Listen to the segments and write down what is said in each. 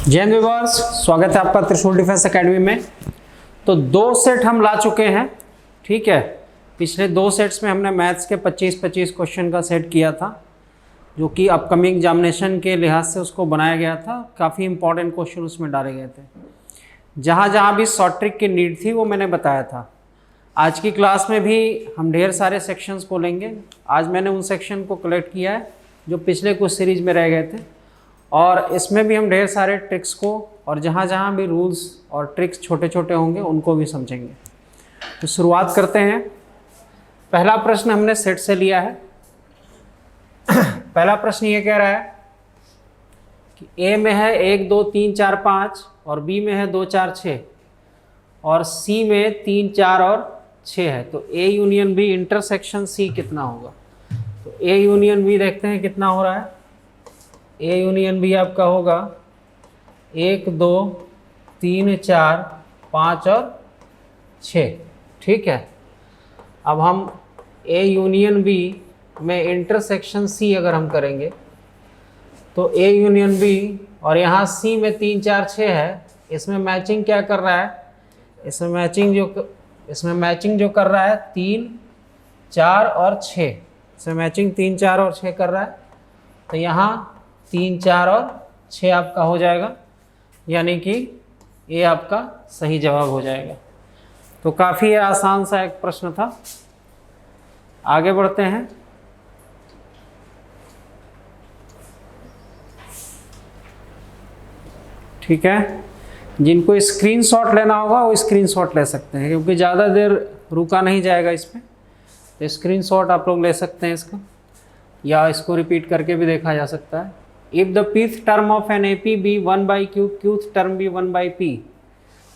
जय हिंद व्यूअर्स, स्वागत है आपका त्रिशूल डिफेंस एकेडमी में। तो 2 सेट हम ला चुके हैं, ठीक है। पिछले 2 सेट्स में हमने मैथ्स के 25-25 क्वेश्चन का सेट किया था, जो कि अपकमिंग एग्जामिनेशन के लिहाज से उसको बनाया गया था। काफ़ी इंपॉर्टेंट क्वेश्चन उसमें डाले गए थे। जहाँ जहाँ भी शॉर्ट ट्रिक की नीड थी वो मैंने बताया था। आज की क्लास में भी हम ढेर सारे सेक्शंस को लेंगे। आज मैंने उन सेक्शन को कलेक्ट किया है जो पिछले कुछ सीरीज में रह गए थे, और इसमें भी हम ढेर सारे ट्रिक्स को और जहाँ जहाँ भी रूल्स और ट्रिक्स छोटे छोटे होंगे उनको भी समझेंगे। तो शुरुआत करते हैं। पहला प्रश्न हमने सेट से लिया है। पहला प्रश्न ये कह रहा है कि ए में है 1 2 3 4 5 और बी में है 2 4 6 और सी में 3 4 और 6 है। तो A union B intersection C कितना होगा? तो ए यूनियन बी देखते हैं कितना हो रहा है। ए यूनियन बी आपका होगा 1 2 3 4 5 और 6, ठीक है। अब हम ए यूनियन बी में इंटरसेक्शन सी अगर हम करेंगे तो ए यूनियन बी और यहाँ सी में 3 4 6 है, इसमें मैचिंग क्या कर रहा है? इसमें मैचिंग जो कर रहा है 3 4 और 6, इसमें मैचिंग 3 4 और 6 कर रहा है। तो यहाँ 3 4 और 6 आपका हो जाएगा, यानी कि ये आपका सही जवाब हो जाएगा। तो काफ़ी आसान सा एक प्रश्न था। आगे बढ़ते हैं। ठीक है, जिनको स्क्रीनशॉट लेना होगा वो स्क्रीनशॉट ले सकते हैं, क्योंकि ज़्यादा देर रुका नहीं जाएगा इसमें। तो स्क्रीनशॉट आप लोग ले सकते हैं इसका, या इसको रिपीट करके भी देखा जा सकता है। If the pth term of an AP be 1 by Q, qth term be 1 by P,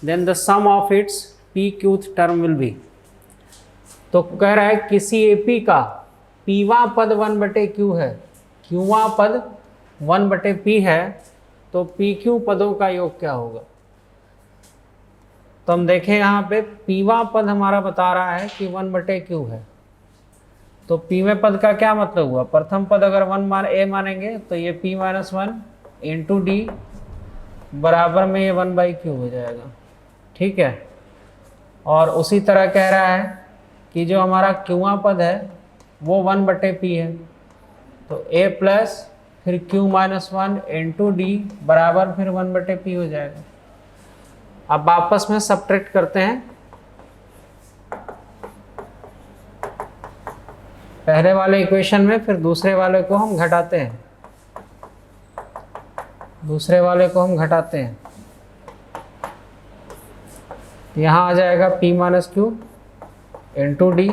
then the sum of its P qth term will be। तो कह रहा है किसी AP का Pवां पद 1 बटे Q है, Qवां पद 1 बटे P है, तो PQ पदों का योग क्या होगा? तो हम देखें यहाँ पे Pवां पद हमारा बता रहा है कि 1 बटे Q है। तो पीवें पद का क्या मतलब हुआ? प्रथम पद अगर 1 ए मानेंगे तो ये P माइनस 1 इंटू डी बराबर में ये 1 बाई क्यू हो जाएगा, ठीक है। और उसी तरह कह रहा है कि जो हमारा क्यूआं पद है वो 1 बटे पी है, तो ए प्लस फिर क्यू माइनस 1 इंटू डी बराबर फिर 1 बटे पी हो जाएगा। अब आपस में सब्ट्रैक्ट करते हैं। पहले वाले इक्वेशन में फिर दूसरे वाले को हम घटाते हैं, यहाँ आ जाएगा P minus Q into D,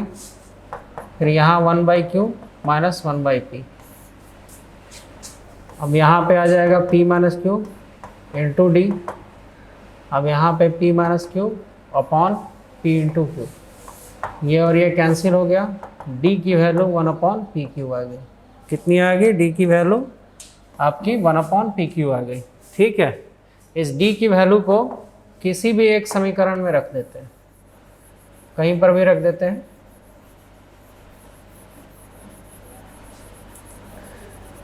फिर यहाँ 1 by Q minus 1 by P. अब यहाँ पे आ जाएगा P minus Q into D, अब यहाँ पे P minus Q upon P into Q. ये और ये कैंसिल हो गया, d की वैल्यू 1 अपॉन पी क्यू आ गई। कितनी आ गई? d की वैल्यू आपकी 1 अपॉन पी क्यू आ गई, ठीक है। इस d की वैल्यू को किसी भी एक समीकरण में रख देते हैं, कहीं पर भी रख देते हैं।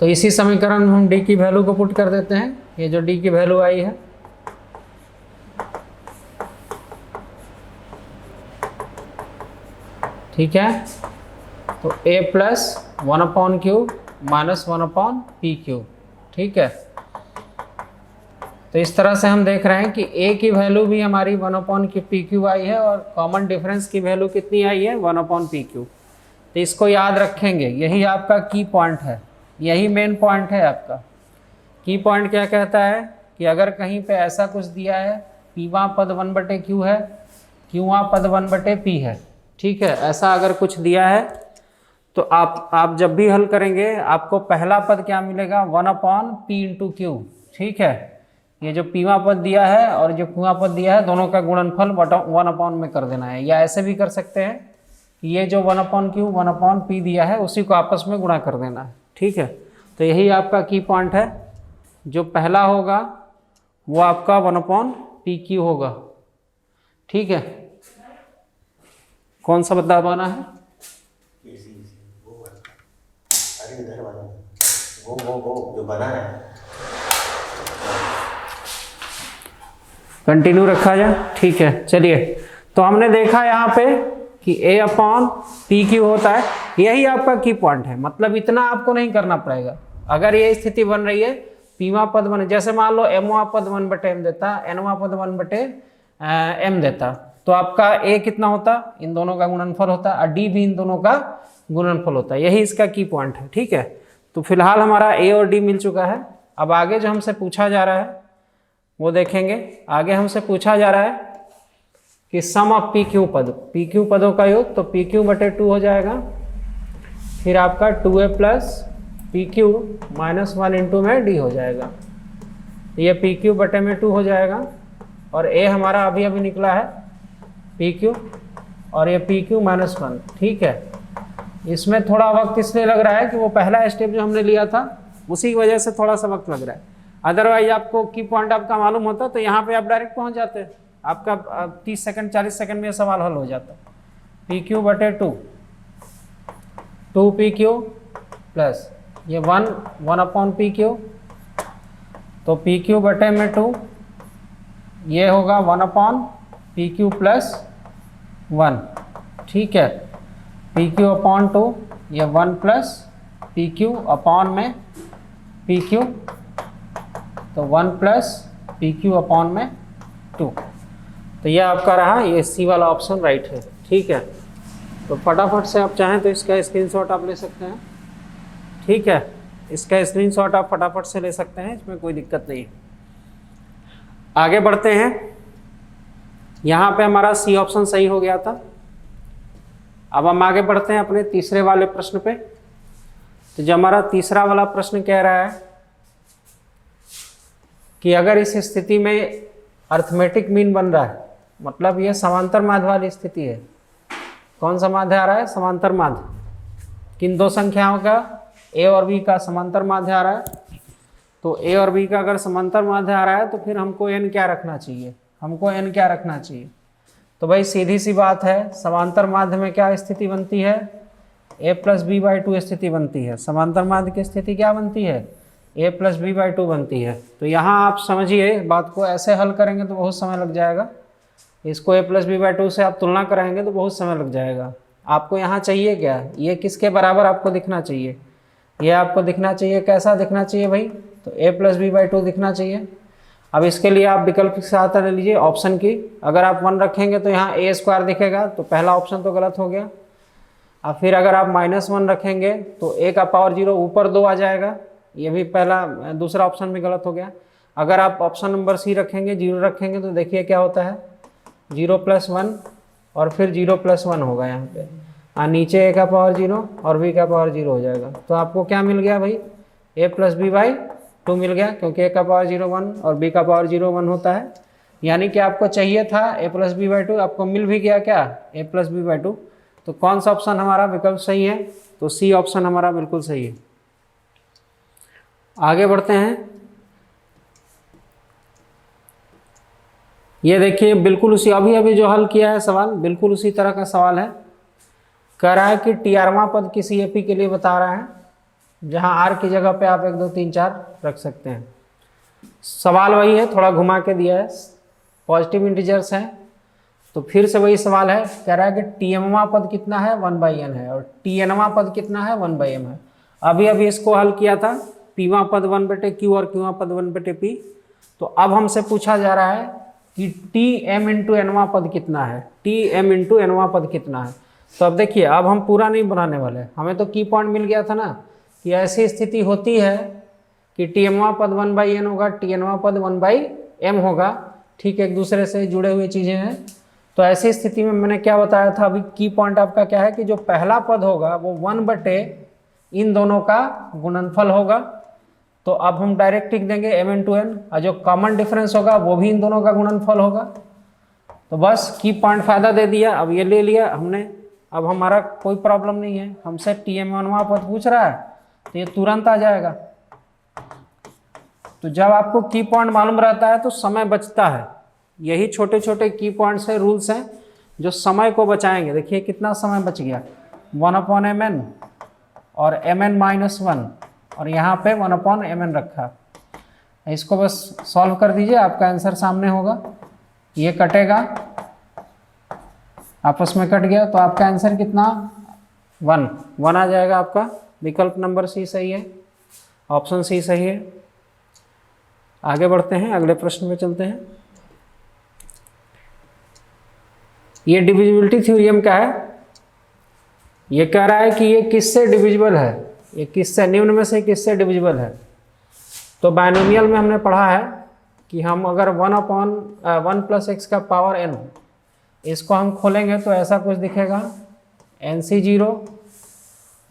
तो इसी समीकरण में हम d की वैल्यू को पुट कर देते हैं। ये जो d की वैल्यू आई है, ठीक है, तो a plus 1 upon Q minus 1 upon P Q, ठीक है। तो इस तरह से हम देख रहे हैं कि a की वैल्यू भी हमारी 1 अपॉन पी क्यू आई है, और कॉमन डिफरेंस की वैल्यू कितनी आई है? 1 अपॉन पी क्यू। तो इसको याद रखेंगे, यही आपका की पॉइंट है, यही मेन पॉइंट है आपका। की पॉइंट क्या कहता है कि अगर कहीं पे ऐसा कुछ दिया है, पीवां पद 1 बटे क्यू है, क्यूवां पद 1 बटे पी है, ठीक है, ऐसा अगर कुछ दिया है तो आप जब भी हल करेंगे आपको पहला पद क्या मिलेगा? 1 अपॉन पी इंटू क्यू, ठीक है। ये जो पीवां पद दिया है और जो क्यूवां पद दिया है, दोनों का गुणनफल 1 अपॉन में कर देना है। या ऐसे भी कर सकते हैं कि ये जो 1 अपॉन क्यू 1 अपॉन पी दिया है उसी को आपस में गुणा कर देना है, ठीक है। तो यही आपका की पॉइंट है। जो पहला होगा वो आपका 1 अपॉन पी क्यू होगा, ठीक है। कौन सा बदलाव आना है? वो जो बना है कंटिन्यू रखा जाए, ठीक है। चलिए, तो हमने देखा यहाँ पे कि A/PQ होता है, यही आपका की पॉइंट है। मतलब इतना आपको नहीं करना पड़ेगा। अगर ये स्थिति बन रही है, पीवा पद बने, जैसे मान लो एमवा पद 1/m देता, एनवा पद 1/m देता, तो आपका A कितना होता, इन दोनों का गुणनफल होता, और D भी इन दोनों का गुणनफल होता है। यही इसका की पॉइंट है, ठीक है। तो फिलहाल हमारा A और D मिल चुका है। अब आगे जो हमसे पूछा जा रहा है वो देखेंगे। आगे हमसे पूछा जा रहा है कि सम ऑफ PQ पद, PQ पदों का योग, तो PQ/2 हो जाएगा। फिर आपका 2A plus PQ minus 1 into में D हो जाएगा। ये PQ/2 हो जाएगा, और A हमारा अभी अभी निकला है PQ, और ये PQ-1, ठीक है। इसमें थोड़ा वक्त इसलिए लग रहा है कि वो पहला स्टेप जो हमने लिया था उसी की वजह से थोड़ा सा वक्त लग रहा है। अदरवाइज आपको की पॉइंट आपका मालूम होता तो यहाँ पे आप डायरेक्ट पहुँच जाते, आपका 30 सेकंड 40 सेकंड में सवाल हल हो जाता। PQ/2, 2PQ प्लस ये 1/PQ, तो PQ/2 ये होगा 1/PQ प्लस 1, ठीक है। PQ/2 ये 1 प्लस PQ अपॉन में PQ, तो 1 प्लस PQ अपॉन में 2। तो यह आपका रहा, ये सी वाला ऑप्शन राइट है, ठीक है। तो फटाफट से आप चाहें तो इसका स्क्रीनशॉट आप ले सकते हैं, ठीक है। इसका स्क्रीनशॉट आप फटाफट से ले सकते हैं, इसमें कोई दिक्कत नहीं है। आगे बढ़ते हैं। यहाँ पे हमारा सी ऑप्शन सही हो गया था। अब हम आगे बढ़ते हैं अपने तीसरे वाले प्रश्न पे। तो जो हमारा तीसरा वाला प्रश्न कह रहा है कि अगर इस स्थिति में अर्थमेटिक मीन बन रहा है, मतलब ये समांतर माध्य वाली स्थिति है। कौन सा माध्य आ रहा है? समांतर माध्य। किन दो संख्याओं का? A और B का समांतर माध्य आ रहा है। तो A और B का अगर समांतर माध्य आ रहा है तो फिर हमको n क्या रखना चाहिए? हमको n क्या रखना चाहिए? तो भाई सीधी सी बात है, समांतर माध्य में क्या स्थिति बनती है? A प्लस B/2 स्थिति बनती है। समांतर माध्य की स्थिति क्या बनती है? A प्लस B/2 बनती है। तो यहाँ आप समझिए बात को, ऐसे हल करेंगे तो बहुत समय लग जाएगा। इसको A प्लस B/2 से आप तुलना कराएंगे तो बहुत समय लग जाएगा। आपको यहाँ चाहिए क्या? ये किसके बराबर आपको दिखना चाहिए? ये आपको दिखना चाहिए, कैसा दिखना चाहिए भाई? तो A प्लस B/2 दिखना चाहिए। अब इसके लिए आप विकल्प की सहायता ले लीजिए ऑप्शन की। अगर आप 1 रखेंगे तो यहाँ A² दिखेगा, तो पहला ऑप्शन तो गलत हो गया। अब फिर अगर आप -1 रखेंगे तो A का पावर 0 ऊपर 2 आ जाएगा, ये भी दूसरा ऑप्शन भी गलत हो गया। अगर आप ऑप्शन नंबर C रखेंगे, 0 रखेंगे, तो देखिए क्या होता है, 0 + 1 और फिर 0 + 1 होगा यहाँ पे, और नीचे A का पावर 0 और B का पावर 0 हो जाएगा। तो आपको क्या मिल गया भाई? A प्लस B/2 मिल गया, क्योंकि A का पावर 0 1 और B का पावर 0 1 होता है। यानी कि आपको चाहिए था A प्लस B/2, आपको मिल भी गया क्या? A plus B/2। तो कौन सा ऑप्शन हमारा विकल्प सही है? तो C ऑप्शन हमारा बिल्कुल सही है। आगे बढ़ते हैं। ये देखिए बिल्कुल उसी अभी जो हल किया है सवाल, बिल्कुल उसी तरह का सवाल है। कह रहा है कि TRवां पद किसी AP के लिए बता रहा है, जहां R की जगह पे आप 1 2 3 4 रख सकते हैं। सवाल वही है, थोड़ा घुमा के दिया है, पॉजिटिव इंटीजर्स हैं। तो फिर से वही सवाल है, कह रहा है कि TMवां पद कितना है? 1/n है, और TNवां पद कितना है? 1/m है। अभी इसको हल किया था, Pवां पद 1/q और Qवां पद 1/p। तो अब हमसे पूछा जा रहा है कि Tm × nवां पद कितना है? Tm × nवां पद कितना है? तो अब देखिए, अब हम पूरा नहीं बनाने वाले, हमें तो की पॉइंट मिल गया था ना कि ऐसी स्थिति होती है कि Tmवां पद 1/n होगा, Tnवां पद 1/m होगा, ठीक है, एक दूसरे से जुड़े हुए चीज़ें हैं। तो ऐसी स्थिति में मैंने क्या बताया था, अभी की पॉइंट आपका क्या है कि जो पहला पद होगा वो 1/ इन दोनों का गुणनफल होगा। तो अब हम डायरेक्ट लिख देंगे m × n, और जो कॉमन डिफरेंस होगा वो भी इन दोनों का गुणनफल होगा। तो बस की पॉइंट फायदा दे दिया, अब ये ले लिया हमने। अब हमारा कोई प्रॉब्लम नहीं है, हमसे Tm1वां पद पूछ रहा है तो ये तुरंत आ जाएगा। तो जब आपको की पॉइंट मालूम रहता है तो समय बचता है। यही छोटे छोटे की पॉइंट्स हैं, रूल्स हैं जो समय को बचाएंगे। देखिए कितना समय बच गया, 1/mn और mn-1, और यहाँ पे 1/mn रखा। इसको बस सॉल्व कर दीजिए, आपका आंसर सामने होगा। ये कटेगा, आपस में कट गया, तो आपका आंसर कितना 1 आ जाएगा आपका। विकल्प नंबर सी सही है, ऑप्शन सी सही है। आगे बढ़ते हैं, अगले प्रश्न में चलते हैं। ये डिविजिबिलिटी थ्योरम का है। ये कह रहा है कि ये किससे डिविजिबल है, ये किससे, निम्न में से किससे डिविजिबल है। तो बाइनोमियल में हमने पढ़ा है कि हम अगर 1 + x का पावर n, इसको हम खोलेंगे तो ऐसा कुछ दिखेगा, nc0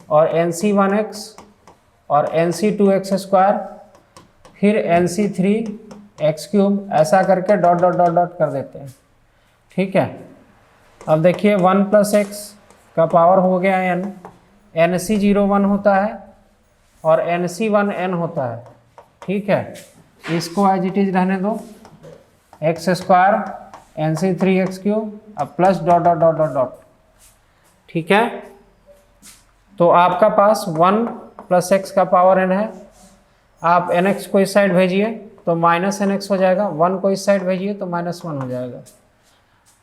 और nc1x और nc2x², फिर nc3x³, ऐसा करके डॉट डॉट डॉट डॉट कर देते हैं। ठीक है, अब देखिए 1 + x का पावर हो गया n, nc0 1 होता है और nc1 n होता है। ठीक है, इसको एज इट इज रहने दो, x² nc3x³, अब plus dot dot dot dot dot. ठीक है, तो आपका पास 1 + x का पावर n है। आप nx को इस साइड भेजिए तो -nx हो जाएगा, 1 को इस साइड भेजिए तो -1 हो जाएगा।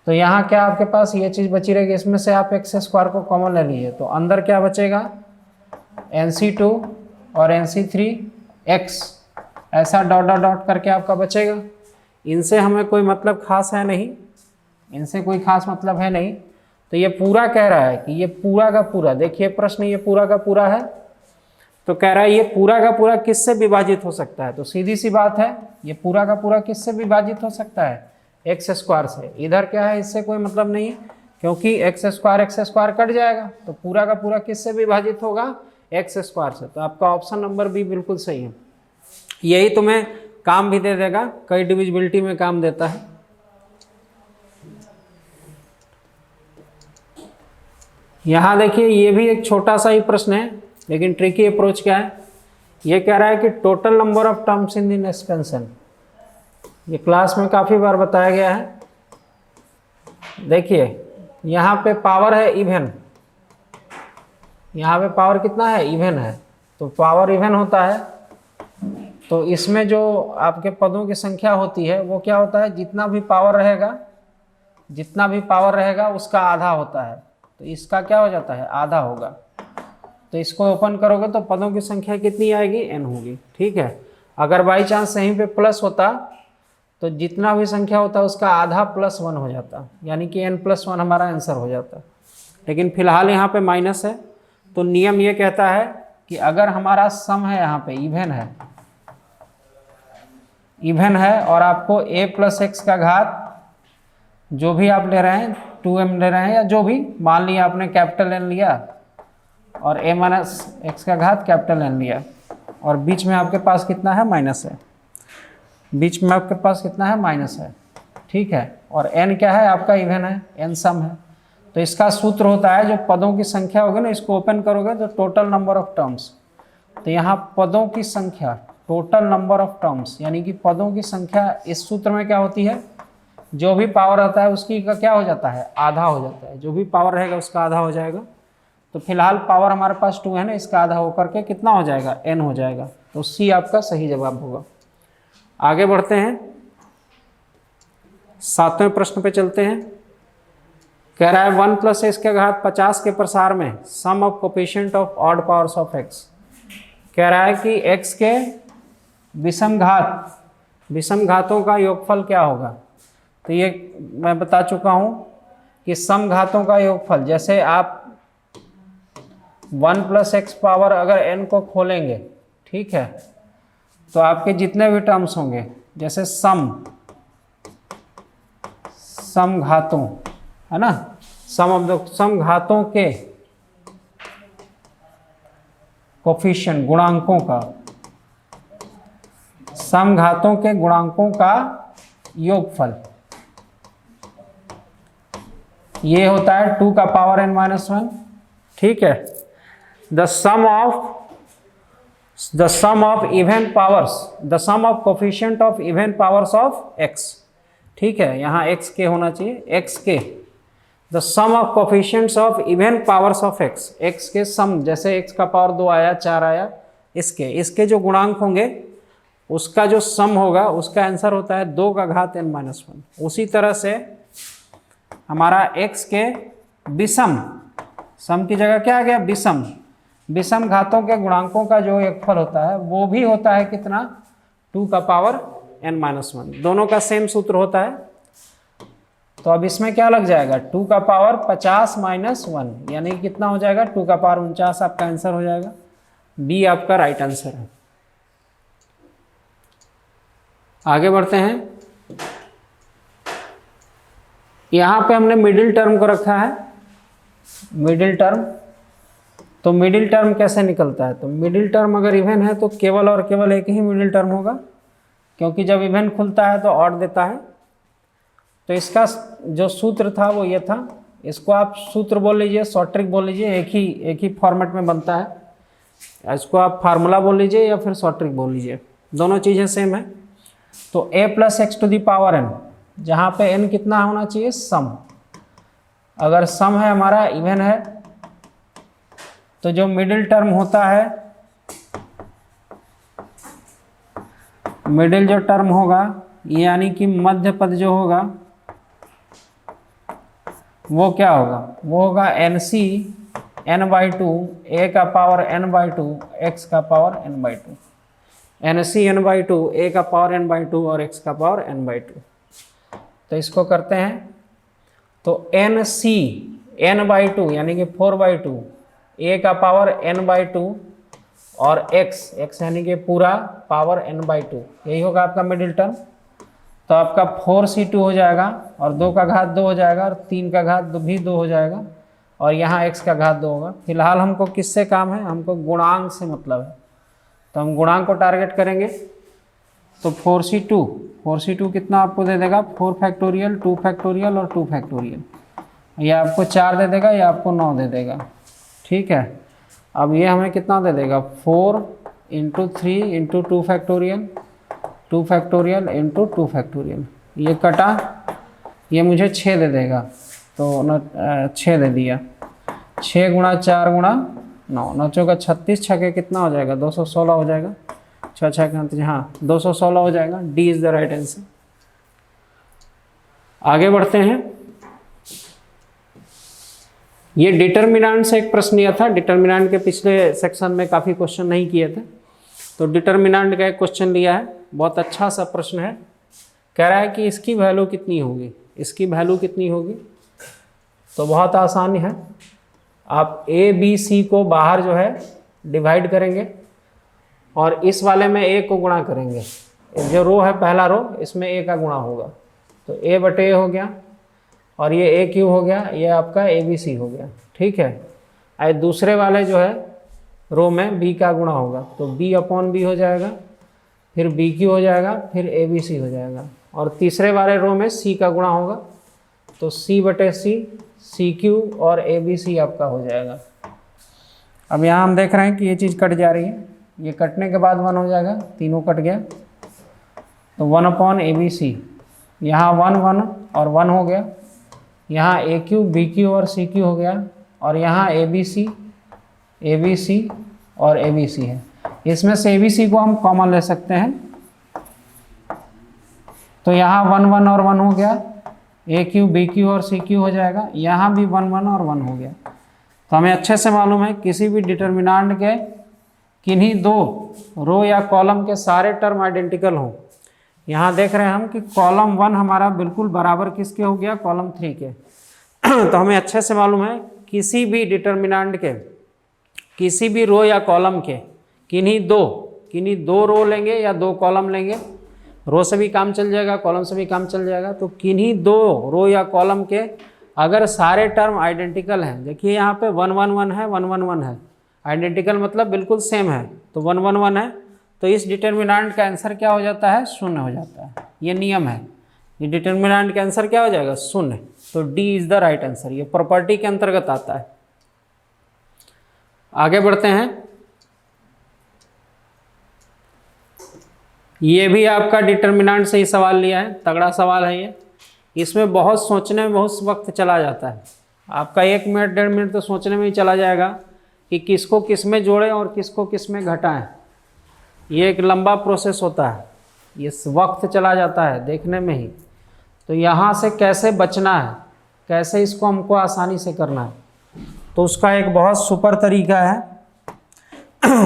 तो यहाँ क्या आपके पास ये चीज़ बची रहेगी, इसमें से आप x² को कॉमन ले लीजिए, तो अंदर क्या बचेगा, nc2 और nc3x, ऐसा डॉट डॉट डॉट करके आपका बचेगा। इनसे हमें कोई मतलब खास है नहीं, इनसे कोई खास मतलब है नहीं। तो ये पूरा कह रहा है कि ये पूरा का पूरा, देखिए प्रश्न ये पूरा का पूरा है, तो कह रहा है ये पूरा का पूरा किससे विभाजित हो सकता है। तो सीधी सी बात है, ये पूरा का पूरा किससे विभाजित हो सकता है, x² से। इधर क्या है, इससे कोई मतलब नहीं है, क्योंकि x² कट जाएगा, तो पूरा का पूरा किससे विभाजित होगा, x² से। तो आपका ऑप्शन नंबर बी बिल्कुल सही है। यही तुम्हें काम भी दे देगा, कई डिविजिबिलिटी में काम देता है। यहाँ देखिए ये भी एक छोटा सा ही प्रश्न है, लेकिन ट्रिकी अप्रोच क्या है, ये कह रहा है कि total number of terms in expansion. ये क्लास में काफ़ी बार बताया गया है। देखिए यहाँ पे पावर है इवन, यहाँ पे पावर कितना है, इवन है, तो पावर इवन होता है, तो इसमें जो आपके पदों की संख्या होती है वो क्या होता है, जितना भी पावर रहेगा उसका आधा होता है। तो इसका क्या हो जाता है, आधा होगा। तो इसको ओपन करोगे तो पदों की संख्या कितनी आएगी, n होगी। ठीक है, अगर बाई चांस यहीं पे प्लस होता तो जितना भी संख्या होता उसका आधा +1 हो जाता, यानी कि n+1 हमारा आंसर हो जाता। लेकिन फिलहाल यहाँ पे माइनस है, तो नियम ये कहता है कि अगर हमारा सम है, यहाँ पे इवन है और आपको a + x का घात जो भी आप ले रहे हैं, 2m ले रहे हैं या जो भी, मान लिया आपने कैपिटल N लिया और a - x का घात कैपिटल N लिया, और बीच में आपके पास कितना है, माइनस है, बीच में आपके पास कितना है, माइनस है। ठीक है, और n क्या है आपका, इवन है, n सम है। तो इसका सूत्र होता है, जो पदों की संख्या होगी ना, इसको ओपन करोगे तो टोटल नंबर ऑफ टर्म्स। तो यहाँ पदों की संख्या, टोटल नंबर ऑफ टर्म्स, यानी कि पदों की संख्या इस सूत्र में क्या होती है, जो भी पावर आता है उसकी का क्या हो जाता है, आधा हो जाता है। जो भी पावर रहेगा उसका आधा हो जाएगा। तो फिलहाल पावर हमारे पास 2 है ना, इसका आधा होकर के कितना हो जाएगा, n हो जाएगा। तो सी आपका सही जवाब होगा। आगे बढ़ते हैं, 7वें प्रश्न पे चलते हैं। कह रहा है 1 + x के घात 50 के प्रसार में sum of coefficient of odd powers of x। कह रहा है कि x के विषम घातों का योगफल क्या होगा। तो ये मैं बता चुका हूँ कि सम घातों का योगफल, जैसे आप 1 + x पावर अगर n को खोलेंगे, ठीक है, तो आपके जितने भी टर्म्स होंगे, जैसे सम घातों, है ना, सम घातों के कोफिशिएंट, गुणांकों का, सम घातों के गुणांकों का योगफल, ये होता है 2 का पावर n - 1। ठीक है, the sum of even powers, the sum of coefficient of even powers of x। ठीक है, यहाँ x के होना चाहिए, x के, the sum of coefficients of even powers of x, के सम, जैसे x का पावर 2 आया, 4 आया, इसके जो गुणांक होंगे उसका जो सम होगा उसका आंसर होता है 2 का घात n-1। उसी तरह से हमारा x के विषम, सम की जगह क्या आ गया विषम, विषम घातों के गुणांकों का जो योगफल होता है वो भी होता है कितना 2 का पावर n-1। दोनों का सेम सूत्र होता है। तो अब इसमें क्या लग जाएगा 2 का पावर 50 - 1 यानी कितना हो जाएगा 2 का पावर 49 आपका आंसर हो जाएगा। बी आपका राइट आंसर है। आगे बढ़ते हैं। यहां पे हमने मिडिल टर्म को रखा है, मिडिल टर्म। तो मिडिल टर्म कैसे निकलता है, तो मिडिल टर्म अगर इवन है तो केवल और केवल एक ही मिडिल टर्म होगा, क्योंकि जब इवन खुलता है तो ऑड देता है। तो इसका जो सूत्र था वो ये था, इसको आप सूत्र बोल लीजिए, शॉर्ट ट्रिक बोल लीजिए, एक ही फॉर्मेट में बनता है। इसको आप फार्मूला बोल लीजिए या फिर शॉर्ट ट्रिक बोल लीजिए, दोनों चीज़ें सेम है। तो a + x⁴n, जहाँ पे n कितना होना चाहिए सम। अगर सम है हमारा इवन है तो जो मिडिल टर्म होता है, मिडिल जो टर्म होगा यानी कि मध्य पद जो होगा वो क्या होगा, वो होगा nc n/2 a का पावर n/2 x का power n/2, nc n/2 a का पावर n/2 और x का पावर n/2। तो इसको करते हैं, तो nc n/2 यानी कि 4/2 a का पावर n/2 और x यानी कि पूरा पावर n/2, यही होगा आपका मिडिल टर्म। तो आपका 4c2 हो जाएगा और 2 का घात 2 हो जाएगा और 3 का घात भी 2 हो जाएगा और यहाँ x का घात 2 होगा। फिलहाल हमको किससे काम है, हमको गुणांक से मतलब है, तो हम गुणांक को टारगेट करेंगे। तो 4c2 कितना आपको दे देगा 4 फैक्टोरियल 2 फैक्टोरियल और 2 फैक्टोरियल, ये आपको 4 दे देगा, या आपको 9 दे देगा। ठीक है, अब ये हमें कितना दे देगा 4 × 3 × 2 फैक्टोरियल 2 फैक्टोरियल × 2 फैक्टोरियल, ये कटा, ये मुझे 6 दे देगा, तो 6 दे दिया। 6 × 4 × 9, 9 चौका 36, 6 के कितना हो जाएगा 216 हो जाएगा, 6 6 का हाँ 216 हो जाएगा। D is the right answer. आगे बढ़ते हैं। ये डिटर्मिनेंट से एक प्रश्न लिया था, डिटर्मिनेंट के पिछले सेक्शन में काफ़ी क्वेश्चन नहीं किए थे, तो डिटर्मिनेंट का एक क्वेश्चन लिया है, बहुत अच्छा सा प्रश्न है। कह रहा है कि इसकी वैल्यू कितनी होगी, इसकी वैल्यू कितनी होगी। तो बहुत आसान है, आप a b c को बाहर जो है डिवाइड करेंगे और इस वाले में a को गुणा करेंगे। जो रो है पहला रो, इसमें a का गुणा होगा, तो a/a हो गया और ये a³ हो गया, ये आपका abc हो गया। ठीक है, और दूसरे वाले जो है रो में b का गुणा होगा, तो b/b हो जाएगा, फिर bq हो जाएगा, फिर abc हो जाएगा, और तीसरे वाले रो में c का गुणा होगा, तो c/c cq और abc आपका हो जाएगा। अब यहाँ हम देख रहे हैं कि ये चीज़ कट जा रही है, ये कटने के बाद 1 हो जाएगा, तीनों कट गया, तो 1/abc, यहाँ 1 1 और 1 हो गया, यहाँ aq bq और cq हो गया, और यहाँ abc और abc है। इसमें से abc को हम कॉमन ले सकते हैं, तो यहाँ 1 1 और 1 हो गया, aq bq और cq हो जाएगा, यहाँ भी 1 1 और 1 हो गया। तो हमें अच्छे से मालूम है किसी भी डिटर्मिनेंट के किन्हीं दो रो या कॉलम के सारे टर्म आइडेंटिकल हों। यहाँ देख रहे हैं हम कि कॉलम 1 हमारा बिल्कुल बराबर किसके हो गया, कॉलम 3 के। तो हमें अच्छे से मालूम है किसी भी डिटर्मिनेंट के किसी भी रो या कॉलम के किन्हीं दो रो लेंगे या 2 कॉलम लेंगे, रो से भी काम चल जाएगा, कॉलम से भी काम चल जाएगा, तो किन्हीं 2 रो या कॉलम के अगर सारे टर्म आइडेंटिकल हैं, देखिए यहाँ पे 1 1 1 है, 1 1 1 है, आइडेंटिकल मतलब बिल्कुल सेम है, तो 1 1 1 है, तो इस डिटर्मिनेंट का आंसर क्या हो जाता है, 0 हो जाता है। ये नियम है, ये डिटर्मिनेंट का आंसर क्या हो जाएगा, 0। तो D is the right answer, ये प्रॉपर्टी के अंतर्गत आता है। आगे बढ़ते हैं। ये भी आपका डिटर्मिनेंट से ही सवाल लिया है, तगड़ा सवाल है ये। इसमें बहुत सोचने में बहुत वक्त चला जाता है, आपका 1 मिनट 1.5 मिनट तो सोचने में ही चला जाएगा कि किसको किस में जोड़ें और किसको किस में घटाएं। ये एक लंबा प्रोसेस होता है, ये वक्त चला जाता है देखने में ही। तो यहाँ से कैसे बचना है, कैसे इसको हमको आसानी से करना है, तो उसका एक बहुत सुपर तरीका है।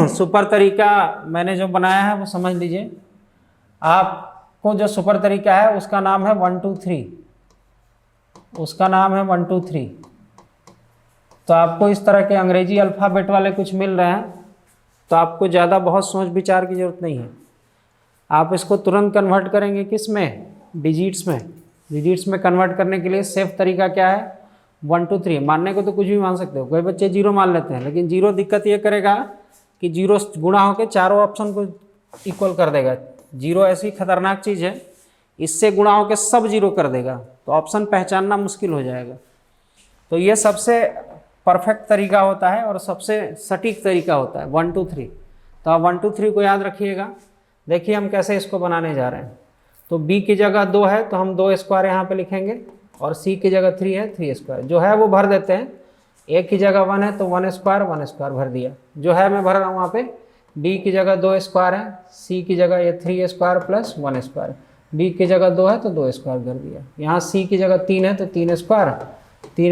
सुपर तरीका मैंने जो बनाया है वो समझ लीजिए। आपको जो सुपर तरीका है उसका नाम है 1 2 3, उसका नाम है 1 2 3। तो आपको इस तरह के अंग्रेजी अल्फ़ाबेट वाले कुछ मिल रहे हैं, तो आपको ज़्यादा बहुत सोच विचार की ज़रूरत नहीं है। आप इसको तुरंत कन्वर्ट करेंगे किस में, डिजिट्स में। डिजिट्स में कन्वर्ट करने के लिए सेफ तरीका क्या है, 1 2 3। मानने को तो कुछ भी मान सकते हो, कोई बच्चे 0 मान लेते हैं, लेकिन 0 दिक्कत ये करेगा कि 0 गुणा होकर चारों ऑप्शन को इक्वल कर देगा। 0 ऐसी खतरनाक चीज़ है, इससे गुणा होकर सब 0 कर देगा, तो ऑप्शन पहचानना मुश्किल हो जाएगा। तो ये सबसे परफेक्ट तरीका होता है और सबसे सटीक तरीका होता है 1 2 3। तो आप 1 2 3 को याद रखिएगा। देखिए हम कैसे इसको बनाने जा रहे हैं। तो b की जगह 2 है तो हम 2 स्क्वायर यहाँ पे लिखेंगे, और c की जगह 3 है 3 स्क्वायर जो है वो भर देते हैं। a की जगह 1 है तो 1 स्क्वायर भर दिया, जो है मैं भर रहा हूँ वहाँ पे। b की जगह 2 स्क्वायर है, c की जगह ये 3 स्क्वायर प्लस 1 स्क्वायर, b की जगह 2 है तो 2 स्क्वायर कर दिया। यहाँ c की जगह 3 है तो 3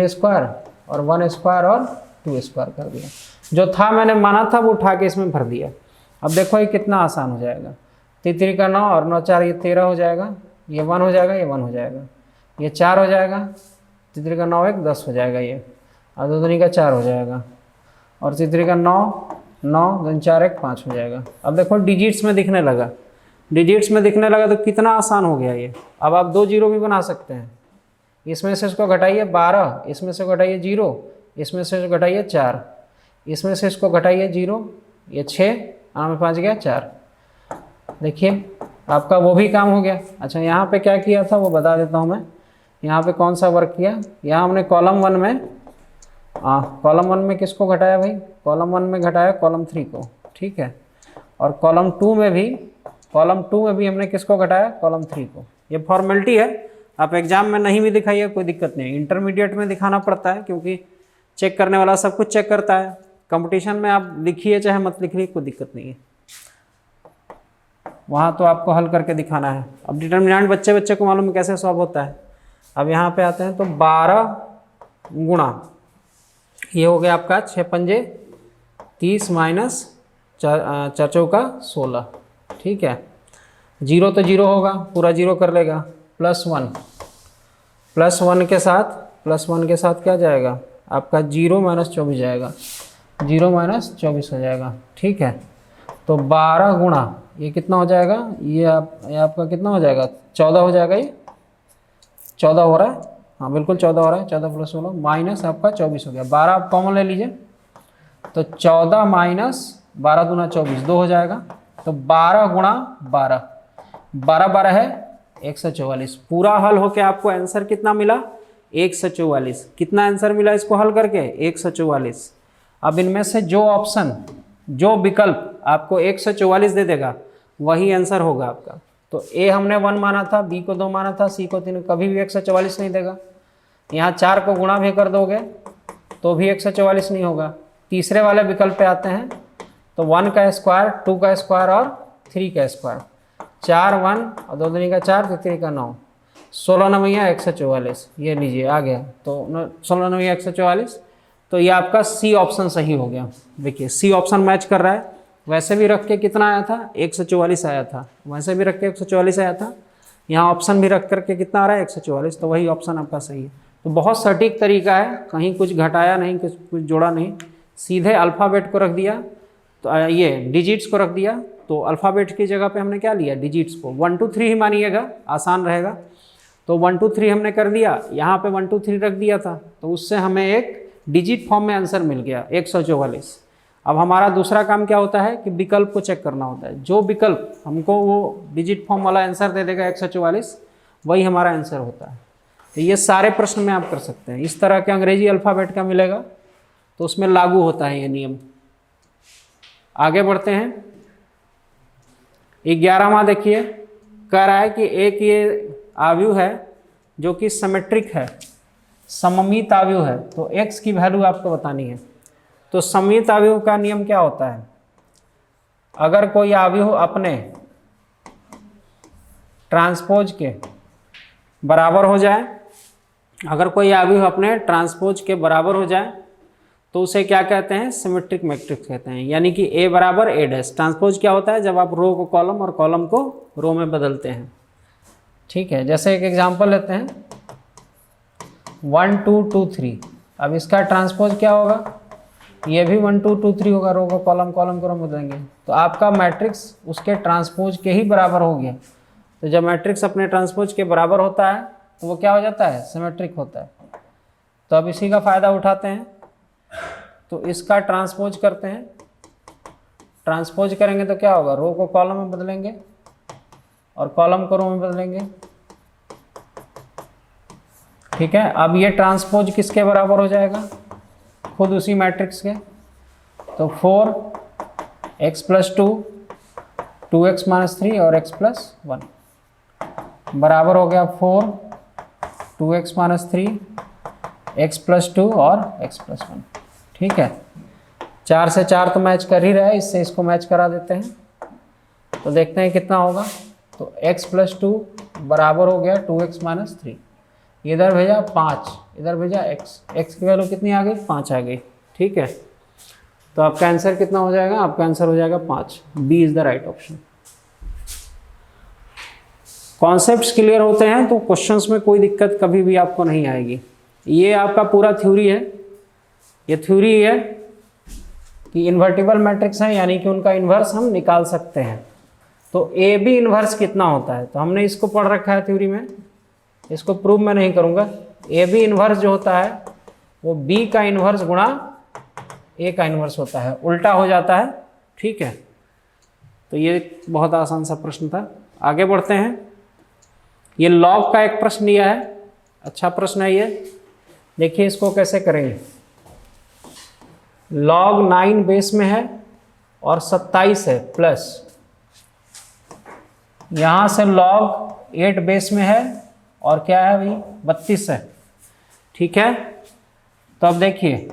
स्क्वायर और 1 स्क्वायर और 2 स्क्वायर कर दिया। जो था मैंने माना था वो उठा के इसमें भर दिया। अब देखो ये कितना आसान हो जाएगा। 3 का 9 और 9 4 ये 13 हो जाएगा, ये 1 हो जाएगा, ये 1 हो जाएगा, ये 4 हो जाएगा, 3 का 9 1 10 हो जाएगा ये, और 2 का 4 हो जाएगा, और 3 का 9 2 4 1 5 हो जाएगा। अब देखो डिजिट्स में दिखने लगा, डिजिट्स में दिखने लगा तो कितना आसान हो गया ये। अब आप 2 0 भी बना सकते हैं। इसमें से इसको घटाइए 12, इसमें से घटाइए 0, इसमें से घटाइए 4, इसमें से इसको घटाइए 0, ये 6 में 5 गया 4। देखिए आपका वो भी काम हो गया। अच्छा यहाँ पे क्या किया था वो बता देता हूँ मैं। यहाँ पे कौन सा वर्क किया, यहाँ हमने कॉलम 1 में किसको घटाया भाई, कॉलम 1 में घटाया कॉलम 3 को, ठीक है। और कॉलम 2 में भी हमने किसको घटाया, कॉलम 3 को। ये फॉर्मेलिटी है, आप एग्जाम में नहीं भी दिखाइए कोई दिक्कत नहीं, इंटरमीडिएट में दिखाना पड़ता है क्योंकि चेक करने वाला सब कुछ चेक करता है। कंपटीशन में आप लिखिए चाहे मत लिखिए कोई दिक्कत नहीं है, वहाँ तो आपको हल करके दिखाना है। अब डिटर्मिनेंट बच्चे को मालूम है कैसे सॉल्व होता है। अब यहाँ पे आते हैं तो 12 गुणा, ये हो गया आपका 6 पंजे 30 माइनस 4 चौका 16, ठीक है। 0 तो 0 होगा, पूरा 0 कर लेगा, प्लस 1 के साथ क्या जाएगा आपका 0 माइनस 24 जाएगा, 0 माइनस 24 हो जाएगा, ठीक है। तो 12 गुणा ये कितना हो जाएगा, ये आपका कितना हो जाएगा, 14 हो जाएगा, ये 14 हो रहा है, हाँ बिल्कुल 14 हो रहा है। 14 प्लस 16 माइनस आपका 24 हो गया। 12 आप कॉमन ले लीजिए, तो 14 माइनस 12 दूना 24 2 हो जाएगा। तो 12 गुणा 12, 12 है 144। पूरा हल होके आपको आंसर कितना मिला, 144। कितना आंसर मिला इसको हल करके, 144। अब इनमें से जो ऑप्शन, जो विकल्प आपको 144 दे देगा वही आंसर होगा आपका। तो ए हमने 1 माना था, बी को 2 माना था, सी को 3, कभी भी 144 नहीं देगा। यहाँ 4 को गुणा भी कर दोगे तो भी 144 नहीं होगा। तीसरे वाले विकल्प पे आते हैं तो 1 का स्क्वायर, 2 का स्क्वायर और 3 का स्क्वायर, 4 1 और 2 दूनी का 4, 3 का 9, 16 9 144, ये लीजिए आ गया। तो 16 9 144, तो ये आपका सी ऑप्शन सही हो गया। देखिए सी ऑप्शन मैच कर रहा है। वैसे भी रख के कितना आया था, 144 आया था, वैसे भी रख के 144 आया था, यहाँ ऑप्शन भी रख करके कितना आ रहा है 144, तो वही ऑप्शन आपका सही है। तो बहुत सटीक तरीका है, कहीं कुछ घटाया नहीं, कुछ जोड़ा नहीं, सीधे अल्फ़ाबेट को रख दिया, तो ये डिजिट्स को रख दिया। तो अल्फ़ाबेट की जगह पे हमने क्या लिया, डिजिट्स को। 1 2 3 ही मानिएगा, आसान रहेगा। तो 1 2 3 हमने कर दिया, यहाँ पे 1 2 3 रख दिया था, तो उससे हमें एक डिजिट फॉर्म में आंसर मिल गया 144। अब हमारा दूसरा काम क्या होता है कि विकल्प को चेक करना होता है। जो विकल्प हमको वो डिजिट फॉर्म वाला आंसर दे देगा 144, वही हमारा आंसर होता है। तो ये सारे प्रश्न में आप कर सकते हैं। इस तरह के अंग्रेजी अल्फ़ाबेट का मिलेगा तो उसमें लागू होता है ये नियम। आगे बढ़ते हैं। 11वां देखिए, कह रहा है कि एक ये आव्यूह है जो कि सिमेट्रिक है, सममित आव्यूह है, तो x की वैल्यू आपको बतानी है। तो सममित आव्यूह का नियम क्या होता है, अगर कोई अवयव अपने ट्रांसपोज के बराबर हो जाए, अगर कोई अवयव अपने ट्रांसपोज के बराबर हो जाए तो उसे क्या कहते हैं, सिमेट्रिक मैट्रिक्स कहते हैं। यानी कि A बराबर A डैश। ट्रांसपोज क्या होता है, जब आप रो को कॉलम और कॉलम को रो में बदलते हैं। ठीक है, जैसे एक एग्जांपल लेते हैं 1 2 2 3। अब इसका ट्रांसपोज क्या होगा, ये भी 1 2 2 3 होगा, रो को कॉलम, कॉलम को रो में बदलेंगे तो आपका मैट्रिक्स उसके ट्रांसपोज के ही बराबर हो गया। तो जब मैट्रिक्स अपने ट्रांसपोज के बराबर होता है तो वो क्या हो जाता है, सिमेट्रिक होता है। तो अब इसी का फ़ायदा उठाते हैं, तो इसका ट्रांसपोज करते हैं। ट्रांसपोज करेंगे तो क्या होगा, रो को कॉलम में बदलेंगे और कॉलम को रो में बदलेंगे। ठीक है, अब ये ट्रांसपोज किसके बराबर हो जाएगा, खुद उसी मैट्रिक्स के। तो 4x + 2 2x - 3 और x + 1 बराबर हो गया 4 2x - 3 x + 2 और x + 1। ठीक है, 4 से 4 तो मैच कर ही रहा है, इससे इसको मैच करा देते हैं तो देखते हैं कितना होगा। तो x + 2 बराबर हो गया 2x - 3। इधर भेजा 5, इधर भेजा x की वैल्यू कितनी आ गई, 5 आ गई। ठीक है, तो आपका आंसर कितना हो जाएगा, आपका आंसर हो जाएगा 5। B is the right option. Concepts clear होते हैं तो क्वेश्चंस में कोई दिक्कत कभी भी आपको नहीं आएगी। ये आपका पूरा थ्योरी है, ये थ्योरी है कि इन्वर्टिबल मैट्रिक्स है, यानी कि उनका इन्वर्स हम निकाल सकते हैं। तो ए बी इन्वर्स कितना होता है, तो हमने इसको पढ़ रखा है थ्योरी में, इसको प्रूव मैं नहीं करूँगा। ए बी इन्वर्स जो होता है वो बी का इन्वर्स गुणा ए का इन्वर्स होता है, उल्टा हो जाता है। ठीक है, तो ये बहुत आसान सा प्रश्न था। आगे बढ़ते हैं, ये लॉग का एक प्रश्न दिया है, अच्छा प्रश्न है ये। देखिए इसको कैसे करेंगे। log 9 बेस में है और 27 है प्लस, यहाँ से log 8 बेस में है और क्या है भाई 32 है। ठीक है, तो अब देखिए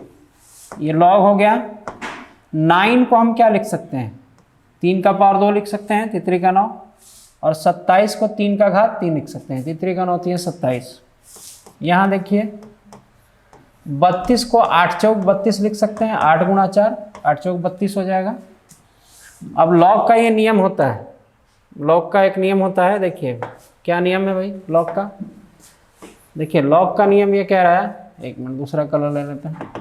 ये log हो गया। 9 को हम क्या लिख सकते हैं, 3 का पावर 2 लिख सकते हैं, 3 का 9, और 27 को 3 का घात 3 लिख सकते हैं, 3 का 9 3 27। यहाँ देखिए 32 को 8 चौक 32 लिख सकते हैं, 8 गुणा 4 8 चौक 32 हो जाएगा। अब लॉग का ये नियम होता है, लॉग का एक नियम होता है। देखिए क्या नियम है भाई लॉग का, देखिए लॉग का नियम ये कह रहा है, एक मिनट दूसरा कलर ले लेते हैं।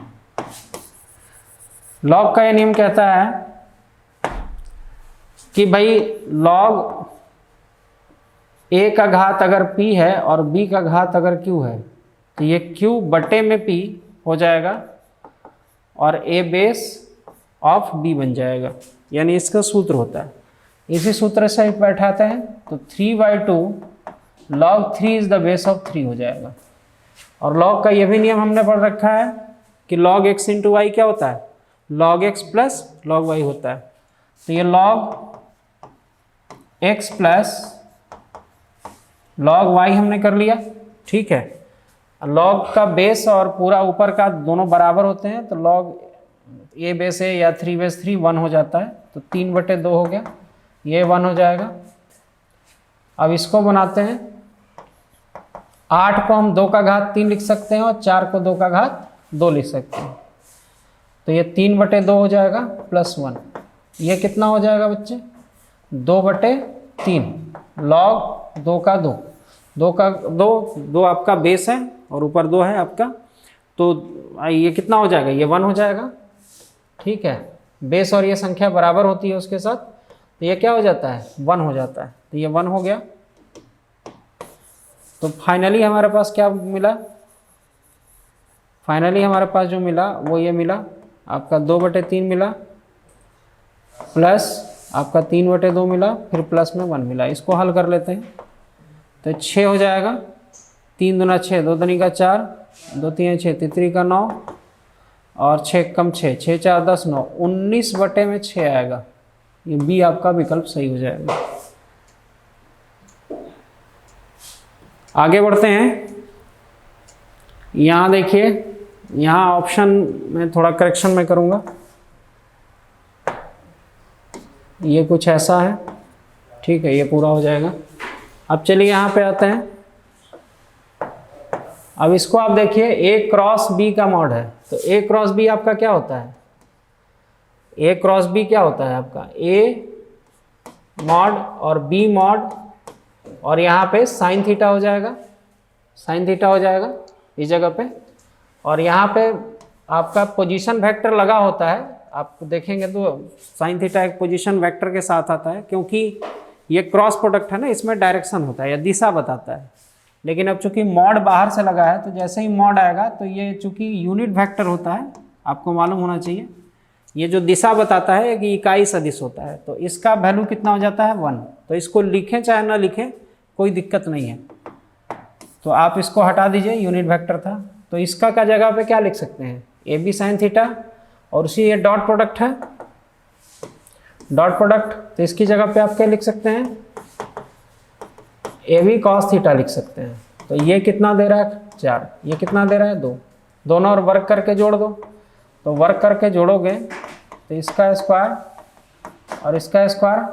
लॉग का ये नियम कहता है कि भाई लॉग a का घात अगर p है और b का घात अगर q है तो ये q बटे में p हो जाएगा और a बेस ऑफ b बन जाएगा, यानी इसका सूत्र होता है। इसी सूत्र से बैठाते हैं तो 3/2 log 3 is the base of 3 हो जाएगा। और log का ये भी नियम हमने पढ़ रखा है कि log x × y क्या होता है, log x + log y होता है। तो ये log x + log y हमने कर लिया। ठीक है, log का बेस और पूरा ऊपर का दोनों बराबर होते हैं तो log a बेस है या 3 बेस 3 1 हो जाता है, तो 3/2 हो गया, ये 1 हो जाएगा। अब इसको बनाते हैं, 8 को हम 2 का घात 3 लिख सकते हैं और 4 को 2 का घात 2 लिख सकते हैं, तो ये 3/2 हो जाएगा +1। ये कितना हो जाएगा बच्चे, 2/3 log 2 का 2, 2 का 2 आपका बेस है और ऊपर 2 है आपका, तो ये कितना हो जाएगा, ये 1 हो जाएगा। ठीक है, बेस और ये संख्या बराबर होती है उसके साथ, तो ये क्या हो जाता है 1 हो जाता है, तो ये 1 हो गया। तो फाइनली हमारे पास क्या मिला, फाइनली हमारे पास जो मिला वो ये मिला, आपका 2/3 मिला प्लस आपका 3/2 मिला, फिर प्लस में 1 मिला। इसको हल कर लेते हैं तो 6 हो जाएगा, 3 दूना 6, 2 दूनी का 4, 2 3 6, 3 का 9 और 6 कम 6, 6 4 10 9, 19/6 आएगा। ये बी आपका विकल्प सही हो जाएगा। आगे बढ़ते हैं, यहाँ देखिए, यहाँ ऑप्शन में थोड़ा करेक्शन मैं करूँगा। ये कुछ ऐसा है, ठीक है, ये पूरा हो जाएगा। अब चलिए यहाँ पे आते हैं। अब इसको आप देखिए, ए क्रॉस बी का मॉड है, तो ए क्रॉस बी आपका क्या होता है? ए क्रॉस बी क्या होता है आपका? ए मॉड और बी मॉड, और यहाँ पे साइन थीटा हो जाएगा, साइन थीटा हो जाएगा इस जगह पे, और यहाँ पे आपका पोजीशन वेक्टर लगा होता है। आप देखेंगे तो साइन थीटा एक पोजीशन वेक्टर के साथ आता है, क्योंकि ये क्रॉस प्रोडक्ट है ना, इसमें डायरेक्शन होता है या दिशा बताता है। लेकिन अब चूंकि मॉड बाहर से लगा है, तो जैसे ही मॉड आएगा तो ये चूंकि यूनिट वेक्टर होता है, आपको मालूम होना चाहिए, ये जो दिशा बताता है कि इकाई सदिश होता है, तो इसका वैल्यू कितना हो जाता है? 1। तो इसको लिखें चाहे ना लिखें कोई दिक्कत नहीं है। तो आप इसको हटा दीजिए, यूनिट वेक्टर था, तो इसका का जगह पे क्या लिख सकते हैं? ए बी साइन थीटा, और उसी ये डॉट प्रोडक्ट है, डॉट प्रोडक्ट, तो इसकी जगह पे आप क्या लिख सकते हैं? ए बी कॉस थीटा लिख सकते हैं। तो ये कितना दे रहा है? 4। ये कितना दे रहा है? 2। दोनों और वर्क करके जोड़ दो, तो वर्क करके जोड़ोगे तो इसका स्क्वायर और इसका स्क्वायर,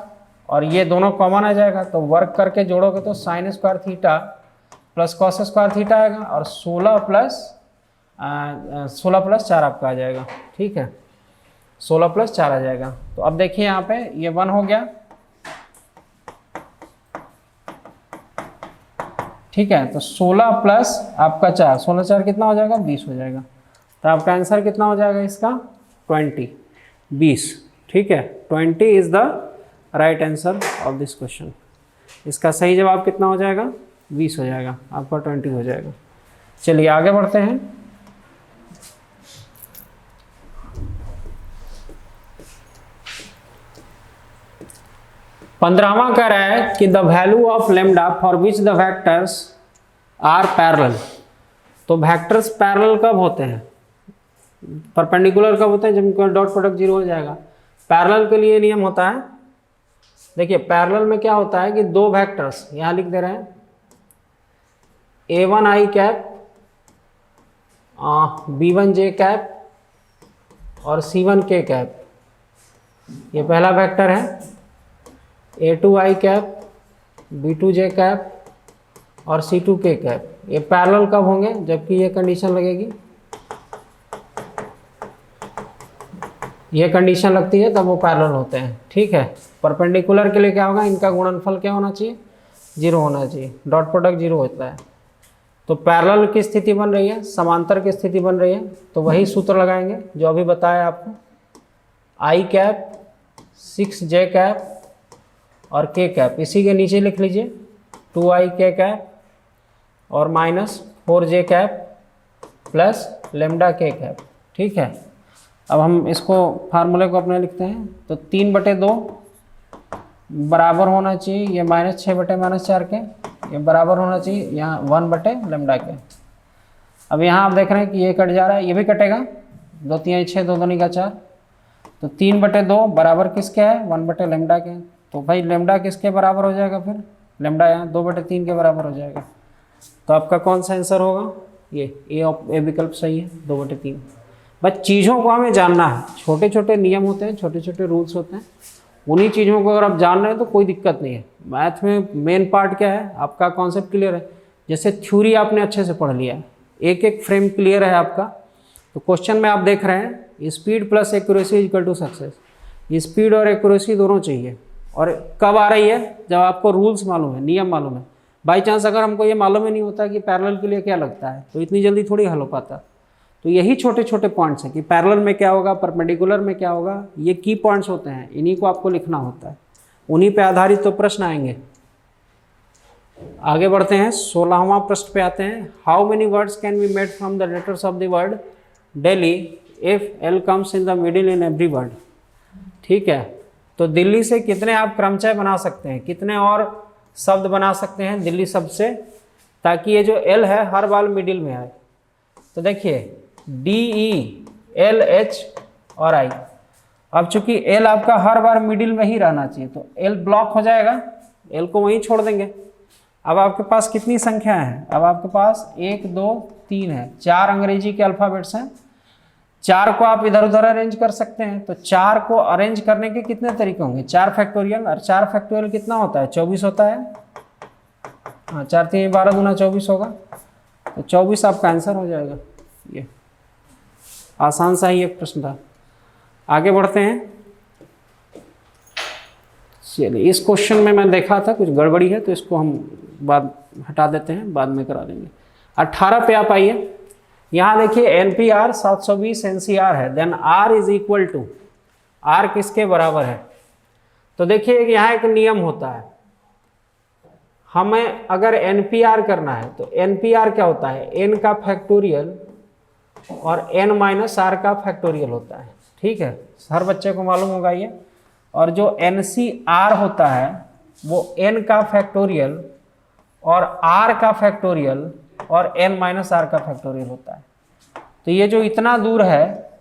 और ये दोनों कॉमन आ जाएगा, तो वर्क करके जोड़ोगे तो sine square theta plus cos square theta आएगा, और 16 प्लस 4 आपका आ जाएगा। ठीक है, 16 प्लस 4 आ जाएगा। तो अब देखिए यहाँ पे ये 1 हो गया, ठीक है। तो 16 प्लस आपका 4, 16 4 कितना हो जाएगा? 20 हो जाएगा। तो आपका आंसर कितना हो जाएगा इसका? 20, 20। ठीक है, 20 is the right answer of this question. इसका सही जवाब कितना हो जाएगा? 20 हो जाएगा, आपका 20 हो जाएगा। चलिए आगे बढ़ते हैं। पंद्रहवां कह रहा है कि the value of lambda for which the vectors are parallel. तो वेक्टर्स पैरेलल कब होते हैं? परपेंडिकुलर कब होते हैं? जब इनका डॉट प्रोडक्ट 0 हो जाएगा। पैरेलल के लिए नियम होता है, देखिए पैरेलल में क्या होता है कि दो वेक्टर्स यहाँ लिख दे रहे हैं, a1 i cap, b1 j cap और c1 k कैप, ये पहला वेक्टर है। a2 i cap, b2 j cap और c2 k कैप, ये पैरेलल कब होंगे? जबकि ये कंडीशन लगेगी, ये कंडीशन लगती है तब वो पैरेलल होते हैं। ठीक है, परपेंडिकुलर के लिए क्या होगा? इनका गुणनफल क्या होना चाहिए? 0 होना चाहिए, डॉट प्रोडक्ट 0 होता है। तो पैरेलल की स्थिति बन रही है, समांतर की स्थिति बन रही है, तो वही सूत्र लगाएंगे जो अभी बताया आपको, i कैप 6j कैप और k कैप, इसी के नीचे लिख लीजिए 2i k कैप और minus 4j cap plus lambda k cap. ठीक है, अब हम इसको फार्मूले को अपने लिखते हैं। तो 3/2 बराबर होना चाहिए ये -6/-4 के, ये बराबर होना चाहिए यहाँ 1/λ के। अब यहाँ आप देख रहे हैं कि ये कट जा रहा है, ये भी कटेगा, 2 3 6 2 दूनी का 4, तो 3/2 बराबर किसके है? 1/λ के। तो भाई लेमडा किसके बराबर हो जाएगा? फिर लेमडा यहाँ 2/3 के बराबर हो जाएगा। तो आपका कौन सा आंसर होगा? ये ए विकल्प सही है, 2/3। बस चीज़ों को हमें जानना है, छोटे छोटे नियम होते हैं, छोटे छोटे रूल्स होते हैं, उन्हीं चीज़ों को अगर आप जान रहे हैं तो कोई दिक्कत नहीं है। मैथ में मेन पार्ट क्या है? आपका कॉन्सेप्ट क्लियर है, जैसे थ्योरी आपने अच्छे से पढ़ लिया है, एक एक फ्रेम क्लियर है आपका। तो क्वेश्चन में आप देख रहे हैं speed plus accuracy equal to success, ये स्पीड और एक्यूरेसी दोनों चाहिए। और कब आ रही है? जब आपको रूल्स मालूम है, नियम मालूम है। बाई चांस अगर हमको ये मालूम ही नहीं होता कि पैरेलल के लिए क्या लगता है, तो इतनी जल्दी थोड़ी हल हो पाता। तो यही छोटे छोटे पॉइंट्स हैं कि पैरेलल में क्या होगा, परपेंडिकुलर में क्या होगा, ये की पॉइंट्स होते हैं, इन्हीं को आपको लिखना होता है, उन्हीं पे आधारित तो प्रश्न आएंगे। आगे बढ़ते हैं, 16वां प्रश्न पे आते हैं। How many words can be made from the letters of the word Delhi if L comes in the middle in every word. ठीक है, तो दिल्ली से कितने आप क्रमचय बना सकते हैं, कितने और शब्द बना सकते हैं दिल्ली शब्द से, ताकि ये जो एल है हर बार मिडिल में आए। तो देखिए DELH और I, अब चूंकि L आपका हर बार मिडिल में ही रहना चाहिए, तो L ब्लॉक हो जाएगा, L को वहीं छोड़ देंगे। अब आपके पास कितनी संख्या है? अब आपके पास 1 2 3 है, 4 अंग्रेजी के अल्फ़ाबेट्स हैं, 4 को आप इधर उधर अरेंज कर सकते हैं, तो 4 को अरेंज करने के कितने तरीके होंगे, 4 फैक्टोरियल, और 4 फैक्टोरियल कितना होता है, 24 होता है। हाँ, 4 3 12 गुना 24 होगा, तो 24 आपका आंसर हो जाएगा। ये आसान सा ही एक प्रश्न था। आगे बढ़ते हैं। चलिए, इस क्वेश्चन में मैं देखा था कुछ गड़बड़ी है, तो इसको हम बाद हटा देते हैं, बाद में करा देंगे। 18 पे आप आइए। यहाँ देखिए एनपीआर 720 एनसीआर है, then R is equal to, R किसके बराबर है। तो देखिए यहाँ एक नियम होता है, हमें अगर एनपीआर करना है तो एनपीआर क्या होता है, एन का फैक्टोरियल और एन माइनस आर का फैक्टोरियल होता है। ठीक है, हर बच्चे को मालूम होगा ये। और जो एनसीआर होता है वो एन का फैक्टोरियल और आर का फैक्टोरियल और एन माइनस आर का फैक्टोरियल होता है। तो ये जो इतना दूर है,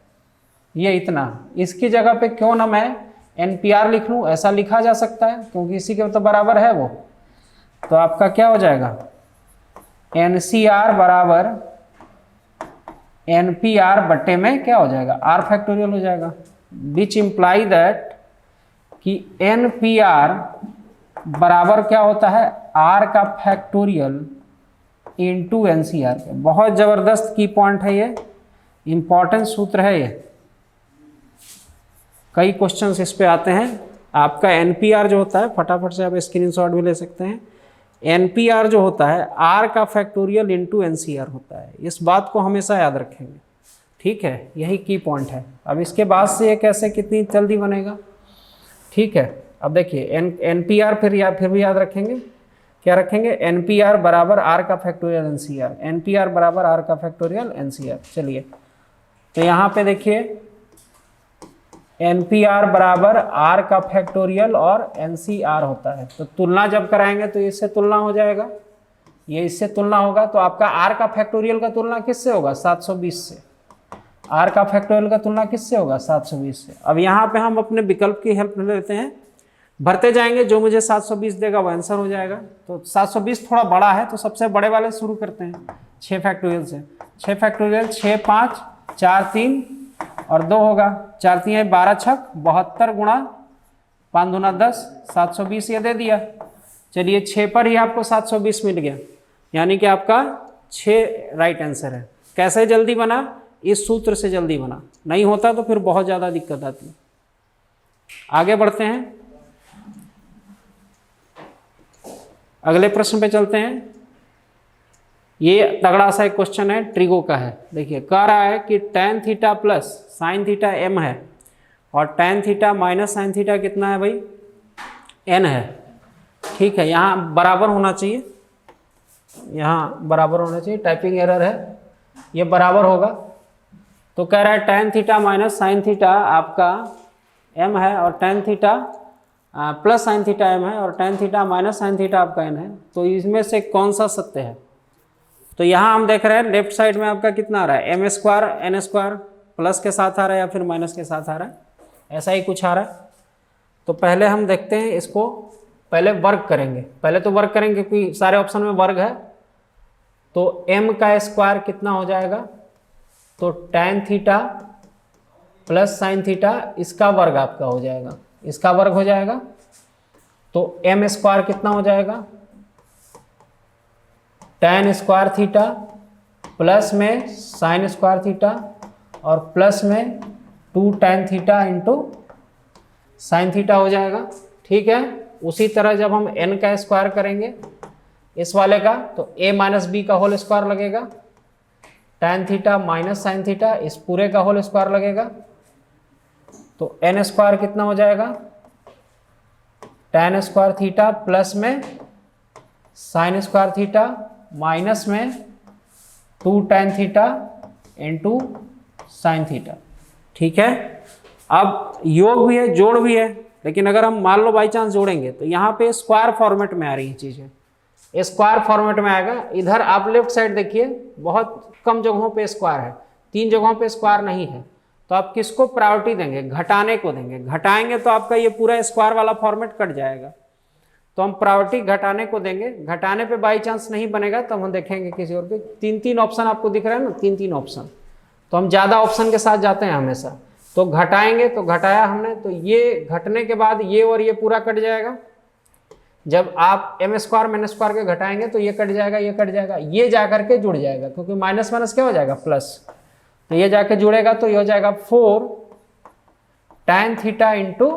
ये इतना, इसकी जगह पे क्यों ना मैं एनपीआर लिख लूँ, ऐसा लिखा जा सकता है क्योंकि इसी के तो बराबर है वो। तो आपका क्या हो जाएगा, एनसीआर बराबर एनपीआर बट्टे में क्या हो जाएगा, आर फैक्टोरियल हो जाएगा, विच इम्प्लाई दैट कि एनपीआर बराबर क्या होता है, आर का फैक्टोरियल इंटू एनसीआर के। बहुत जबरदस्त की पॉइंट है ये, इंपॉर्टेंट सूत्र है ये, कई क्वेश्चंस इस पे आते हैं। आपका एनपीआर जो होता है, फटाफट से आप स्क्रीनशॉट भी ले सकते हैं, एनपीआर जो होता है आर का फैक्टोरियल इंटू एनसीआर होता है। इस बात को हमेशा याद रखेंगे, ठीक है, यही की पॉइंट है। अब इसके बाद से ये कैसे कितनी जल्दी बनेगा, ठीक है। अब देखिए एनपीआर फिर भी याद रखेंगे, क्या रखेंगे, एनपीआर बराबर आर का फैक्टोरियल एनसीआर, एनपीआर बराबर आर का फैक्टोरियल एनसीआर। चलिए, तो यहाँ पे देखिए एनपीआर बराबर आर का फैक्टोरियल और एनसीआर होता है, तो तुलना जब कराएंगे तो इससे तुलना हो जाएगा, ये इससे तुलना होगा, तो आपका आर का फैक्टोरियल का तुलना किससे होगा, 720 से। आर का फैक्टोरियल का तुलना किससे होगा, 720 से। अब यहाँ पे हम अपने विकल्प की हेल्प लेते हैं, भरते जाएंगे, जो मुझे 720 देगा वो आंसर हो जाएगा। तो 720 थोड़ा बड़ा है, तो सबसे बड़े वाले शुरू करते हैं, 6 फैक्टोरियल से। 6 फैक्टोरियल 6 5 4 3 और 2 होगा, 4 3 12 छक 72 गुणा 5 दूना 10, 720 ये दे दिया। चलिए 6 पर ही आपको 720 मिल गया, यानी कि आपका 6 राइट आंसर है। कैसे जल्दी बना, इस सूत्र से जल्दी बना, नहीं होता तो फिर बहुत ज़्यादा दिक्कत आती है। आगे बढ़ते हैं, अगले प्रश्न पे चलते हैं। ये तगड़ा सा एक क्वेश्चन है, ट्रिगो का है। देखिए कह रहा है कि tan theta plus sine theta m है और tan theta minus sine theta कितना है भाई, n है। ठीक है, यहाँ बराबर होना चाहिए, यहाँ बराबर होना चाहिए, टाइपिंग एरर है, ये बराबर होगा। तो कह रहा है tan theta minus sine theta आपका m है और tan theta plus sine theta m है और tan theta minus sine theta आपका n है। तो इसमें से कौन सा सत्य है। तो यहाँ हम देख रहे हैं लेफ्ट साइड में आपका कितना आ रहा है, m square n square plus के साथ आ रहा है या फिर माइनस के साथ आ रहा है, ऐसा ही कुछ आ रहा है। तो पहले हम देखते हैं इसको, पहले वर्ग करेंगे, पहले तो वर्ग करेंगे क्योंकि सारे ऑप्शन में वर्ग है। तो m का स्क्वायर कितना हो जाएगा, तो tan theta plus sine theta इसका वर्ग आपका हो जाएगा, इसका वर्ग हो जाएगा। तो m स्क्वायर कितना हो जाएगा, tan स्क्वायर थीटा प्लस में साइन स्क्वायर थीटा और प्लस में 2 tan theta into sine theta हो जाएगा। ठीक है, उसी तरह जब हम n का स्क्वायर करेंगे इस वाले का, तो a माइनस बी का होल स्क्वायर लगेगा, tan theta minus sine theta इस पूरे का होल स्क्वायर लगेगा। तो n स्क्वायर कितना हो जाएगा, tan स्क्वायर थीटा प्लस में साइन स्क्वायर थीटा माइनस में 2 tan theta into sine theta. ठीक है, अब योग भी है जोड़ भी है, लेकिन अगर हम मान लो बाई चांस जोड़ेंगे तो यहाँ पे स्क्वायर फॉर्मेट में आ रही है चीज़ें, स्क्वायर फॉर्मेट में आएगा। इधर आप लेफ्ट साइड देखिए बहुत कम जगहों पे स्क्वायर है, 3 जगहों पे स्क्वायर नहीं है। तो आप किसको प्रायोरिटी देंगे, घटाने को देंगे, घटाएंगे तो आपका ये पूरा स्क्वायर वाला फॉर्मेट कट जाएगा। तो हम प्रायोरिटी घटाने को देंगे, घटाने पे बाई चांस नहीं बनेगा तो हम देखेंगे किसी और पे। 3 ऑप्शन आपको दिख रहा है ना, 3 ऑप्शन, तो हम ज़्यादा ऑप्शन के साथ जाते हैं हमेशा। तो घटाएंगे तो घटाया हमने, तो ये घटने के बाद ये और ये पूरा कट जाएगा। जब आप m स्क्वायर माइनस स्क्वायर के घटाएंगे तो ये कट जाएगा, ये कट जाएगा, ये जा करके जुड़ जाएगा, क्योंकि माइनस माइनस क्या हो जाएगा प्लस, तो ये जाके जुड़ेगा तो ये हो जाएगा 4 tan theta into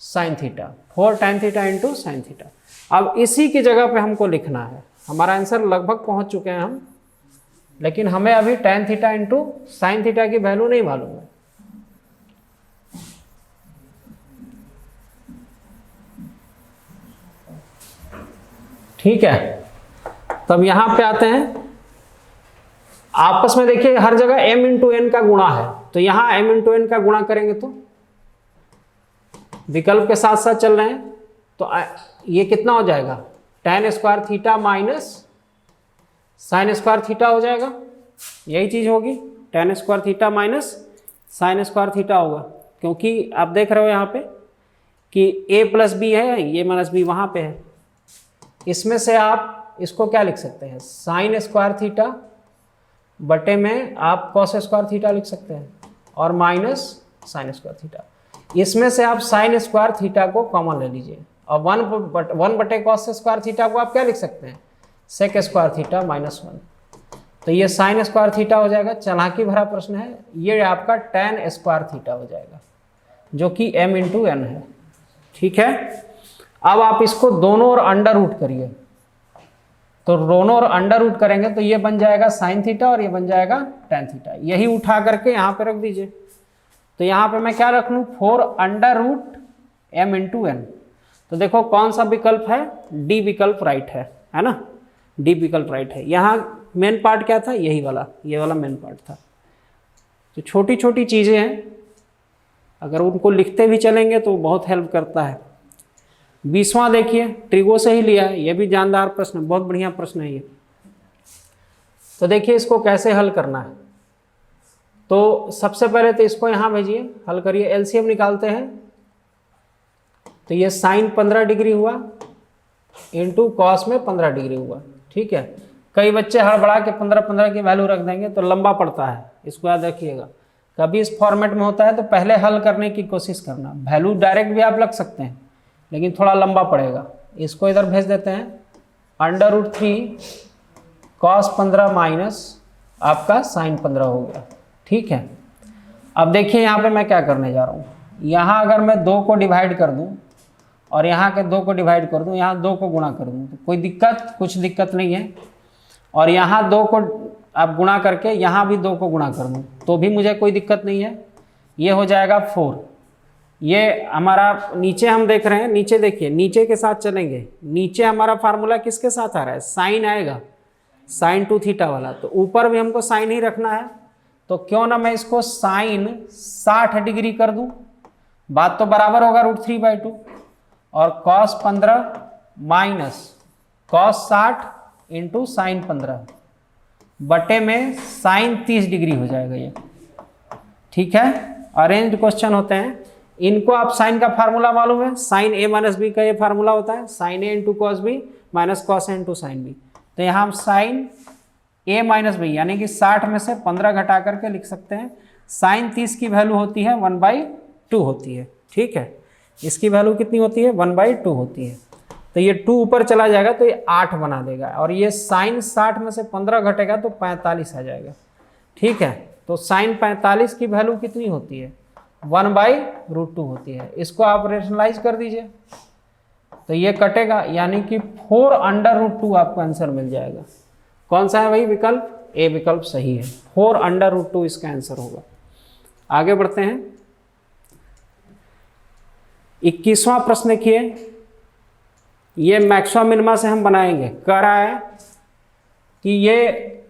sine theta, 4 tan theta into sine theta. अब इसी की जगह पे हमको लिखना है, हमारा आंसर लगभग पहुंच चुके हैं हम, लेकिन हमें अभी tan theta into sine theta की वैल्यू नहीं मालूम है। ठीक है, तब यहां पे आते हैं, आपस में देखिए हर जगह m इंटू एन का गुणा है, तो यहां m इंटू एन का गुणा करेंगे तो विकल्प के साथ साथ चल रहे हैं, तो ये कितना हो जाएगा, tan square theta minus sine square theta हो जाएगा, यही चीज होगी, tan square theta minus sine square theta होगा, क्योंकि आप देख रहे हो यहाँ पे कि a प्लस बी है, ये माइनस बी वहां पे है। इसमें से आप इसको क्या लिख सकते हैं, साइन स्क्वायर थीटा बटे में आप कॉस स्क्वायर थीटा लिख सकते हैं, और माइनस साइन स्क्वायर थीटा। इसमें से आप साइन स्क्वायर थीटा को कॉमन ले लीजिए, और वन बटे कॉस स्क्वायर थीटा को आप क्या लिख सकते हैं, सेक स्क्वायर थीटा माइनस 1, तो ये साइन स्क्वायर थीटा हो जाएगा। चालाकी भरा प्रश्न है, ये आपका tan स्क्वायर थीटा हो जाएगा, जो कि m इंटू एन है। ठीक है, अब आप इसको दोनों और अंडर रूट करिए, तो दोनों और अंडर रूट करेंगे तो ये बन जाएगा साइन थीटा और ये बन जाएगा tan थीटा, यही उठा करके यहाँ पे रख दीजिए। तो यहाँ पे मैं क्या रख लूँ, 4 under root m into N. तो देखो कौन सा विकल्प है, डी विकल्प राइट है ना, डी विकल्प राइट है। यहाँ मेन पार्ट क्या था, यही वाला, ये वाला मेन पार्ट था। तो छोटी छोटी चीज़ें हैं, अगर उनको लिखते भी चलेंगे तो बहुत हेल्प करता है। 20वां देखिए, ट्रिगो से ही लिया है, ये भी जानदार प्रश्न, बहुत बढ़िया प्रश्न है ये। तो देखिए इसको कैसे हल करना है, तो सबसे पहले तो इसको यहाँ भेजिए, हल करिए, एलसीएम निकालते हैं। तो ये साइन 15 डिग्री हुआ इंटू कॉस में 15 डिग्री हुआ। ठीक है, कई बच्चे हड़बड़ा के 15 की वैल्यू रख देंगे तो लंबा पड़ता है, इसको याद रखिएगा। कभी इस फॉर्मेट में होता है तो पहले हल करने की कोशिश करना, वैल्यू डायरेक्ट भी आप लग सकते हैं लेकिन थोड़ा लंबा पड़ेगा। इसको इधर भेज देते हैं, अंडर रूट 3 कॉस 15 माइनस आपका साइन 15 हो गया। ठीक है, अब देखिए यहाँ पे मैं क्या करने जा रहा हूँ, यहाँ अगर मैं 2 को डिवाइड कर दूँ और यहाँ के 2 को डिवाइड कर दूँ, यहाँ 2 को गुणा कर दूँ तो कोई दिक्कत, कुछ दिक्कत नहीं है। और यहाँ 2 को आप गुणा करके यहाँ भी 2 को गुणा कर दूँ तो भी मुझे कोई दिक्कत नहीं है, ये हो जाएगा 4। ये हमारा नीचे हम देख रहे हैं, नीचे देखिए, नीचे के साथ चलेंगे, नीचे हमारा फार्मूला किसके साथ आ रहा है, साइन आएगा, साइन 2 थीटा वाला, तो ऊपर भी हमको साइन ही रखना है। तो क्यों ना मैं इसको साइन 60 डिग्री कर दूं, बात तो बराबर होगा √3/2, और cos 15 minus cos 60 into sine 15 बटे में साइन 30 डिग्री हो जाएगा ये। ठीक है, अरेंज्ड क्वेश्चन होते हैं, इनको आप साइन का फार्मूला मालूम है, साइन a माइनस बी का ये फार्मूला होता है, sine a into cos B minus cos a into sine B. तो यहाँ हम साइन a माइनस बी यानी कि 60 में से 15 घटा करके लिख सकते हैं। साइन 30 की वैल्यू होती है 1/2 होती है। ठीक है, इसकी वैल्यू कितनी होती है, 1/2 होती है। तो ये 2 ऊपर चला जाएगा तो ये 8 बना देगा, और ये साइन 60 में से 15 घटेगा तो 45 आ जाएगा। ठीक है, तो साइन 45 की वैल्यू कितनी होती है, 1/√2 होती है। इसको आप रेशनलाइज कर दीजिए तो ये कटेगा, यानी कि 4 अंडर√2 आपको आंसर मिल जाएगा। कौन सा है भाई विकल्प, ए विकल्प सही है, 4 अंडर√2 इसका आंसर होगा। आगे बढ़ते हैं, 21वां प्रश्न देखिए, ये मैक्सिमा मिनिमा से हम बनाएंगे। कह रहा है कि ये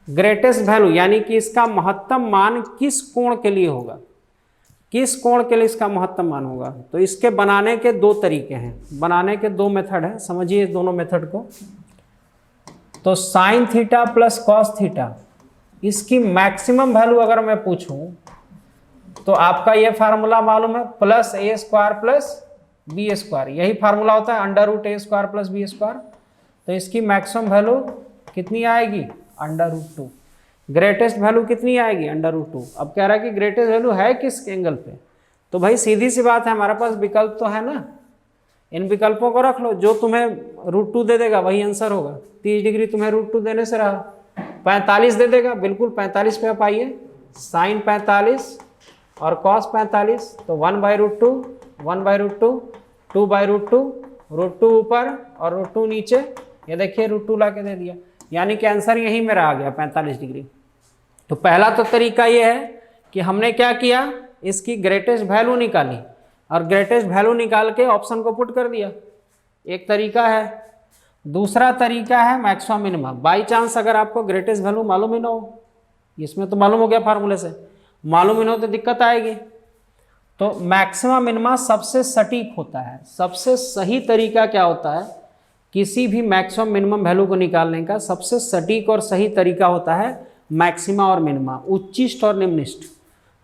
ग्रेटेस्ट वैल्यू यानी कि इसका महत्तम मान किस कोण के लिए होगा, किस कोण के लिए इसका महत्तम मान होगा। तो इसके बनाने के 2 तरीके हैं, बनाने के 2 मेथड हैं, समझिए इस दोनों मेथड को। तो sine theta plus cos theta, इसकी मैक्सिमम वैल्यू अगर मैं पूछूं तो आपका ये फार्मूला मालूम है, plus a square plus B square, यही फार्मूला होता है, under root a square plus B square. तो इसकी मैक्सिमम वैल्यू कितनी आएगी, अंडर रूट 2। ग्रेटेस्ट वैल्यू कितनी आएगी, √2। अब कह रहा है कि ग्रेटेस्ट वैल्यू है किस एंगल पे, तो भाई सीधी सी बात है, हमारे पास विकल्प तो है ना, इन विकल्पों को रख लो, जो तुम्हें √2 दे देगा वही आंसर होगा। 30 डिग्री तुम्हें √2 देने से रहा, 45 दे देगा, बिल्कुल 45 पे आप आइए, साइन 45 और कॉस 45, तो 1/√2, 1/√2, 2/√2, √2 ऊपर और √2 नीचे, ये देखिए √2 ला के दे दिया, यानी कि आंसर यहीं मेरा आ गया 45 डिग्री। तो पहला तो तरीका ये है कि हमने क्या किया, इसकी ग्रेटेस्ट वैल्यू निकाली और ग्रेटेस्ट वैल्यू निकाल के ऑप्शन को पुट कर दिया, एक तरीका है। दूसरा तरीका है मैक्सिमम मिनिमम। बाई चांस अगर आपको ग्रेटेस्ट वैल्यू मालूम ही ना हो, इसमें तो मालूम हो गया फार्मूले से, मालूम ही ना हो तो दिक्कत आएगी। तो मैक्सिमम मिनिमम सबसे सटीक होता है, सबसे सही तरीका क्या होता है, किसी भी मैक्सिमम मिनिमम वैल्यू को निकालने का सबसे सटीक और सही तरीका होता है मैक्सिमा और मिनिमा, उच्चिष्ट और निम्निष्ट।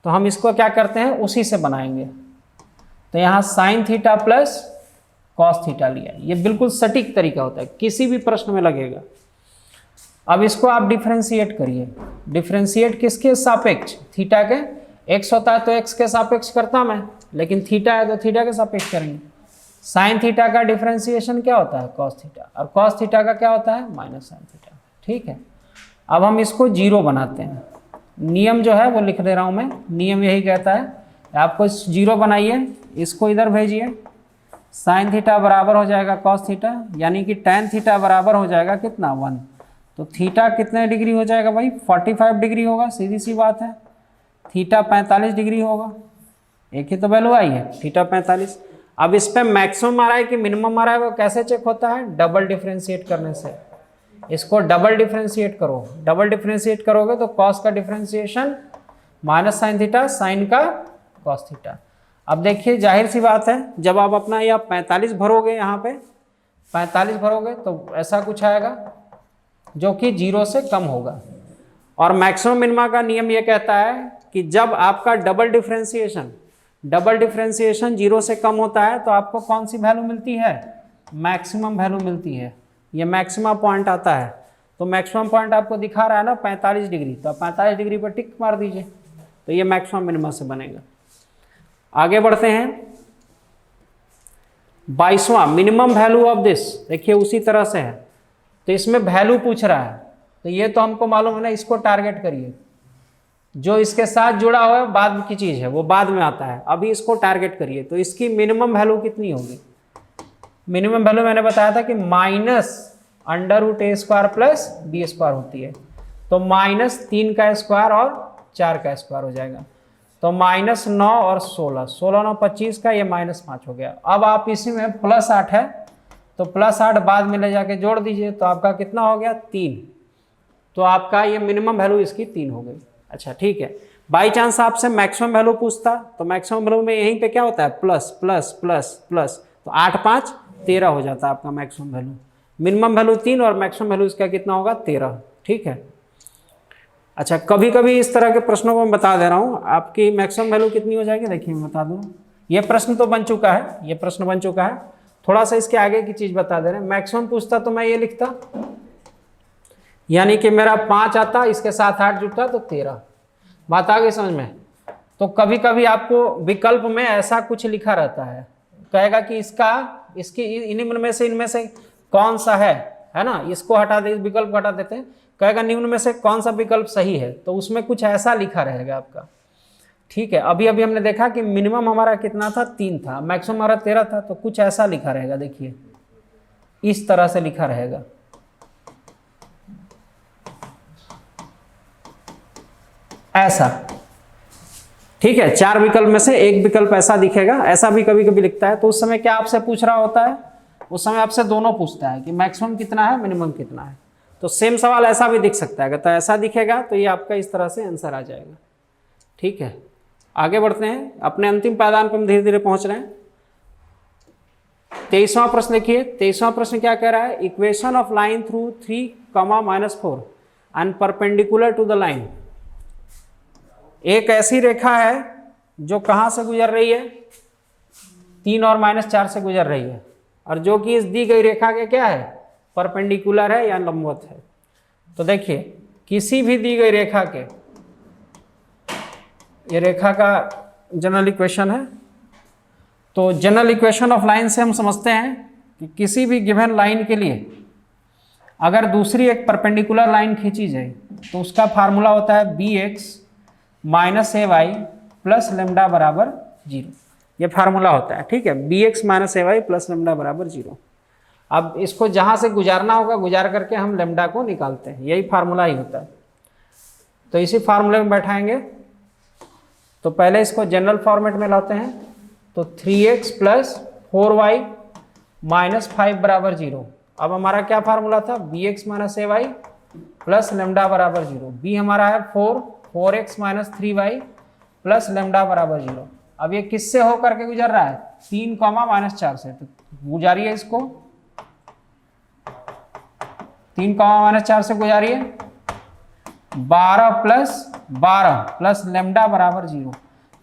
तो हम इसको क्या करते हैं, उसी से बनाएंगे। तो यहाँ sign theta plus cos theta लिया, ये बिल्कुल सटीक तरीका होता है, किसी भी प्रश्न में लगेगा। अब इसको आप डिफ्रेंशिएट करिए, डिफ्रेंशिएट किसके सापेक्ष, थीटा के। एक्स होता है तो एक्स के सापेक्ष करता मैं, लेकिन थीटा है तो थीटा के सापेक्ष करेंगे। साइन थीटा का डिफ्रेंशिएशन क्या होता है, कॉस थीटा, और कॉस थीटा का क्या होता है, माइनस साइन थीटा। ठीक है, अब हम इसको 0 बनाते हैं। नियम जो है वो लिख दे रहा हूँ मैं, नियम यही कहता है आपको 0 बनाइए, इसको इधर भेजिए, साइन थीटा बराबर हो जाएगा कॉस थीटा, यानी कि टैन थीटा बराबर हो जाएगा कितना, 1। तो थीटा कितने डिग्री हो जाएगा भाई, 45 डिग्री होगा, सीधी सी बात है। थीटा 45 डिग्री होगा, एक ही तो वैल्यू आई है, थीटा 45। अब इस पर मैक्सिमम आ रहा है कि मिनिमम आ रहा है, वो कैसे चेक होता है, डबल डिफ्रेंशिएट करने से। इसको डबल डिफ्रेंशिएट करो, डबल डिफ्रेंशिएट करोगे तो कॉस का differentiation minus sine theta, sine का कॉस थीटा। अब देखिए जाहिर सी बात है, जब आप अपना यह 45 भरोगे, यहाँ पे 45 भरोगे तो ऐसा कुछ आएगा जो कि 0 से कम होगा। और मैक्सिमम मिनिमा का नियम ये कहता है कि जब आपका डबल डिफ्रेंशिएशन 0 से कम होता है तो आपको कौन सी वैल्यू मिलती है, मैक्सिमम वैल्यू मिलती है, ये मैक्सिमम पॉइंट आता है। तो मैक्सिमम पॉइंट आपको दिखा रहा है ना 45 डिग्री, तो 45 डिग्री पर टिक मार दीजिए, तो ये मैक्सिमम मिनिमा से बनेगा। आगे बढ़ते हैं, 22वां मिनिमम वैल्यू ऑफ दिस, देखिए उसी तरह से है, तो इसमें वैल्यू पूछ रहा है, तो ये तो हमको मालूम है ना, इसको टारगेट करिए। जो इसके साथ जुड़ा हुआ है बाद की चीज है, वो बाद में आता है, अभी इसको टारगेट करिए। तो इसकी मिनिमम वैल्यू कितनी होगी, मिनिमम वैल्यू मैंने बताया था कि -√a² प्लस b² होती है, तो -3 का स्क्वायर और 4 का स्क्वायर हो जाएगा, तो -9 और 16, 16 9 25 का, ये -5 हो गया। अब आप इसी में +8 है, तो +8 बाद में ले जाके जोड़ दीजिए, तो आपका कितना हो गया, 3। तो आपका ये मिनिमम वैल्यू इसकी 3 हो गई। अच्छा ठीक है, बाई चांस आपसे मैक्सिमम वैल्यू पूछता, तो मैक्सिमम वैल्यू में यहीं पे क्या होता है, प्लस प्लस प्लस प्लस, तो 8 5 13 हो जाता है आपका मैक्सिमम वैल्यू। मिनिमम वैल्यू 3 और मैक्सिमम वैल्यू इसका कितना होगा, 13। ठीक है, अच्छा कभी कभी इस तरह के प्रश्नों को मैं बता दे रहा हूँ, आपकी मैक्सिमम वैल्यू कितनी हो जाएगी, देखिए मैं बता दूँ। ये प्रश्न तो बन चुका है, ये प्रश्न बन चुका है, थोड़ा सा इसके आगे की चीज़ बता दे रहे हैं। मैक्सिमम पूछता तो मैं ये लिखता, यानी कि मेरा 5 आता, इसके साथ 8 जुड़ता तो 13। बात आ गई समझ में। तो कभी कभी आपको विकल्प में ऐसा कुछ लिखा रहता है, कहेगा कि इसकी इनमें से कौन सा है ना, इसको हटा दे, इस विकल्प को हटा देते हैं, कहेगा निम्न में से कौन सा विकल्प सही है, तो उसमें कुछ ऐसा लिखा रहेगा आपका। ठीक है, अभी अभी हमने देखा कि मिनिमम हमारा कितना था, 3 था, मैक्सिमम हमारा 13 था, तो कुछ ऐसा लिखा रहेगा, देखिए इस तरह से लिखा रहेगा। ऐसा, ठीक है, 4 विकल्प में से एक विकल्प ऐसा दिखेगा, ऐसा भी कभी कभी लिखता है। तो उस समय क्या आपसे पूछ रहा होता है, उस समय आपसे दोनों पूछता है कि मैक्सिमम कितना है, मिनिमम कितना है। तो सेम सवाल ऐसा भी दिख सकता है, तो ऐसा दिखेगा तो ये आपका इस तरह से आंसर आ जाएगा। ठीक है, आगे बढ़ते हैं, अपने अंतिम पायदान पर हम धीरे धीरे पहुंच रहे हैं। 23वां प्रश्न देखिए, 23वां प्रश्न क्या कह रहा है, equation of line through 3, -4 and perpendicular to the line. एक ऐसी रेखा है जो कहाँ से गुजर रही है, 3 और -4 से गुजर रही है, और जो कि इस दी गई रेखा के क्या है, परपेंडिकुलर है या लंबवत है। तो देखिए किसी भी दी गई रेखा के, ये रेखा का जनरल इक्वेशन है। तो जनरल इक्वेशन ऑफ लाइन से हम समझते हैं कि किसी भी गिवन लाइन के लिए अगर दूसरी एक परपेंडिकुलर लाइन खींची जाए तो उसका फार्मूला होता है बी एक्स माइनस ए वाई प्लस लेमडा बराबर 0। ये फार्मूला होता है, ठीक है, बी एक्स माइनस ए वाई प्लस लेमडा बराबर 0। अब इसको जहाँ से गुजारना होगा गुजार करके हम लेमडा को निकालते हैं, यही फार्मूला ही होता है। तो इसी फार्मूले में बैठाएंगे। तो पहले इसको जनरल फॉर्मेट में लाते हैं, तो 3x प्लस 4y माइनस 5 बराबर 0। अब हमारा क्या फार्मूला था, बी एक्स माइनस ए वाई प्लस लेमडा बराबर 0। बी हमारा है 4x minus 3y plus lambda बराबर 0। अब ये किससे होकर के गुजर रहा है, 3 माइनस 4 से। तो गुजारिए इसको, 3 माइनस 4 से गुजारिए, 12 प्लस लेमडा बराबर 0।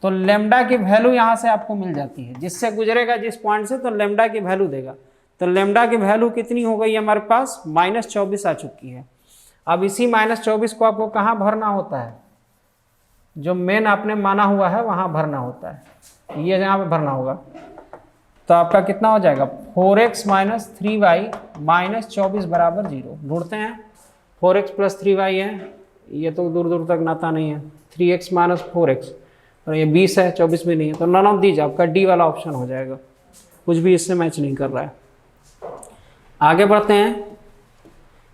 तो लेमडा की वैल्यू यहाँ से आपको मिल जाती है, जिससे गुजरेगा जिस पॉइंट से, तो लेमडा की वैल्यू देगा। तो लेमडा की वैल्यू कितनी हो गई हमारे पास, -24 आ चुकी है। अब इसी -24 को आपको कहाँ भरना होता है, जो मेन आपने माना हुआ है वहाँ भरना होता है, ये यहाँ पे भरना होगा। तो आपका कितना हो जाएगा, 4x माइनस 3y माइनस 24 बराबर 0। ढूंढते हैं, 4x प्लस 3y है, ये तो दूर दूर तक नाता नहीं है। 3x माइनस 4x, और ये 20 है, 24 भी नहीं है, तो नन ऑफ दीज आपका डी वाला ऑप्शन हो जाएगा, कुछ भी इससे मैच नहीं कर रहा है। आगे बढ़ते हैं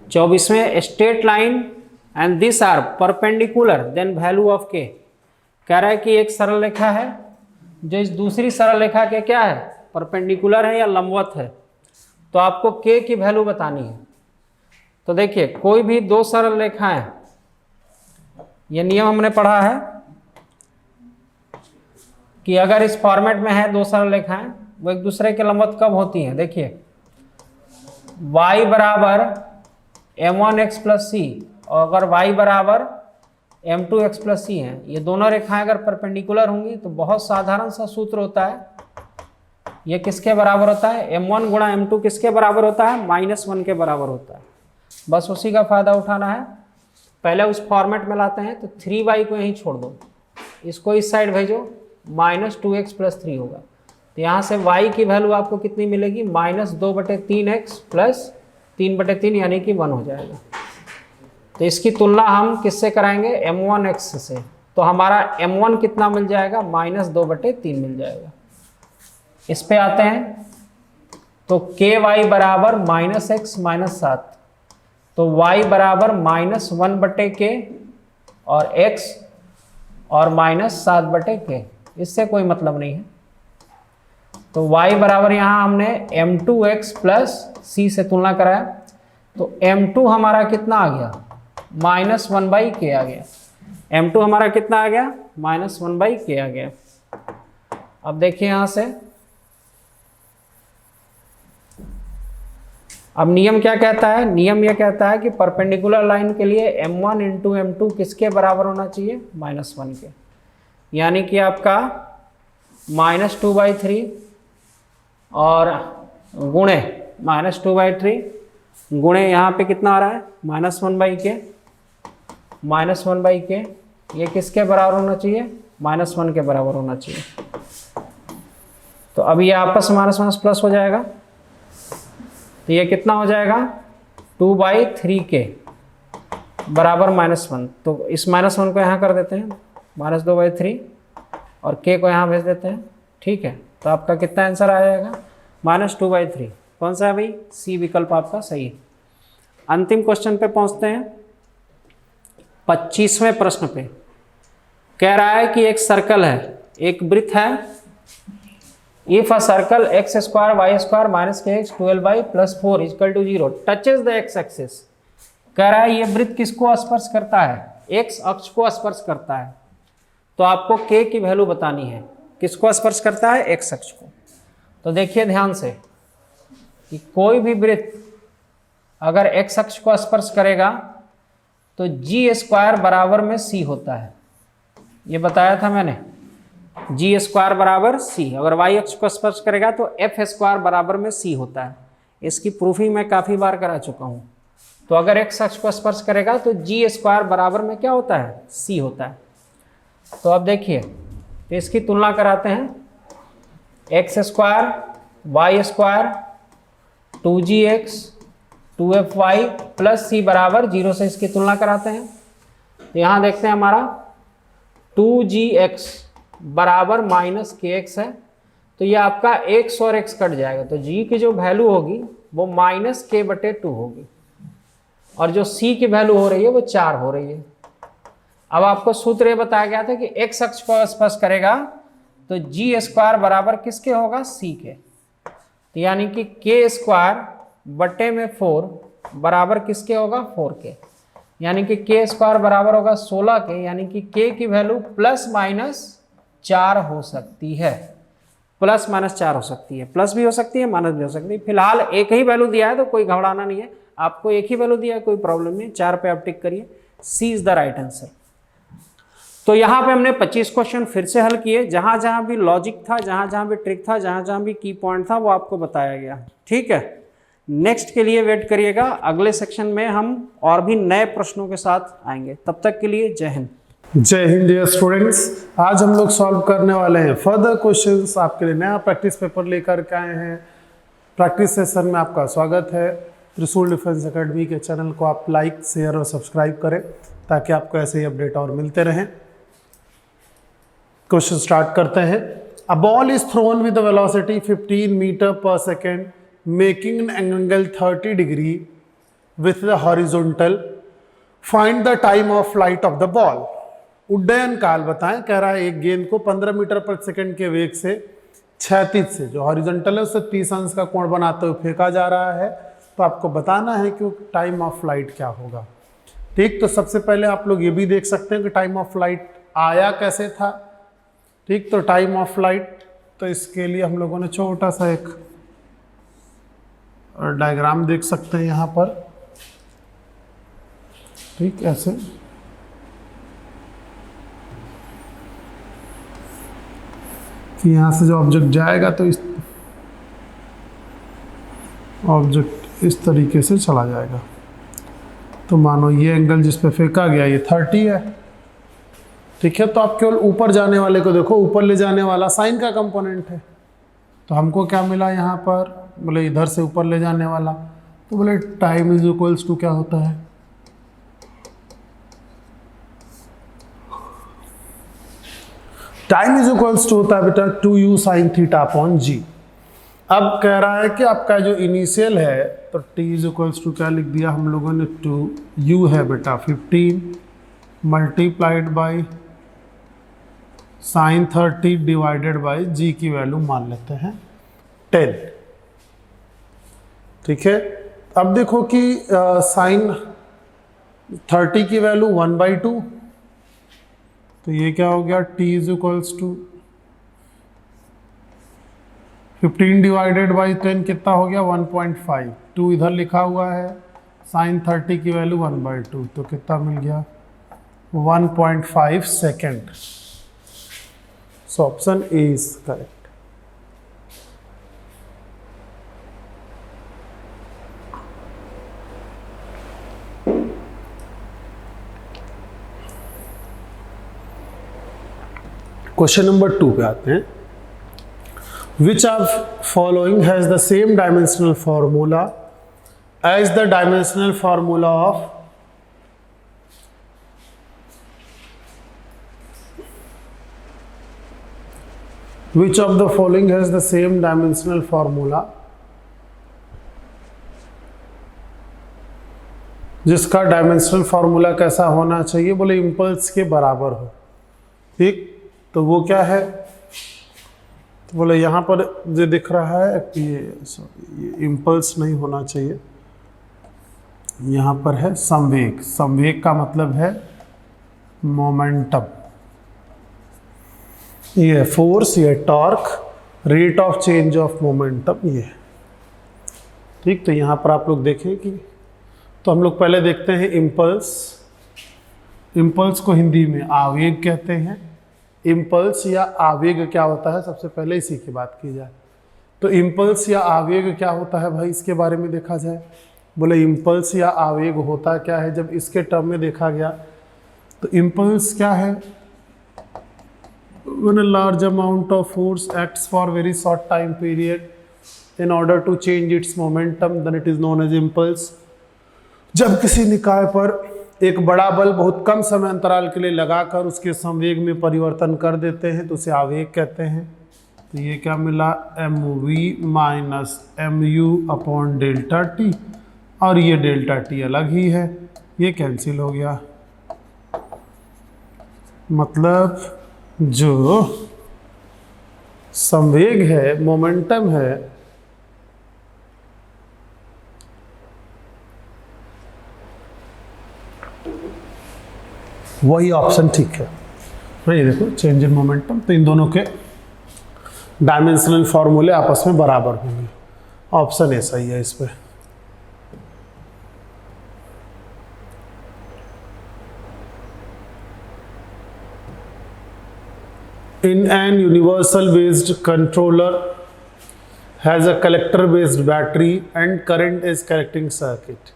24वें, straight line and this are perpendicular then value of K. कह रहा है कि एक सरल रेखा है जो इस दूसरी सरल रेखा के क्या है, परपेंडिकुलर है या लंबवत है। तो आपको के की वैल्यू बतानी है। तो देखिए, कोई भी दो सरल रेखाएं, ये नियम हमने पढ़ा है कि अगर इस फॉर्मेट में है दो सरल रेखाएं, वो एक दूसरे के लंबवत कब होती हैं। देखिए, y बराबर m1x प्लस सी, और अगर y बराबर m2x प्लस सी है, ये दोनों रेखाएं अगर परपेंडिकुलर होंगी तो बहुत साधारण सा सूत्र होता है, ये किसके बराबर होता है, m1 गुणा m2 किसके बराबर होता है, -1 के बराबर होता है। बस उसी का फायदा उठाना है। पहले उस फॉर्मेट में लाते हैं, तो 3y को यहीं छोड़ दो, इसको इस साइड भेजो, -2x प्लस 3 होगा। तो यहाँ से y की वैल्यू आपको कितनी मिलेगी, -2/3x प्लस 3/3 यानी कि 1 हो जाएगा। तो इसकी तुलना हम किससे कराएंगे, m1x से। तो हमारा m1 कितना मिल जाएगा, -2/3 मिल जाएगा। इस पे आते हैं, तो ky बराबर -x माइनस 7, तो y बराबर -1/k और x और -7/k, इससे कोई मतलब नहीं है। तो y बराबर यहाँ हमने m2x प्लस c से तुलना कराया, तो m2 हमारा कितना आ गया, -1/k आ गया। m2 हमारा कितना आ गया, -1/k आ गया। अब देखिए यहाँ से, अब नियम क्या कहता है, नियम यह कहता है कि परपेंडिकुलर लाइन के लिए m1 इंटू m2 किसके बराबर होना चाहिए, -1 के। यानी कि आपका -2/3 और गुणे -2/3 गुणे यहाँ पे कितना आ रहा है, -1/k, -1/k, ये किसके बराबर होना चाहिए, -1 के बराबर होना चाहिए। तो अब ये आपस में माइनस प्लस हो जाएगा, तो ये कितना हो जाएगा, 2/3k बराबर -1। तो इस -1 को यहाँ कर देते हैं, -2/3, और k को यहाँ भेज देते हैं, ठीक है। तो आपका कितना आंसर आ जाएगा, -2/3। कौन सा है भाई, सी विकल्प आपका सही है। अंतिम क्वेश्चन पे पहुँचते हैं, 25वें प्रश्न पे। कह रहा है कि एक सर्कल है, एक वृत्त है। If a circle x square y square minus kx 12y plus 4 is equal to 0 touches the x axis, कह रहा है ये वृत्त किसको स्पर्श करता है, x अक्ष को स्पर्श करता है। तो आपको k की वैल्यू बतानी है, किसको स्पर्श करता है, x अक्ष को। तो देखिए ध्यान से कि कोई भी वृत्त अगर x अक्ष को स्पर्श करेगा तो g² बराबर में c होता है, ये बताया था मैंने, g² बराबर c। अगर y अक्ष को स्पर्श करेगा तो f² बराबर में c होता है। इसकी प्रूफिंग मैं काफ़ी बार करा चुका हूँ, तो अगर एक्स अक्ष को स्पर्श करेगा तो जी स्क्वायर बराबर में क्या होता है, सी होता है। तो अब देखिए, तो इसकी तुलना कराते हैं, X square Y square 2gx 2fy plus C बराबर 0 से इसकी तुलना कराते हैं। तो यहाँ देखते हैं हमारा 2gx बराबर माइनस kx है, तो ये आपका x और x कट जाएगा, तो g की जो वैल्यू होगी वो माइनस k/2 होगी, और जो c की वैल्यू हो रही है वो 4 हो रही है। अब आपको सूत्र ये बताया गया था कि x अक्ष को स्पर्श करेगा तो जी स्क्वायर बराबर किसके होगा, c के। तो यानी कि k स्क्वायर बटे में 4 बराबर किसके होगा, 4 के। यानी कि k स्क्वायर बराबर होगा 16 के, यानी कि k की वैल्यू प्लस माइनस 4 हो सकती है, प्लस माइनस 4 हो सकती है, प्लस भी हो सकती है माइनस भी हो सकती है। फिलहाल एक ही वैल्यू दिया है तो कोई घबराना नहीं है, आपको एक ही वैल्यू दिया है, कोई प्रॉब्लम नहीं, 4 पे आप टिक करिए, सी इज द राइट आंसर। तो यहाँ पे हमने 25 क्वेश्चन फिर से हल किए, जहां जहां भी लॉजिक था, जहां जहां भी ट्रिक था, जहां जहां भी की पॉइंट था वो आपको बताया गया। ठीक है, नेक्स्ट के लिए वेट करिएगा, अगले सेक्शन में हम और भी नए प्रश्नों के साथ आएंगे। तब तक के लिए जय हिंद। जय हिंद डियर स्टूडेंट्स। आज हम लोग सॉल्व करने वाले हैं फर्दर क्वेश्चंस। आपके लिए नया प्रैक्टिस पेपर लेकर के आए हैं। प्रैक्टिस सेशन में आपका स्वागत है। त्रिशूल डिफेंस एकेडमी के चैनल को आप लाइक, शेयर और सब्सक्राइब करें ताकि आपको ऐसे ही अपडेट और मिलते रहें। क्वेश्चन स्टार्ट करते हैं। A ball is thrown with the velocity 15 metre per second making an angle 30 degree with the horizontal. Find the time of flight of the ball. उड्डयन काल बताएं। कह रहा है एक गेंद को 15 मीटर पर सेकंड के वेग से क्षैतिज से, जो हॉरिजॉन्टल है, उससे 30 अंश का कोण बनाते हुए फेंका जा रहा है। तो आपको बताना है कि टाइम ऑफ फ्लाइट क्या होगा। ठीक, तो सबसे पहले आप लोग ये भी देख सकते हैं कि टाइम ऑफ फ्लाइट आया कैसे था। ठीक, तो टाइम ऑफ फ्लाइट, तो इसके लिए हम लोगों ने छोटा सा एक डायग्राम देख सकते हैं यहाँ पर। ठीक, ऐसे कि यहाँ से जो ऑब्जेक्ट जाएगा तो इस ऑब्जेक्ट इस तरीके से चला जाएगा। तो मानो ये एंगल जिस पे फेंका गया ये 30 है। ठीक है, तो आप केवल ऊपर जाने वाले को देखो, ऊपर ले जाने वाला साइन का कंपोनेंट है। तो हमको क्या मिला यहाँ पर, बोले इधर से ऊपर ले जाने वाला, तो बोले टाइम इज इक्वल्स टू क्या होता है, टाइम इज इक्वल्स टू होता है बेटा 2u sin theta upon g। अब कह रहा है कि आपका जो इनिशियल है तो t इज इक्वल्स टू क्या लिख दिया हम लोगों ने, 2u है बेटा 15 multiplied by sin 30 divided by g की वैल्यू मान लेते हैं 10। ठीक है, अब देखो कि sin 30 की वैल्यू 1/2, तो ये क्या हो गया, t is equals to 15 divided by 10 कितना हो गया 1.5। 2 इधर लिखा हुआ है, sin 30 की वैल्यू 1/2, तो कितना मिल गया 1.5 second. So option A is correct. Question number 2 पे आते हैं। Which of following has the same dimensional formula as the dimensional formula of which of the following has the same dimensional formula जिसका dimensional formula कैसा होना चाहिए, बोले impulse के बराबर हो। ठीक, तो वो क्या है, तो बोले यहाँ पर जो दिख रहा है कि ये इम्पल्स नहीं होना चाहिए, यहाँ पर है संवेग। संवेग का मतलब है मोमेंटम। ये फोर्स, ये torque, rate of change of momentum ये। ठीक, तो यहाँ पर आप लोग देखें कि, तो हम लोग पहले देखते हैं इम्पल्स। इम्पल्स को हिंदी में आवेग कहते हैं। इम्पल्स या आवेग क्या होता है, सबसे पहले इसी की बात की जाए तो इम्पल्स या आवेग क्या होता है भाई, इसके बारे में देखा जाए बोले इम्पल्स या आवेग होता क्या है जब इसके टर्म में देखा गया, तो इम्पल्स क्या है, when a large amount of force acts for very short time period in order to change its momentum, then it is known as impulse. जब किसी निकाय पर एक बड़ा बल बहुत कम समय अंतराल के लिए लगाकर उसके संवेग में परिवर्तन कर देते हैं तो उसे आवेग कहते हैं। तो ये क्या मिला, mv minus mu upon delta T, और ये डेल्टा टी अलग ही है, ये कैंसिल हो गया। मतलब जो संवेग है, मोमेंटम है, वही ऑप्शन ठीक है। तो ये देखो चेंज इन मोमेंटम, तो इन दोनों के डायमेंशनल फॉर्मूले आपस में बराबर होंगे। ऑप्शन ए सही है इस पे। In an universal based controller has a collector based battery and current is collecting circuit.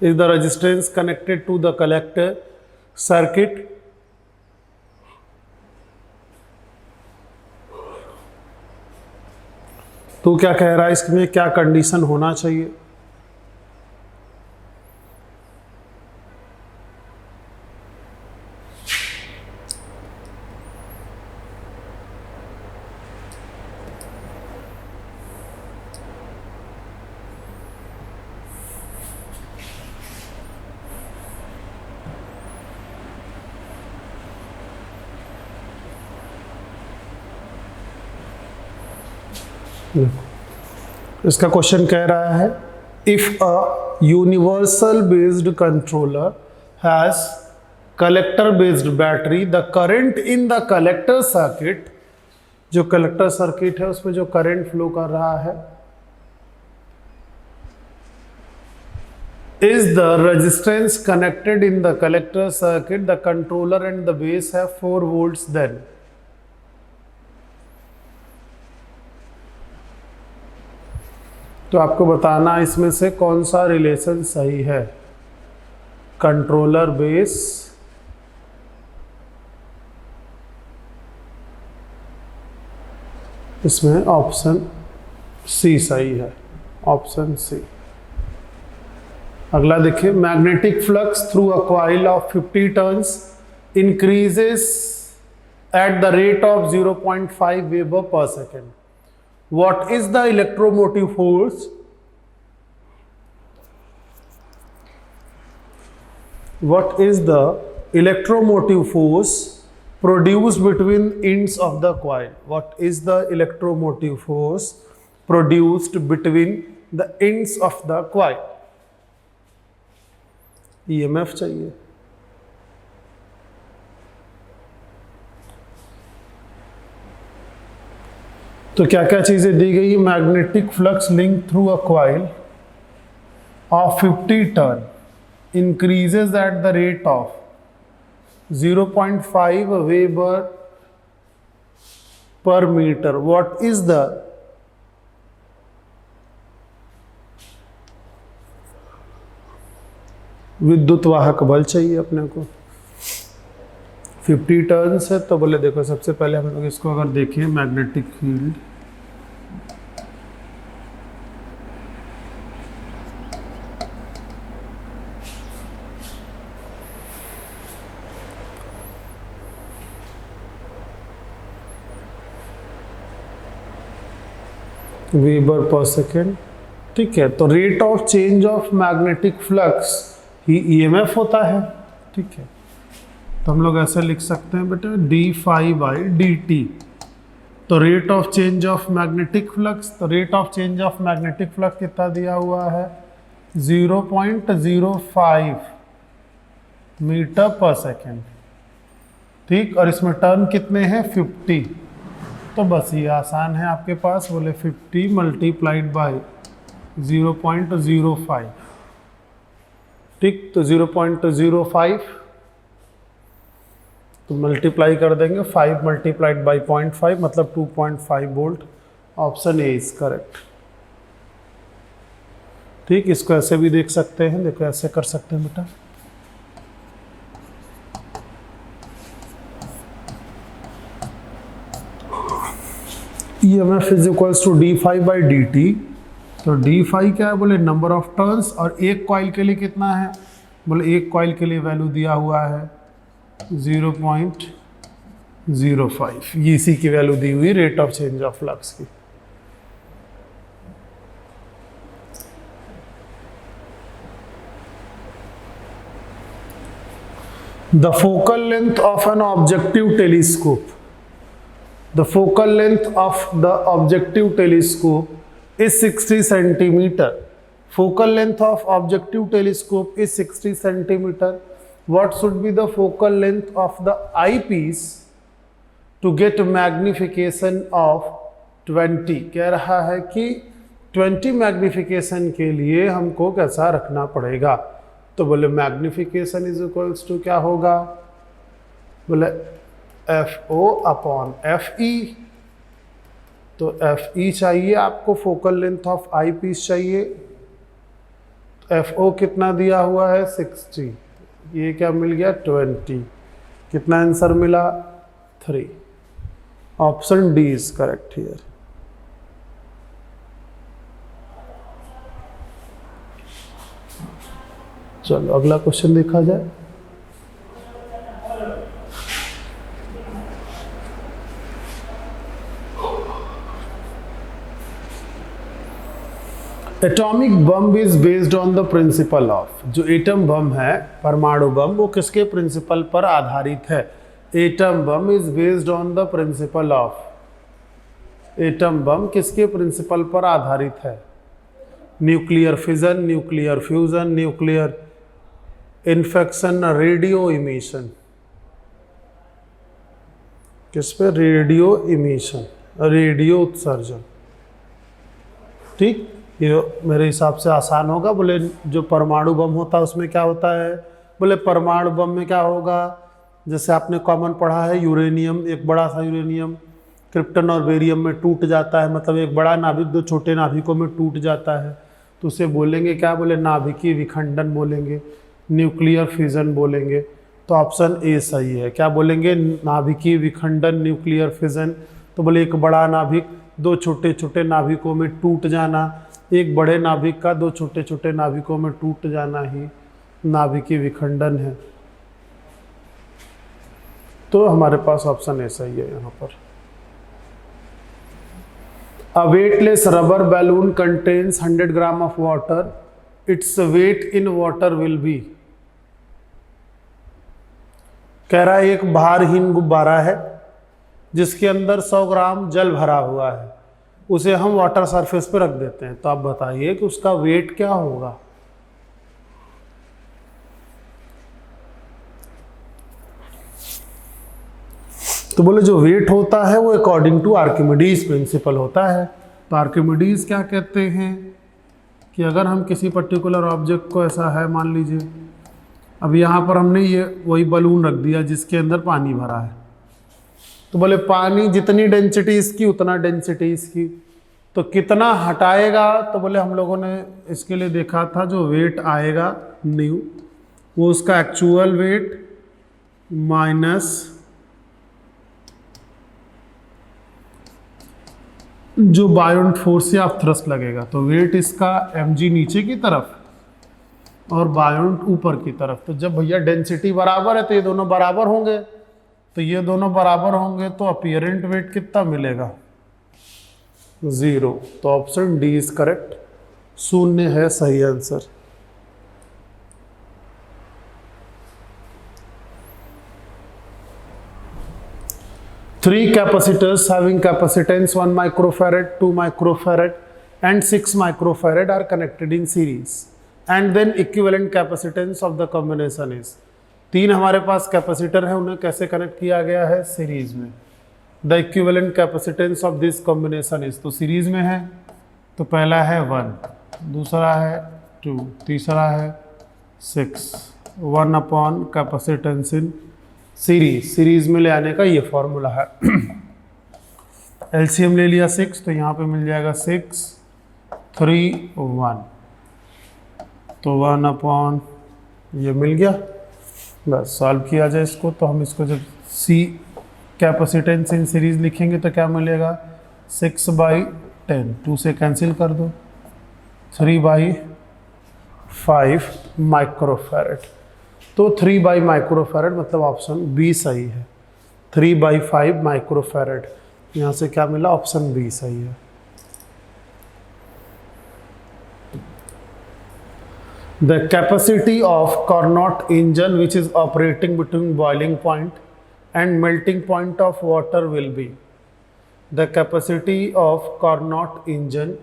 Is the resistance connected to the collector circuit? तो क्या कह रहा है, इसमें क्या कंडीशन होना चाहिए? इसका क्वेश्चन कह रहा है, if a universal based controller has collector based battery, the current in the collector circuit, जो कलेक्टर सर्किट है उसमें जो करंट फ्लो कर रहा है, is the resistance connected in the collector circuit, the controller and the base है 4 volts, then तो आपको बताना इसमें से कौन सा रिलेशन सही है। कंट्रोलर बेस, इसमें ऑप्शन सी सही है, ऑप्शन सी। अगला देखिए, magnetic flux through a coil of 50 turns increases eight the rate of 0.5 weber पर second. What is the electromotive force? What is the electromotive force produced between ends of the coil? What is the electromotive force produced between the ends of the coil? EMF चाहिए। तो क्या क्या चीजें दी गई, magnetic flux link through a coil of 50 turn increases at the rate of 0.5 weber per meter. What is the विद्युत वाहक बल चाहिए अपने को। 50 टर्न्स है तो बोले देखो सबसे पहले हम लोग इसको अगर देखें, मैग्नेटिक फील्ड वेबर पर सेकेंड, ठीक है। तो rate of change of magnetic flux he EMF होता है, ठीक है। तो हम लोग ऐसे लिख सकते हैं बेटा d∅/dt। तो rate of change of magnetic flux, तो rate of change of magnetic flux कितना दिया हुआ है, 0.05 मीटर पर सेकेंड, ठीक। और इसमें टर्न कितने हैं, 50। तो बस ये आसान है आपके पास, बोले 50 मल्टीप्लाइड बाय 0.05, ठीक। तो 0.05 तो मल्टीप्लाई कर देंगे, 5 मल्टीप्लाइड बाई 0.5 मतलब 2.5 volt. Option A is correct, ठीक, इसको ऐसे भी देख सकते हैं, देखो ऐसे कर सकते हैं बेटा। EMF is equals to d∅/dt। तो d∅ क्या है बोले, नंबर ऑफ टर्न्स, और एक कॉइल के लिए कितना है बोले, एक कॉइल के लिए वैल्यू दिया हुआ है 0.05, ये इसी की वैल्यू दी हुई rate of change of flux की। The focal length of an objective telescope. The focal length of the objective telescope is 60 centimeter. Focal length of objective telescope is 60 centimeter. What should be the focal length of the eyepiece to get magnification of 20? कह रहा है कि 20 magnification के लिए हमको कैसा रखना पड़ेगा। तो बोले मैग्निफिकेशन इज इक्वल्स टू क्या होगा बोले FO अपॉन FE। तो FE चाहिए आपको, focal length of eye piece चाहिए। FO कितना दिया हुआ है 60, ये क्या मिल गया 20, कितना आंसर मिला 3। Option D is correct here. चलो अगला क्वेश्चन देखा जाए। Atomic bomb is based on the principle of. जो एटम बम है, परमाणु बम, वो किसके प्रिंसिपल पर आधारित है? Atom bomb is based on the principle of. Atom bomb किसके प्रिंसिपल पर आधारित है? Nuclear fission, nuclear fusion, nuclear infection, radio emission. किस पे? रेडियो इमिशन, रेडियो उत्सर्जन। ठीक, ये मेरे हिसाब से आसान होगा। बोले जो परमाणु बम होता है उसमें क्या होता है? बोले परमाणु बम में क्या होगा, जैसे आपने कॉमन पढ़ा है, यूरेनियम, एक बड़ा सा यूरेनियम क्रिप्टन और बेरियम में टूट जाता है, मतलब एक बड़ा नाभिक दो छोटे नाभिकों में टूट जाता है, तो उसे बोलेंगे क्या? बोले नाभिकीय विखंडन बोलेंगे, न्यूक्लियर फिजन बोलेंगे। तो ऑप्शन ए सही है। क्या बोलेंगे? नाभिकीय विखंडन, न्यूक्लियर फिजन। तो बोले एक बड़ा नाभिक दो छोटे छोटे नाभिकों में टूट जाना, एक बड़े नाभिक का दो छोटे छोटे नाभिकों में टूट जाना ही नाभिकीय विखंडन है। तो हमारे पास ऑप्शन ए सही है यहाँ पर। A weightless rubber balloon contains 100 gram of water. Its weight in water will be। कह रहा है एक भारहीन गुब्बारा है जिसके अंदर 100 ग्राम जल भरा हुआ है, उसे हम वाटर सरफेस पे रख देते हैं। तो आप बताइए कि उसका वेट क्या होगा? तो बोले जो वेट होता है वो अकॉर्डिंग टू आर्किमिडीज प्रिंसिपल होता है। तो आर्किमिडीज क्या कहते हैं कि अगर हम किसी पर्टिकुलर ऑब्जेक्ट को, ऐसा है मान लीजिए, अब यहाँ पर हमने ये वही बलून रख दिया जिसके अंदर पानी भरा है, तो बोले पानी जितनी डेंसिटी इसकी उतना डेंसिटी इसकी, तो कितना हटाएगा? तो बोले हम लोगों ने इसके लिए देखा था, जो वेट आएगा न्यू, वो उसका एक्चुअल वेट माइनस जो बायोंट फोर्स या थ्रस्ट लगेगा। तो वेट इसका mg नीचे की तरफ और बायोंट ऊपर की तरफ। तो जब भैया डेंसिटी बराबर है तो ये दोनों बराबर होंगे, तो ये दोनों बराबर होंगे तो अपीयरेंट वेट कितना मिलेगा? 0। तो ऑप्शन डी इज करेक्ट, 0 है सही answer. Three capacitors having capacitance 1 microfarad, 2 microfarad and 6 microfarad are connected in series, and then equivalent capacitance of the combination is। 3 हमारे पास कैपेसिटर है, उन्हें कैसे कनेक्ट किया गया है? सीरीज में। The equivalent capacitance of this combination is, तो series में है तो पहला है 1, दूसरा है 2, तीसरा है 6। 1 upon capacitance in series, series में ले आने का ये फॉर्मूला है। एलसीएम ले लिया 6, तो यहाँ पे मिल जाएगा 6, 3, 1। तो 1 अपॉन ये मिल गया। बस सॉल्व किया जाए इसको, तो हम इसको जब सी कैपेसिटेंस इन सीरीज लिखेंगे तो क्या मिलेगा, 6/10, 2 से कैंसिल कर दो, 3/5 माइक्रोफैरड। तो 3 माइक्रोफैरड मतलब ऑप्शन बी सही है, 3/5 माइक्रोफैरड। यहाँ से क्या मिला, ऑप्शन बी सही है। The capacity of Carnot engine which is operating between boiling point and melting point of water will be, the capacity of Carnot engine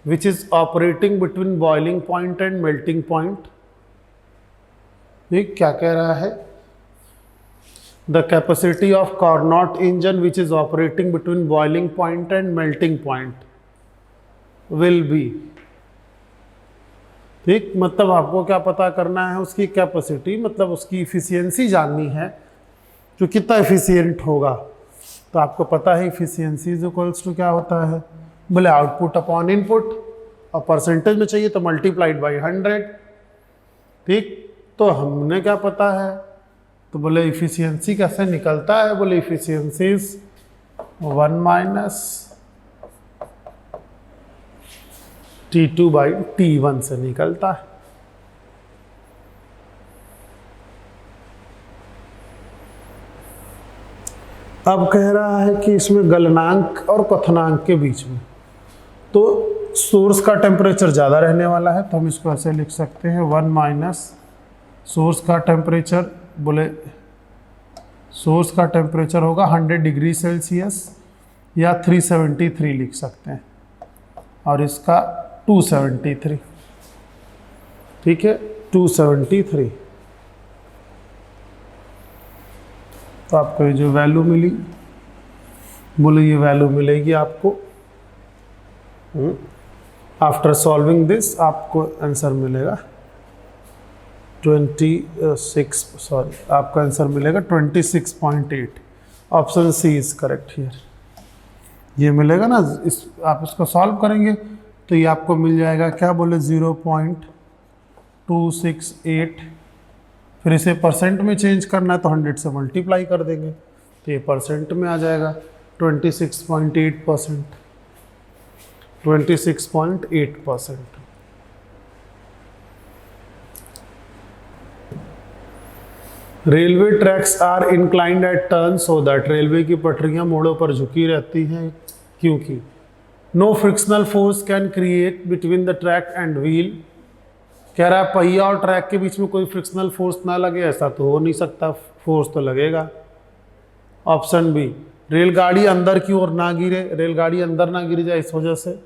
which is operating between boiling point and melting point, ये क्या कह रहा है, the capacity of Carnot engine which is operating between boiling point and melting point will be, ठीक, मतलब आपको क्या पता करना है, उसकी कैपेसिटी मतलब उसकी इफिशियंसी जाननी है, जो कितना इफिशियंट होगा। तो आपको पता है इफिशियंसी इज इक्वल्स टू क्या होता है, बोले आउटपुट अपॉन इनपुट, और परसेंटेज में चाहिए तो मल्टीप्लाइड बाई 100, ठीक। तो हमने क्या पता है, तो बोले इफिशियंसी कैसे निकलता है, बोले इफिशियंसी इज 1 माइनस T2/T1 से निकलता है। अब कह रहा है कि इसमें गलनांक और क्वथनांक के बीच में, तो सोर्स का टेम्परेचर ज़्यादा रहने वाला है, तो हम इसको ऐसे लिख सकते हैं 1 माइनस सोर्स का टेम्परेचर, बोले सोर्स का टेम्परेचर होगा 100 डिग्री सेल्सियस या 373 लिख सकते हैं, और इसका 273, ठीक है, 273। तो आपको ये जो वैल्यू मिली, बोले ये वैल्यू मिलेगी आपको, आफ्टर सॉल्विंग दिस आपको आंसर मिलेगा 26.8। Option C is correct here. ये मिलेगा ना, आप इसको सॉल्व करेंगे तो ये आपको मिल जाएगा, क्या बोले 0.268, फिर इसे परसेंट में चेंज करना है तो 100 से मल्टीप्लाई कर देंगे, तो ये परसेंट में आ जाएगा 26.8%, 26.8%। Railway tracks are inclined at turn so that, railway की पटरियां मोड़ों पर झुकी रहती हैं क्योंकि no frictional force can create between the track and wheel, कह रहा है पहिया और ट्रैक के बीच में कोई फ्रिक्शनल फोर्स ना लगे, ऐसा तो हो नहीं सकता, फोर्स तो लगेगा। ऑप्शन बी, रेलगाड़ी अंदर की ओर ना गिरे, रेलगाड़ी अंदर ना गिर जाए इस वजह से।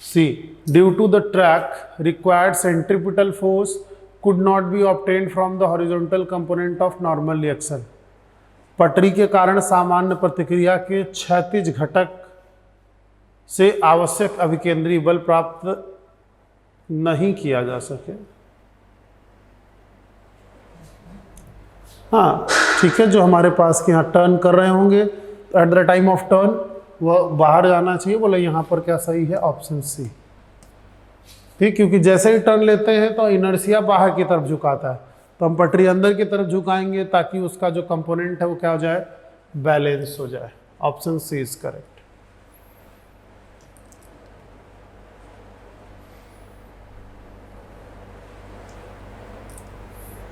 C, due to the track required centripetal force could not be obtained from the horizontal component of normal reaction, पटरी के कारण सामान्य प्रतिक्रिया के क्षैतिज घटक से आवश्यक अभिकेंद्री बल प्राप्त नहीं किया जा सके। हाँ ठीक है, जो हमारे पास के यहाँ टर्न कर रहे होंगे at the time of turn वह बाहर जाना चाहिए, बोले यहाँ पर क्या सही है, ऑप्शन सी, ठीक, क्योंकि जैसे ही टर्न लेते हैं तो इनर्शिया बाहर की तरफ झुकाता है, तो हम पटरी अंदर की तरफ झुकाएंगे ताकि उसका जो कंपोनेंट है वो क्या हो जाए, बैलेंस हो जाए। Option C is correct.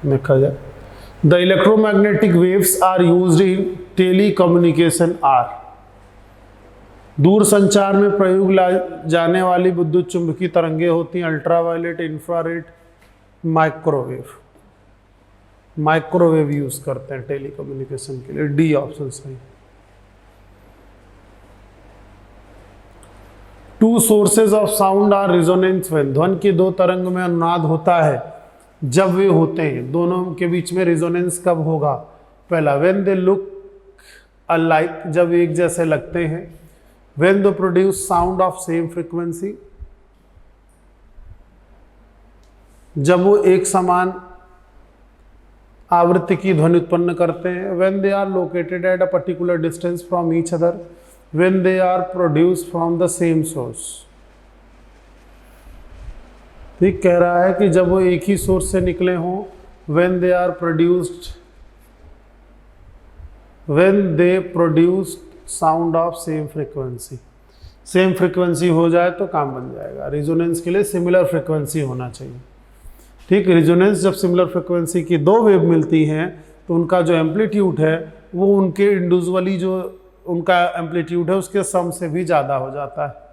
देखा जाए, the electromagnetic waves are used in telecommunication or, दूर संचार में प्रयोग जाने वाली विद्युत चुंबकीय तरंगे होती हैं ultraviolet, infrared, microwave. Microwave use करते हैं टेलीकम्युनिकेशन के लिए, डी ऑप्शन सही। Two sources of sound are resonance when, ध्वनि के दो तरंग में अनुनाद होता है जब वे होते हैं, दोनों के बीच में रिजोनेंस कब होगा, पहला व्हेन दे लुक अलाइक, जब एक जैसे लगते हैं, when they produce sound of same frequency, जब वो एक समान आवृत्ति की ध्वनि उत्पन्न करते हैं, when they are located at a particular distance from each other, when they are produced from the same source, ठीक, कह रहा है कि जब वो एक ही सोर्स से निकले हों, when they produce sound of same frequency, same frequency हो जाए तो काम बन जाएगा। रिजोनेंस के लिए सिमिलर फ्रीक्वेंसी होना चाहिए। ठीक, रिजोनेंस जब सिमिलर फ्रीक्वेंसी की दो वेव मिलती हैं तो उनका जो एम्पलीट्यूड है वो उनके इंडिविजुअली जो उनका एम्पलीट्यूड है उसके सम से भी ज़्यादा हो जाता है।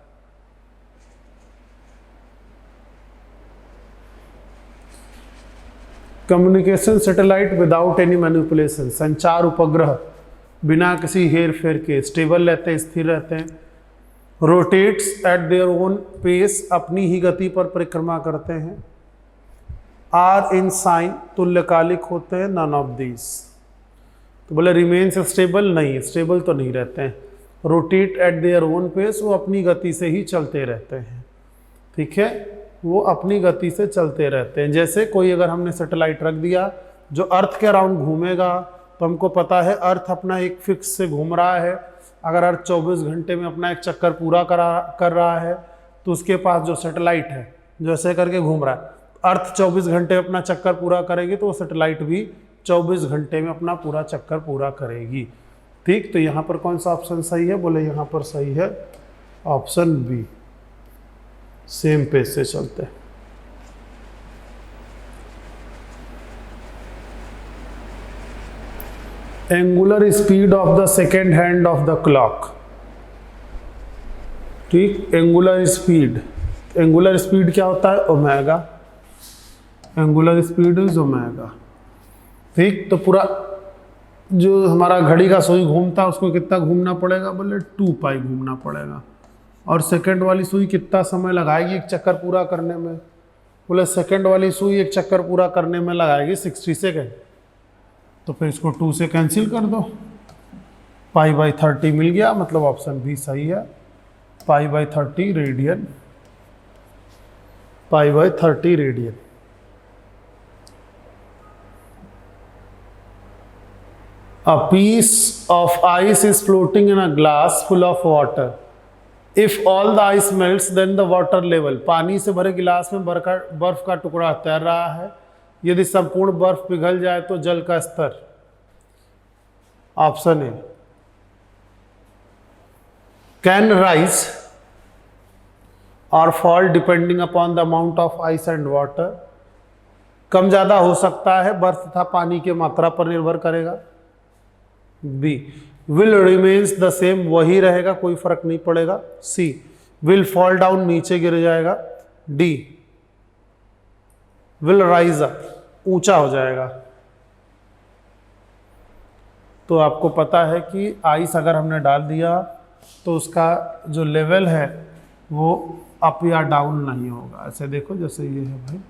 Communication satellite without any manipulation, संचार उपग्रह बिना किसी हेर फेर के स्टेबल रहते हैं, स्थिर रहते हैं। Rotates at their own pace, अपनी ही गति पर परिक्रमा करते हैं। आर इन साइन, तुल्यकालिक होते हैं। नन ऑफ दीज, तो बोले रिमेन्स स्टेबल, नहीं स्टेबल तो नहीं रहते हैं। Rotate at their own pace, वो अपनी गति से ही चलते रहते हैं। ठीक है, वो अपनी गति से चलते रहते हैं। जैसे कोई अगर हमने सैटेलाइट रख दिया जो अर्थ के अराउंड घूमेगा, तो हमको पता है अर्थ अपना एक फिक्स से घूम रहा है। अगर अर्थ 24 घंटे में अपना एक चक्कर पूरा कर रहा है तो उसके पास जो सैटेलाइट है जो ऐसे करके घूम रहा है, अर्थ 24 घंटे में अपना चक्कर पूरा करेगी तो वो सैटेलाइट भी 24 घंटे में अपना पूरा चक्कर पूरा करेगी। ठीक, तो यहाँ पर कौन सा ऑप्शन सही है? बोले यहाँ पर सही है ऑप्शन बी, सेम पेज से चलते हैं। Angular speed of the second hand of the clock. ठीक, एंगुलर स्पीड, एंगुलर स्पीड क्या होता है? Omega, angular speed is omega. ठीक, तो पूरा जो हमारा घड़ी का सुई घूमता है उसको कितना घूमना पड़ेगा? बोले 2 पाई घूमना पड़ेगा। और सेकंड वाली सुई कितना समय लगाएगी एक चक्कर पूरा करने में? बोले सेकंड वाली सुई एक चक्कर पूरा करने में लगाएगी 60 सेकेंड। तो फिर इसको 2 से कैंसिल कर दो, π/30 मिल गया, मतलब ऑप्शन बी सही है। π/30 radian, π/30 radian. A piece of ice is floating in a glass full of water. If all the ice melts, then the water level. पानी से भरे गिलास में बर्फ का टुकड़ा तैर रहा है। यदि संपूर्ण बर्फ पिघल जाए तो जल का स्तर, option A, can rise or fall depending upon the amount of ice and water. कम ज्यादा हो सकता है, बर्फ तथा पानी की मात्रा पर निर्भर करेगा। B, will remains the same, वही रहेगा, कोई फर्क नहीं पड़ेगा। सी, विल फॉल डाउन, नीचे गिर जाएगा। डी, विल राइज अप, ऊंचा हो जाएगा। तो आपको पता है कि आइस अगर हमने डाल दिया तो उसका जो लेवल है वो अप या डाउन नहीं होगा। ऐसे देखो जैसे ये है भाई,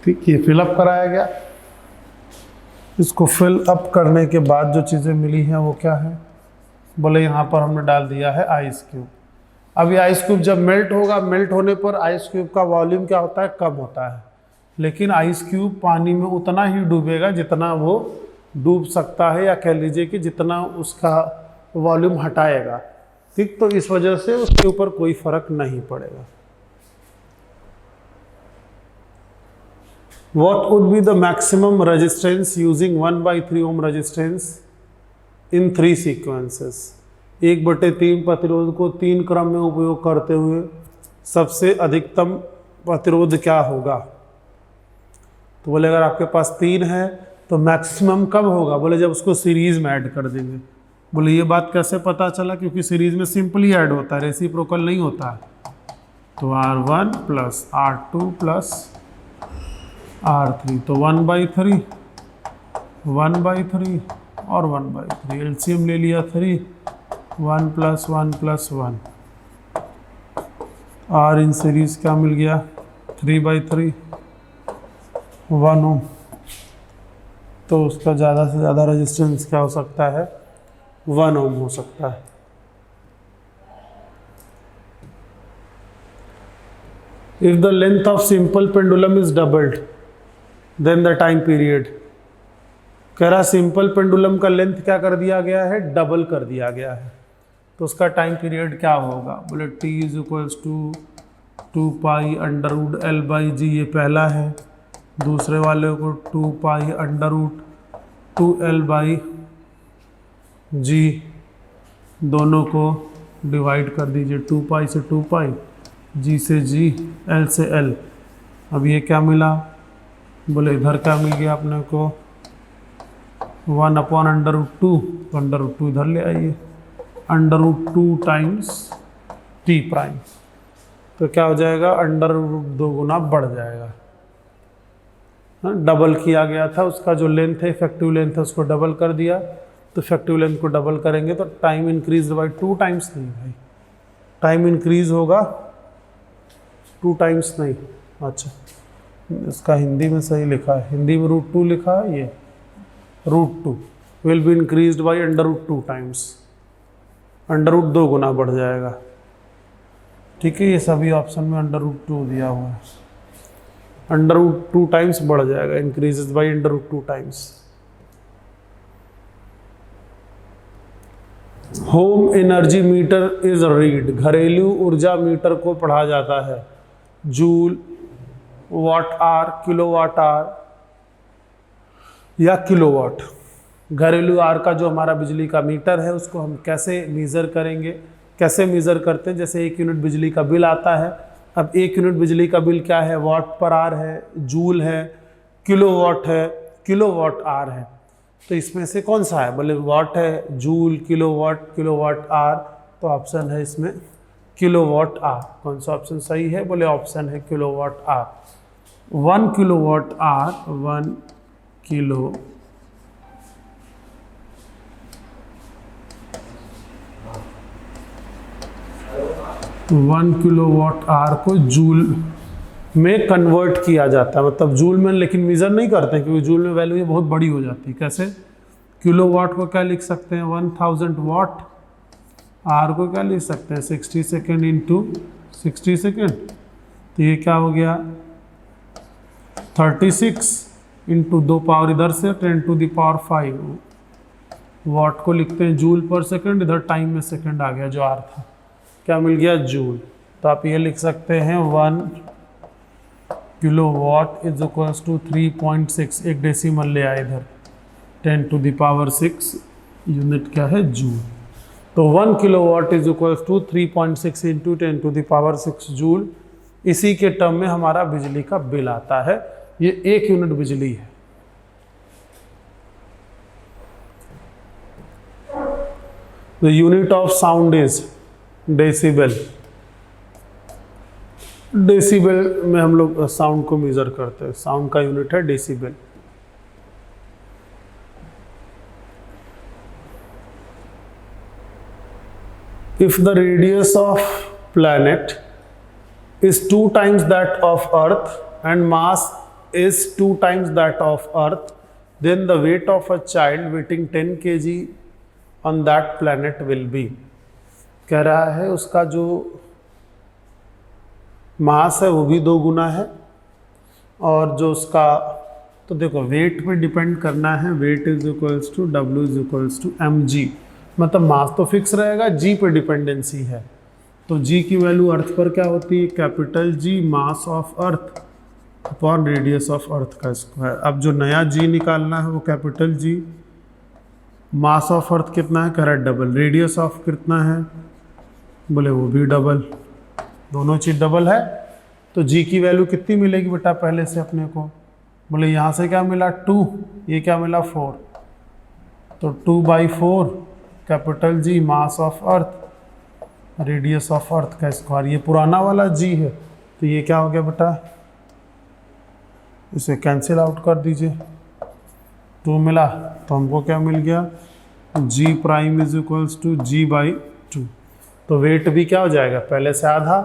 ठीक, ये फिलअप कराया गया। इसको फिल अप करने के बाद जो चीज़ें मिली हैं वो क्या है? बोले यहाँ पर हमने डाल दिया है आइस क्यूब। अब ये आइस क्यूब जब मेल्ट होगा, मेल्ट होने पर आइस क्यूब का वॉल्यूम क्या होता है? कम होता है। लेकिन आइस क्यूब पानी में उतना ही डूबेगा जितना वो डूब सकता है, या कह लीजिए कि जितना उसका वॉल्यूम हटाएगा। ठीक, तो इस वजह से उसके ऊपर कोई फर्क नहीं पड़ेगा। What would be the maximum resistance using 1/3 ohm resistance in 3 sequences? 1/3 प्रतिरोध को 3 क्रम में उपयोग करते हुए सबसे अधिकतम प्रतिरोध क्या होगा? तो बोले अगर आपके पास 3 है तो मैक्सिमम कब होगा? बोले जब उसको सीरीज में ऐड कर देंगे। बोले ये बात कैसे पता चला? क्योंकि सीरीज में सिंपली ऐड होता है, रेसिप्रोकल नहीं होता है। तो R1 + R2 + R3, तो 1/3 1/3 और 1/3, एलसीएम ले लिया 3, 1 + 1 + 1। R इन सीरीज क्या मिल गया? 3/3, 1 ओम। तो उसका ज़्यादा से ज़्यादा रेजिस्टेंस क्या हो सकता है? 1 ओम हो सकता है। If the length of simple pendulum is doubled, then the time period। कह रहा सिंपल पेंडुलम का लेंथ क्या कर दिया गया है? डबल कर दिया गया है। तो उसका टाइम पीरियड क्या होगा? बोले t is equals to 2 pi under root L by G, ये पहला है। दूसरे वाले को 2 pi under root 2 L by G, दोनों को डिवाइड कर दीजिए, 2 पाई से 2 पाई, जी से जी, एल से एल। अब ये क्या मिला? बोले इधर क्या मिल गया अपने को? 1 अपॉन अंडर रूट 2, तो अंडर रूट 2 इधर ले आइए, under root 2 times T prime, तो क्या हो जाएगा? अंडर रूट 2 गुना बढ़ जाएगा। डबल किया गया था, उसका जो लेंथ है, इफेक्टिव लेंथ है, उसको डबल कर दिया। तो इफेक्टिव लेंथ को डबल करेंगे तो टाइम इंक्रीज बाई 2 टाइम्स नहीं भाई, टाइम इंक्रीज होगा 2 टाइम्स नहीं। अच्छा, इसका हिंदी में सही लिखा है, हिंदी में रूट 2 लिखा है, ये root 2 will be increased by under root 2 times, under root 2 गुना बढ़ जाएगा। ठीक है, ये सभी ऑप्शन में अंडर रूट 2 दिया हुआ है, अंडर रूट 2 टाइम्स बढ़ जाएगा, increases by under root 2 times. Home energy meter is read, घरेलू ऊर्जा मीटर को पढ़ा जाता है। Joule, watt hour, kilowatt hour या किलोवाट। घरेलू आर का जो हमारा बिजली का मीटर है उसको हम कैसे मेज़र करेंगे? कैसे मेज़र करते हैं? जैसे 1 यूनिट बिजली का बिल आता है, अब 1 यूनिट बिजली का बिल क्या है? वाट पर आर है, जूल है, किलोवाट है, किलोवाट आर है। तो इसमें से कौन सा है? बोले वाट है, जूल, किलोवाट, किलोवाट आर, तो ऑप्शन है इसमें किलोवाट आर। कौन सा ऑप्शन सही है? बोले ऑप्शन है kilowatt hour. 1 kilowatt hour, 1 kilo 1 kilowatt hour को जूल में कन्वर्ट किया जाता है, मतलब जूल में लेकिन मेजर नहीं करते हैं क्योंकि जूल में वैल्यू ये बहुत बड़ी हो जाती है। कैसे? किलोवाट को क्या लिख सकते हैं? 1000 वाट। आर को क्या लिख सकते हैं? 60 सेकेंड इंटू 60 सेकेंड, तो ये क्या हो गया? 36 इंटू 2 पावर इधर से 10 टू द पावर 5 वाट को लिखते हैं जूल पर सेकेंड, इधर टाइम में सेकेंड आ गया जो आर था, क्या मिल गया? जूल। तो आप ये लिख सकते हैं 1 किलोवाट इज इक्वल्स टू 3.6, एक डेसिमल ले आए इधर, 10 टू द पावर 6 यूनिट क्या है? जूल। तो 1 kilowatt is equals to 3.6 into 10 to the power 6 joule. इसी के टर्म में हमारा बिजली का बिल आता है। ये 1 यूनिट बिजली है। The unit of sound is decibel. Decibel में हम लोग साउंड को मेजर करते हैं, साउंड का यूनिट है decibel. If the radius of planet is 2 times that of Earth and mass is 2 times that of Earth, then the weight of a child weighing 10 kg on that planet will be। कह रहा है उसका जो मास है वो भी 2 गुना है, और जो उसका, तो देखो वेट पे डिपेंड करना है, weight is equals to W is equals to mg, मतलब मास तो फिक्स रहेगा, जी पे डिपेंडेंसी है। तो जी की वैल्यू अर्थ पर क्या होती है? Capital G mass of earth upon radius of earth का स्क्वायर। अब जो नया जी निकालना है वो capital G, mass of earth कितना है? कह रहा है डबल, रेडियस ऑफ कितना है? बोले वो भी डबल, दोनों चीज़ डबल है। तो जी की वैल्यू कितनी मिलेगी बेटा पहले से अपने को? बोले यहाँ से क्या मिला? 2, ये क्या मिला? 4, तो 2/4 capital G mass of earth radius of earth का स्क्वायर। ये पुराना वाला जी है, तो ये क्या हो गया बेटा? इसे कैंसिल आउट कर दीजिए, 2 मिला, तो हमको क्या मिल गया? G prime is equals to g/2। तो वेट भी क्या हो जाएगा? पहले से आधा,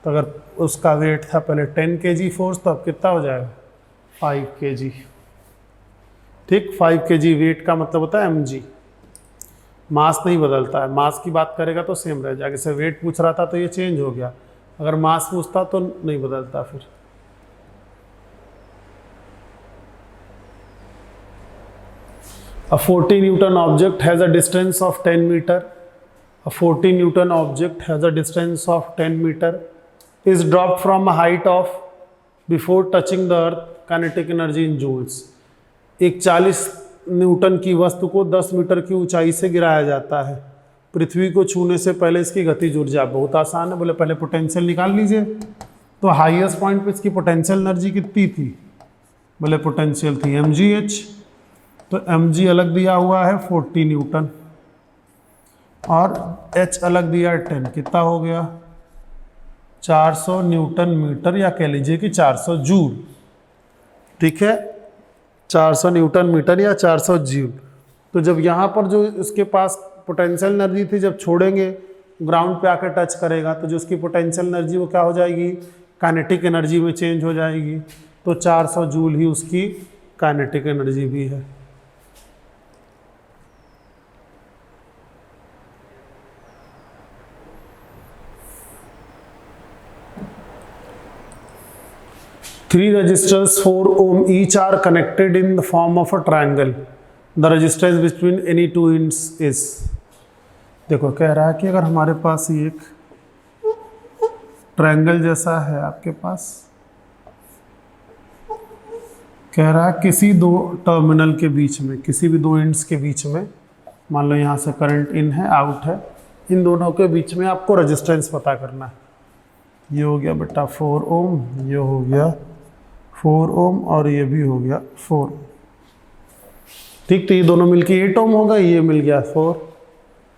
तो अगर उसका वेट था पहले 10 kg फोर्स, तो अब कितना हो जाएगा? 5 kg। ठीक, 5 kg वेट का मतलब होता है mg। मास नहीं बदलता है, मास की बात करेगा तो सेम रह जाएगा। जैसे वेट पूछ रहा था तो ये चेंज हो गया, अगर मास पूछता तो नहीं बदलता। फिर A 40 Newton object has a distance of 10 meter. A 40 Newton object has a distance of 10 meter is dropped from a height of before touching the earth, kinetic energy in joules. एक 40 Newton की वस्तु को 10 metre की ऊंचाई से गिराया जाता है पृथ्वी को छूने से पहले, इसकी गतिज ऊर्जा। बहुत आसान है, बोले पहले पोटेंशियल निकाल लीजिए। तो हाईएस्ट पॉइंट पे इसकी पोटेंशियल एनर्जी कितनी थी? बोले पोटेंशियल थी mgh, तो mg अलग दिया हुआ है 40 न्यूटन और h अलग दिया है 10। कितना हो गया? 400 न्यूटन मीटर, या कह लीजिए कि 400 जूल। ठीक है, 400 न्यूटन मीटर या 400 जूल। तो जब यहाँ पर जो उसके पास पोटेंशियल एनर्जी थी, जब छोड़ेंगे ग्राउंड पे आकर टच करेगा तो जो उसकी पोटेंशियल एनर्जी वो क्या हो जाएगी? काइनेटिक एनर्जी में चेंज हो जाएगी। तो 400 जूल ही उसकी काइनेटिक एनर्जी भी है। Three resistors 4 ohm each are connected in the form of a triangle. The resistance between any two ends is. देखो कह रहा है कि अगर हमारे पास ये एक ट्रायंगल जैसा है आपके पास, कह रहा है किसी दो टर्मिनल के बीच में, किसी भी दो एंड्स के बीच में, मान लो यहाँ से करंट इन है, आउट है, इन दोनों के बीच में आपको रेजिस्टेंस पता करना है। ये हो गया बेटा 4 ओम, ये हो गया 4 ओम और ये भी हो गया 4। ठीक, तो ये दोनों मिलके 8 ओम होगा, ये मिल गया 4।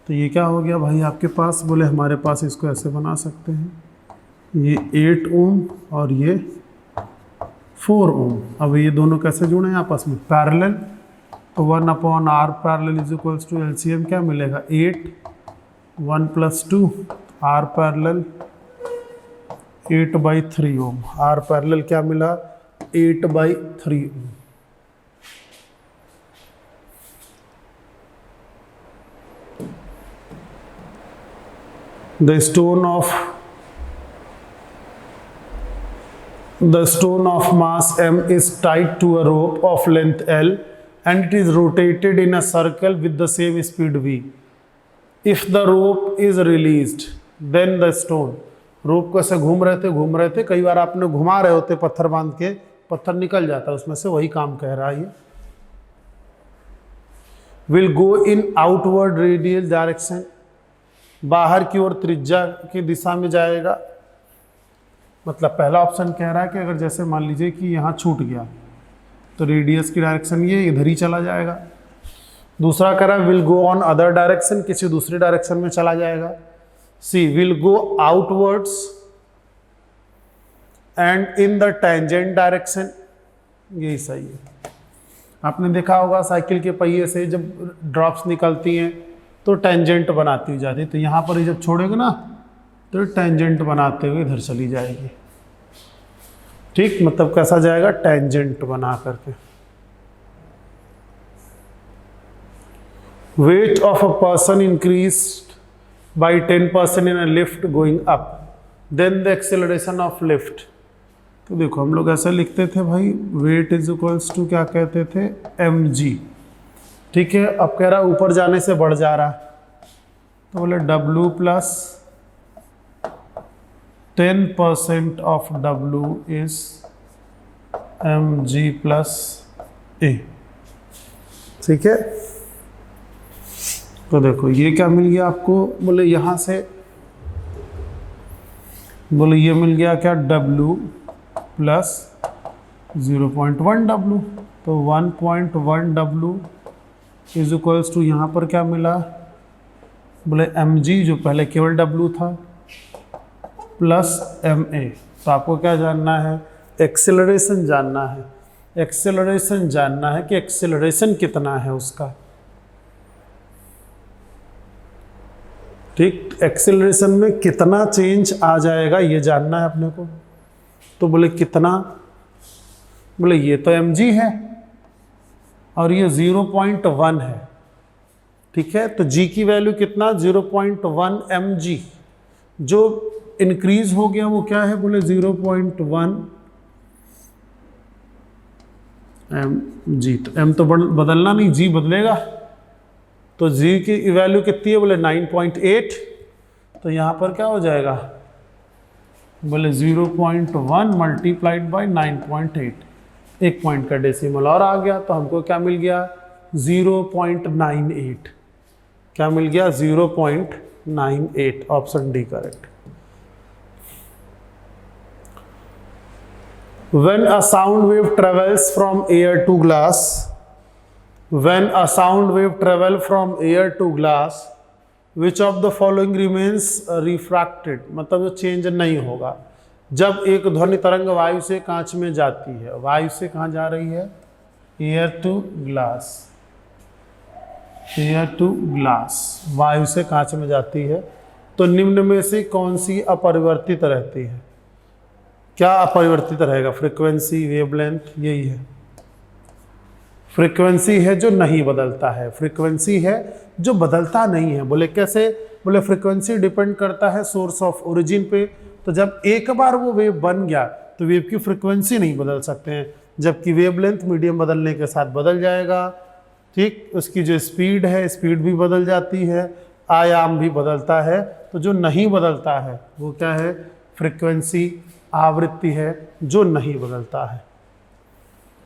तो ये क्या हो गया भाई आपके पास? बोले हमारे पास इसको ऐसे बना सकते हैं, ये 8 ओम और ये 4 ओम। अब ये दोनों कैसे जुड़े हैं आपस में? पैरेलल। तो 1/r parallel is equals to LCM क्या मिलेगा? 8, 1 + 2 r parallel 8/3 ohm. r parallel क्या मिला? 8/3 ओम। The stone of mass m is tied to a rope of length L and it is rotated in a circle with the same speed v. If the rope is released, then the stone, रोप को ऐसे घूम रहे थे, कई बार आपने घुमा रहे होते पत्थर बांध के, पत्थर निकल जाता है उसमें से, वही काम कह रहा है ये। Will go in outward radial direction, बाहर की ओर त्रिज्या की दिशा में जाएगा। मतलब पहला ऑप्शन कह रहा है कि अगर जैसे मान लीजिए कि यहाँ छूट गया तो रेडियस की डायरेक्शन ये इधर ही चला जाएगा। दूसरा कह रहा है will go on other direction, किसी दूसरी डायरेक्शन में चला जाएगा। C will go outwards and in the tangent direction, यही सही है। आपने देखा होगा साइकिल के पहिए से जब ड्रॉप्स निकलती हैं तो टेंजेंट बनाती जाती है, तो यहाँ पर ही जब छोड़ेगा ना तो टेंजेंट बनाते हुए इधर चली जाएगी। ठीक, मतलब कैसा जाएगा? टेंजेंट बना करके। Weight of a person increased by 10% in a lift going up, then the acceleration of lift। तो देखो हम लोग ऐसा लिखते थे भाई, वेट इज इक्वल्स टू क्या कहते थे? mg। ठीक है, अब कह रहा है ऊपर जाने से बढ़ जा रहा है, तो बोले w + 10% of w is mg + a। ठीक है, तो देखो ये क्या मिल गया आपको? बोले यहाँ से, बोले ये मिल गया क्या? w + 0.1 w, तो 1.1 w इज इक्वल्स टू यहाँ पर क्या मिला? बोले mg, जो पहले केवल w था, प्लस ma। तो आपको क्या जानना है? एक्सेलरेशन जानना है। एक्सेलरेशन जानना है कि एक्सेलरेशन कितना है उसका। ठीक, एक्सेलरेशन में कितना चेंज आ जाएगा ये जानना है अपने को। तो बोले कितना? बोले ये तो mg है और ये 0.1 है। ठीक है, तो g की वैल्यू कितना? 0.1 mg। जो इंक्रीज हो गया वो क्या है? बोले 0.1 mg। तो m तो बदलना नहीं, g बदलेगा। तो जी की वैल्यू कितनी है बोले 9.8, तो यहाँ पर क्या हो जाएगा बोले 0.1 मल्टीप्लाइड बाई 9.8, 1 पॉइंट का डेसिमल और आ गया, तो हमको क्या मिल गया 0.98, क्या मिल गया 0.98, option D correct. When a sound wave travels from air to glass, when a sound wave travel from air to glass, which of the following remains refracted, मतलब जो चेंज नहीं होगा। जब एक ध्वनि तरंग वायु से कांच में जाती है, वायु से कहाँ जा रही है, air to glass, air to glass, वायु से कांच में जाती है, तो निम्न में से कौन सी अपरिवर्तित रहती है? क्या अपरिवर्तित रहेगा? फ्रीक्वेंसी, वेवलेंथ, यही है। फ्रीक्वेंसी है जो नहीं बदलता है, फ्रीक्वेंसी है जो बदलता नहीं है। बोले कैसे? बोले फ्रीक्वेंसी डिपेंड करता है सोर्स ऑफ ओरिजिन पे, तो जब एक बार वो वेव बन गया तो वेव की फ्रीक्वेंसी नहीं बदल सकते हैं, जबकि वेवलेंथ मीडियम बदलने के साथ बदल जाएगा। ठीक, उसकी जो स्पीड है, स्पीड भी बदल जाती है, आयाम भी बदलता है। तो जो नहीं बदलता है वो क्या है? फ्रीक्वेंसी, आवृत्ति है जो नहीं बदलता है।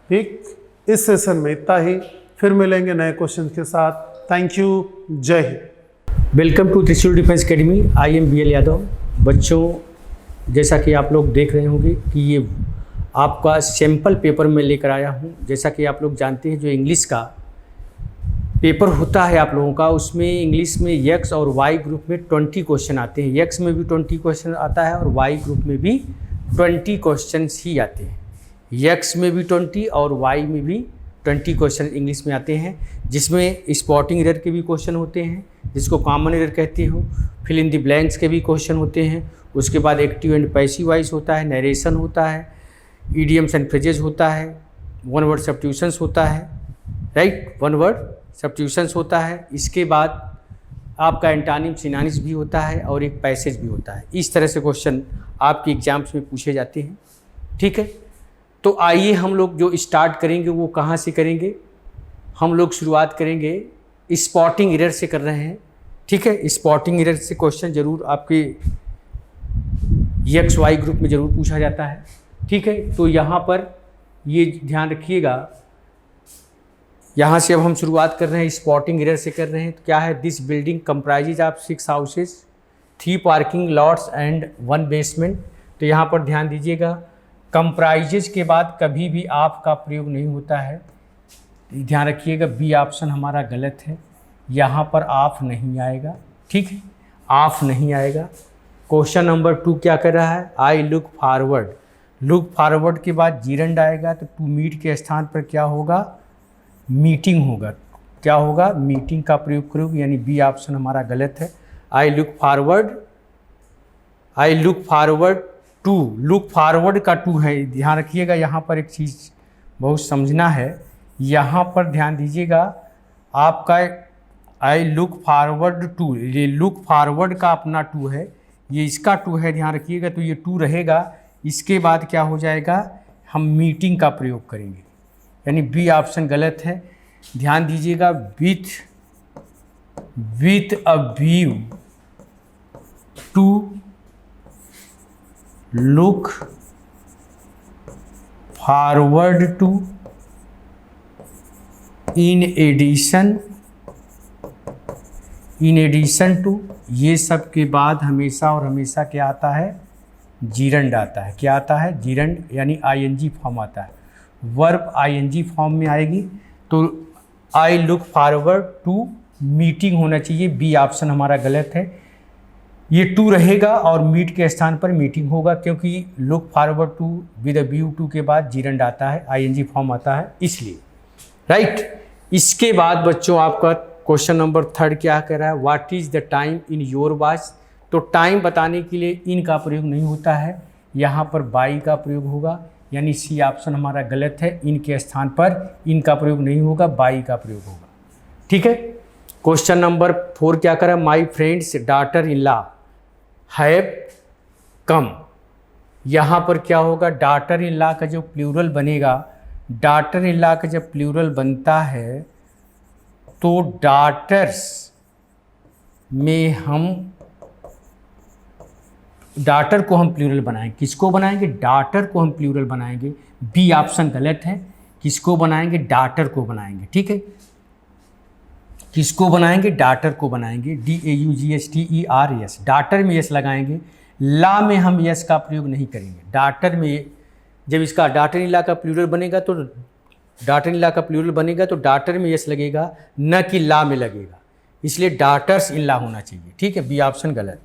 ठीक, इस सेशन में इतना ही, फिर मिलेंगे नए क्वेश्चन के साथ। थैंक यू, जय हिंद। वेलकम टू त्रिशूल defence academy. I am BL Yadav. बच्चों, जैसा कि आप लोग देख रहे होंगे कि ये आपका सैम्पल पेपर में लेकर आया हूँ। जैसा कि आप लोग जानते हैं, जो इंग्लिश का पेपर होता है आप लोगों का, उसमें इंग्लिश में एक्स और वाई ग्रुप में 20 क्वेश्चन आते हैं। एक्स में भी 20 क्वेश्चन आता है और वाई ग्रुप में भी 20 क्वेश्चन ही आते हैं। एक्स में भी 20 और वाई में भी 20 क्वेश्चन इंग्लिश में आते हैं, जिसमें स्पॉटिंग एरर के भी क्वेश्चन होते हैं, जिसको कॉमन एरर कहते हो। फिल इन द ब्लैंक्स के भी क्वेश्चन होते हैं। उसके बाद एक्टिव एंड पैसिव वॉइस होता है, नरेशन होता है, ईडियम्स एंड फ्रेजेस होता है, वन वर्ड सब्स्टिट्यूशंस होता है, राइट, वन वर्ड सब्स्टिट्यूशंस होता है। इसके बाद आपका एंटानिम सिनोनिम्स भी होता है और एक पैसेज भी होता है। इस तरह से क्वेश्चन आपके एग्जाम्स में पूछे जाते हैं। ठीक है, तो आइए हम लोग जो स्टार्ट करेंगे वो कहाँ से करेंगे? हम लोग शुरुआत करेंगे स्पॉटिंग एरर से कर रहे हैं। ठीक है, स्पॉटिंग एरर से क्वेश्चन जरूर आपके एक्स वाई ग्रुप में ज़रूर पूछा जाता है। ठीक है, तो यहाँ पर ये ध्यान रखिएगा, यहाँ से अब हम शुरुआत कर रहे हैं, स्पॉटिंग एरर से कर रहे हैं। तो क्या है? This building comprises of 6 houses, 3 parking lots and 1 basement. तो यहाँ पर ध्यान दीजिएगा, कंप्राइजेज के बाद कभी भी आप का प्रयोग नहीं होता है। ध्यान रखिएगा, बी ऑप्शन हमारा गलत है, यहाँ पर ऑफ नहीं आएगा। ठीक है, ऑफ नहीं आएगा। क्वेश्चन नंबर 2 क्या कर रहा है? I look forward. Look forward के बाद जीरंड आएगा, तो टू मीट के स्थान पर क्या होगा? मीटिंग होगा। क्या होगा? मीटिंग का प्रयोग करोगे, यानी बी ऑप्शन हमारा गलत है। I look forward, I look forward to, look forward का टू है। ध्यान रखिएगा, यहाँ पर एक चीज़ बहुत समझना है, यहाँ पर ध्यान दीजिएगा, आपका आई लुक फॉरवर्ड टू, ये लुक फॉरवर्ड का अपना टू है, ये इसका टू है, ध्यान रखिएगा। तो ये टू रहेगा, इसके बाद क्या हो जाएगा? हम मीटिंग का प्रयोग करेंगे, यानी बी ऑप्शन गलत है। ध्यान दीजिएगा, with a view to look forward to, in addition to, ये सब के बाद हमेशा और हमेशा क्या आता है? जीरंड आता है। क्या आता है? जीरंड, यानी ING फॉर्म आता है। वर्ब ING फॉर्म में आएगी, तो I look forward to meeting होना चाहिए। बी ऑप्शन हमारा गलत है, ये टू रहेगा और मीट के स्थान पर मीटिंग होगा, क्योंकि look forward to with a view to के बाद जीरंड आता है, ING फॉर्म आता है, इसलिए। राइट, इसके बाद बच्चों आपका क्वेश्चन नंबर 3 क्या कह रहा है? What is the time in your watch. तो टाइम बताने के लिए इन का प्रयोग नहीं होता है, यहाँ पर बाई का प्रयोग होगा, यानी सी ऑप्शन हमारा गलत है। इन के स्थान पर इन का प्रयोग नहीं होगा, बाई का प्रयोग होगा। ठीक है, क्वेश्चन नंबर 4 क्या करा? My friends daughter in law have come. यहाँ पर क्या होगा? डॉटर इन लॉ का जो प्लूरल बनेगा, डॉटर इन लॉ का जब प्लूरल बनता है तो डाटर्स में हम डाटर को हम प्लूरल बनाएंगे। किसको बनाएंगे? डाटर को हम प्लूरल बनाएंगे। बी ऑप्शन गलत है। किसको बनाएंगे? डाटर को बनाएंगे। ठीक है, किसको बनाएंगे? डाटर को बनाएंगे। DAUGHTERS, डाटर में यस लगाएंगे। ला में हम यस का प्रयोग नहीं करेंगे। डाटर में जब इसका डाटर इन ला का प्लूरल बनेगा तो डाटर इन ला का प्लूरल बनेगा तो डाटर में यस लगेगा, न कि ला में लगेगा, इसलिए डाटर्स इन ला होना चाहिए। ठीक है, बी ऑप्शन गलत।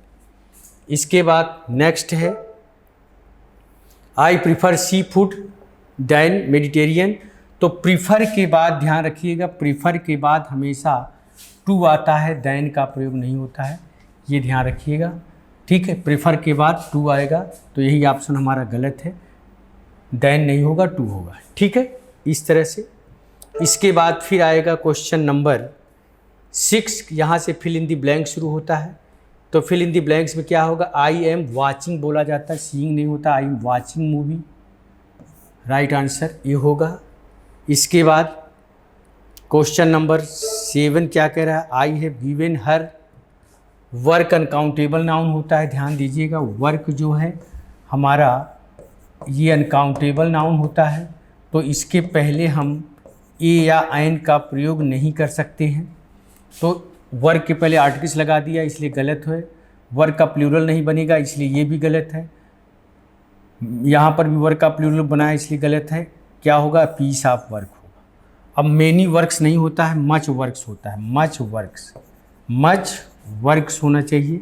इसके बाद नेक्स्ट है I prefer sea food than Mediterranean. तो प्रीफर के बाद ध्यान रखिएगा, प्रीफर के बाद हमेशा टू आता है, दैन का प्रयोग नहीं होता है, ये ध्यान रखिएगा। ठीक है, प्रीफर के बाद टू आएगा तो यही ऑप्शन हमारा गलत है, दैन नहीं होगा, टू होगा। ठीक है, इस तरह से। इसके बाद फिर आएगा क्वेश्चन नंबर 6, यहाँ से फिल इन दी ब्लैंक शुरू होता है। तो फिल इन दी ब्लैंक्स में क्या होगा? आई एम वाचिंग बोला जाता है, सीइंग नहीं होता, I am watching movie, right answer ये होगा। इसके बाद क्वेश्चन नंबर 7 क्या कह रहा है? I have given her work uncountable noun होता है, ध्यान दीजिएगा। वर्क जो है हमारा ये अनकाउंटेबल नाउन होता है, तो इसके पहले हम ए या एन का प्रयोग नहीं कर सकते हैं। तो वर्क के पहले आर्टिकल्स लगा दिया, इसलिए गलत है। वर्क का प्लूरल नहीं बनेगा, इसलिए ये भी गलत है। यहाँ पर भी वर्क का प्लूरल बनाया, इसलिए गलत है। क्या होगा? पीस ऑफ वर्क होगा। अब मेनी वर्क्स नहीं होता है, मच वर्क्स होता है, मच वर्क्स, मच वर्क्स होना चाहिए,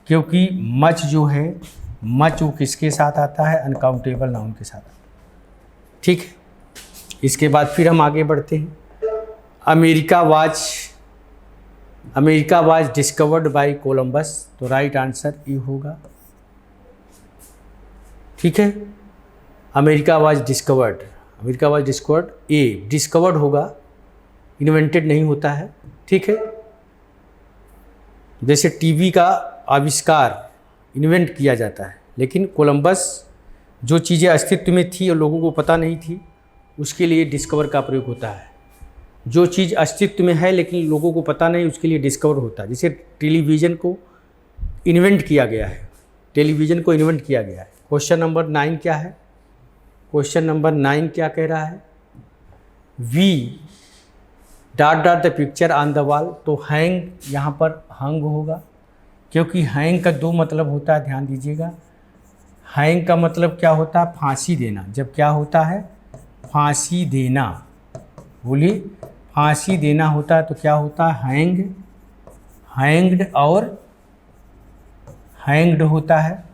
क्योंकि मच जो है, मच वो किसके साथ आता है? अनकाउंटेबल नाउन के साथ आता है। ठीक है, इसके बाद फिर हम आगे बढ़ते हैं। America was discovered by Columbus, तो राइट आंसर ये होगा। ठीक है, America was discovered A, discovered होगा, इन्वेंटेड नहीं होता है। ठीक है, जैसे टीवी का आविष्कार इन्वेंट किया जाता है, लेकिन कोलंबस जो चीज़ें अस्तित्व में थी और लोगों को पता नहीं थी, उसके लिए डिस्कवर का प्रयोग होता है। जो चीज़ अस्तित्व में है लेकिन लोगों को पता नहीं, उसके लिए डिस्कवर होता है। जैसे टेलीविज़न को इन्वेंट किया गया है, टेलीविज़न को इन्वेंट किया गया है। क्वेश्चन नंबर 9 क्या है? क्वेश्चन नंबर 9 क्या कह रहा है? V dot the picture on the wall, तो हैंग यहाँ पर हंग होगा, क्योंकि हैंग का 2 मतलब होता है, ध्यान दीजिएगा। हैंग का मतलब क्या होता है? फांसी देना। जब क्या होता है? फांसी देना, बोलिए, फांसी देना होता है तो क्या होता है? हैंग, हैंग्ड और हैंग्ड होता है।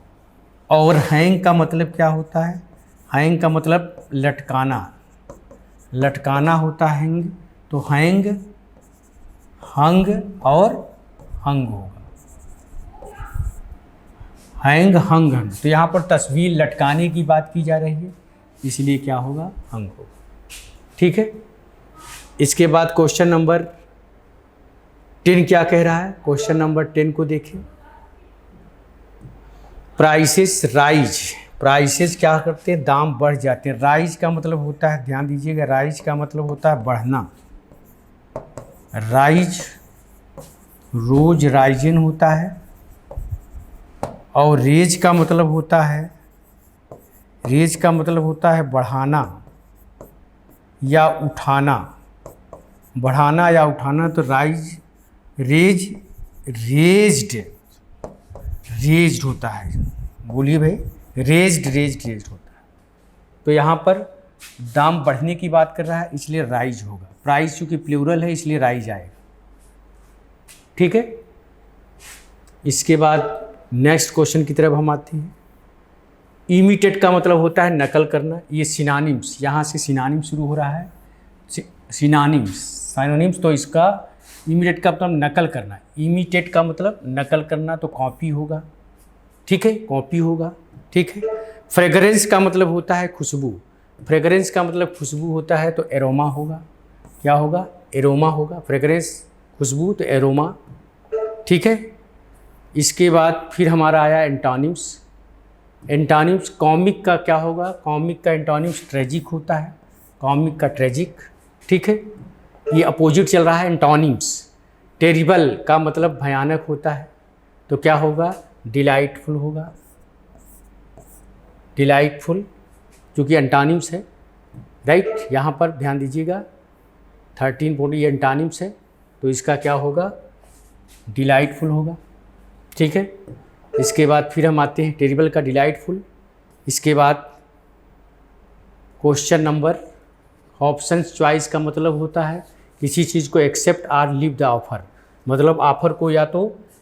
और हैंग का मतलब क्या होता है? हैंग का मतलब लटकाना, लटकाना होता है हैंग, तो हैंग, हंग और हंग होगा। हैंग, हंग, हंग। तो यहाँ पर तस्वीर लटकाने की बात की जा रही है, इसलिए क्या होगा? हंग होगा। ठीक है, इसके बाद क्वेश्चन नंबर 10 क्या कह रहा है? क्वेश्चन नंबर 10 को देखें। प्राइसेस राइज, प्राइसेस क्या करते हैं? दाम बढ़ जाते हैं। राइज का मतलब होता है, ध्यान दीजिएगा, राइज का मतलब होता है बढ़ना। राइज, रोज राइजन होता है, और रेज का मतलब होता है, रेज का मतलब होता है बढ़ाना या उठाना, बढ़ाना या उठाना। तो राइज, रेज, रेज्ड, रेज्ड होता है, बोलिए भाई, रेज्ड, रेज्ड, रेज्ड होता है। तो यहाँ पर दाम बढ़ने की बात कर रहा है, इसलिए राइज होगा। प्राइस चूँकि प्लूरल है, इसलिए राइज आएगा। ठीक है, इसके बाद नेक्स्ट क्वेश्चन की तरफ हम आते हैं। इमिटेट का मतलब होता है नकल करना। ये सिनोनिम्स, यहाँ से सिनोनिम शुरू हो रहा है, सिनोनिम्स। तो इसका इमिटेट का मतलब नकल करना, इमिटेट का मतलब नकल करना, तो कॉपी होगा। ठीक है, कॉपी होगा। ठीक है, फ्रेगरेंस का मतलब होता है खुशबू, फ्रेगरेंस का मतलब खुशबू होता है, तो एरोमा होगा। क्या होगा? एरोमा होगा। फ्रेगरेंस, खुशबू, तो एरोमा। ठीक है, इसके बाद फिर हमारा आया एंटोनिम्स। एंटोनिम्स, कॉमिक का क्या होगा? कॉमिक का एंटोनिम्स ट्रेजिक होता है, कॉमिक का ट्रेजिक। ठीक है, ये अपोजिट चल रहा है, एंटोनिम्स। टेरिबल का मतलब भयानक होता है, तो क्या होगा, डिलाइटफुल होगा। डिलाइटफुल जो कि एंटोनिम्स है, राइट। यहाँ पर ध्यान दीजिएगा 13 पॉइंट ये एंटोनिम्स है, तो इसका क्या होगा, डिलाइटफुल होगा, ठीक है। इसके बाद फिर हम आते हैं टेरिबल का डिलाइटफुल। इसके बाद क्वेश्चन नंबर, ऑप्शंस चॉइस का मतलब होता है किसी चीज़ को accept or leave the offer, मतलब ऑफर को या तो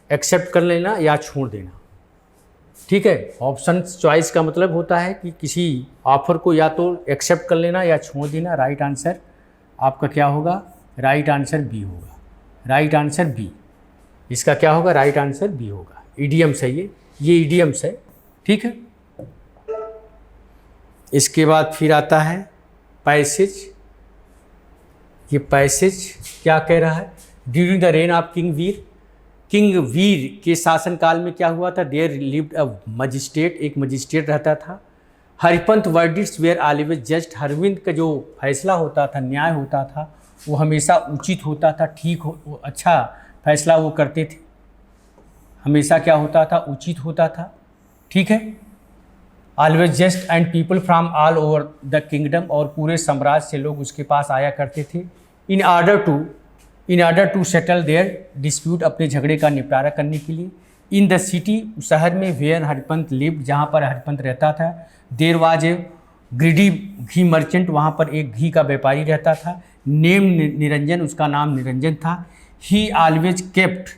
एक्सेप्ट कर लेना या छोड़ देना, ठीक है। ऑप्शन चॉइस का मतलब होता है कि किसी ऑफर को या तो एक्सेप्ट कर लेना या छोड़ देना। राइट आंसर आपका क्या होगा, राइट आंसर बी होगा। राइट आंसर बी, इसका क्या होगा, राइट आंसर बी होगा। इडियम्स है ये इडियम्स है, ठीक है। इसके बाद फिर आता है पैसेज। ये पैसेज क्या कह रहा है, during the reign of King Veer, King Veer के शासनकाल में क्या हुआ था, देयर लिव्ड अ मजिस्ट्रेट, एक मजिस्ट्रेट रहता था। Haripant verdicts were always just, Harvind का जो फैसला होता था, न्याय होता था, वो हमेशा उचित होता था, ठीक हो, अच्छा फैसला वो करते थे, हमेशा क्या होता था, उचित होता था, ठीक है। Always just and people from all over the kingdom, और पूरे साम्राज्य से लोग उसके पास आया करते थे। In order to settle their dispute, अपने झगड़े का निपटारा करने के लिए। इन द सिटी, शहर में, वेयर हरिपंथ लिव्ड, जहाँ पर हरिपंथ रहता था। There was a greedy ghee merchant, वहाँ पर एक घी का व्यापारी रहता था। नेम निरंजन, उसका नाम निरंजन था। He always kept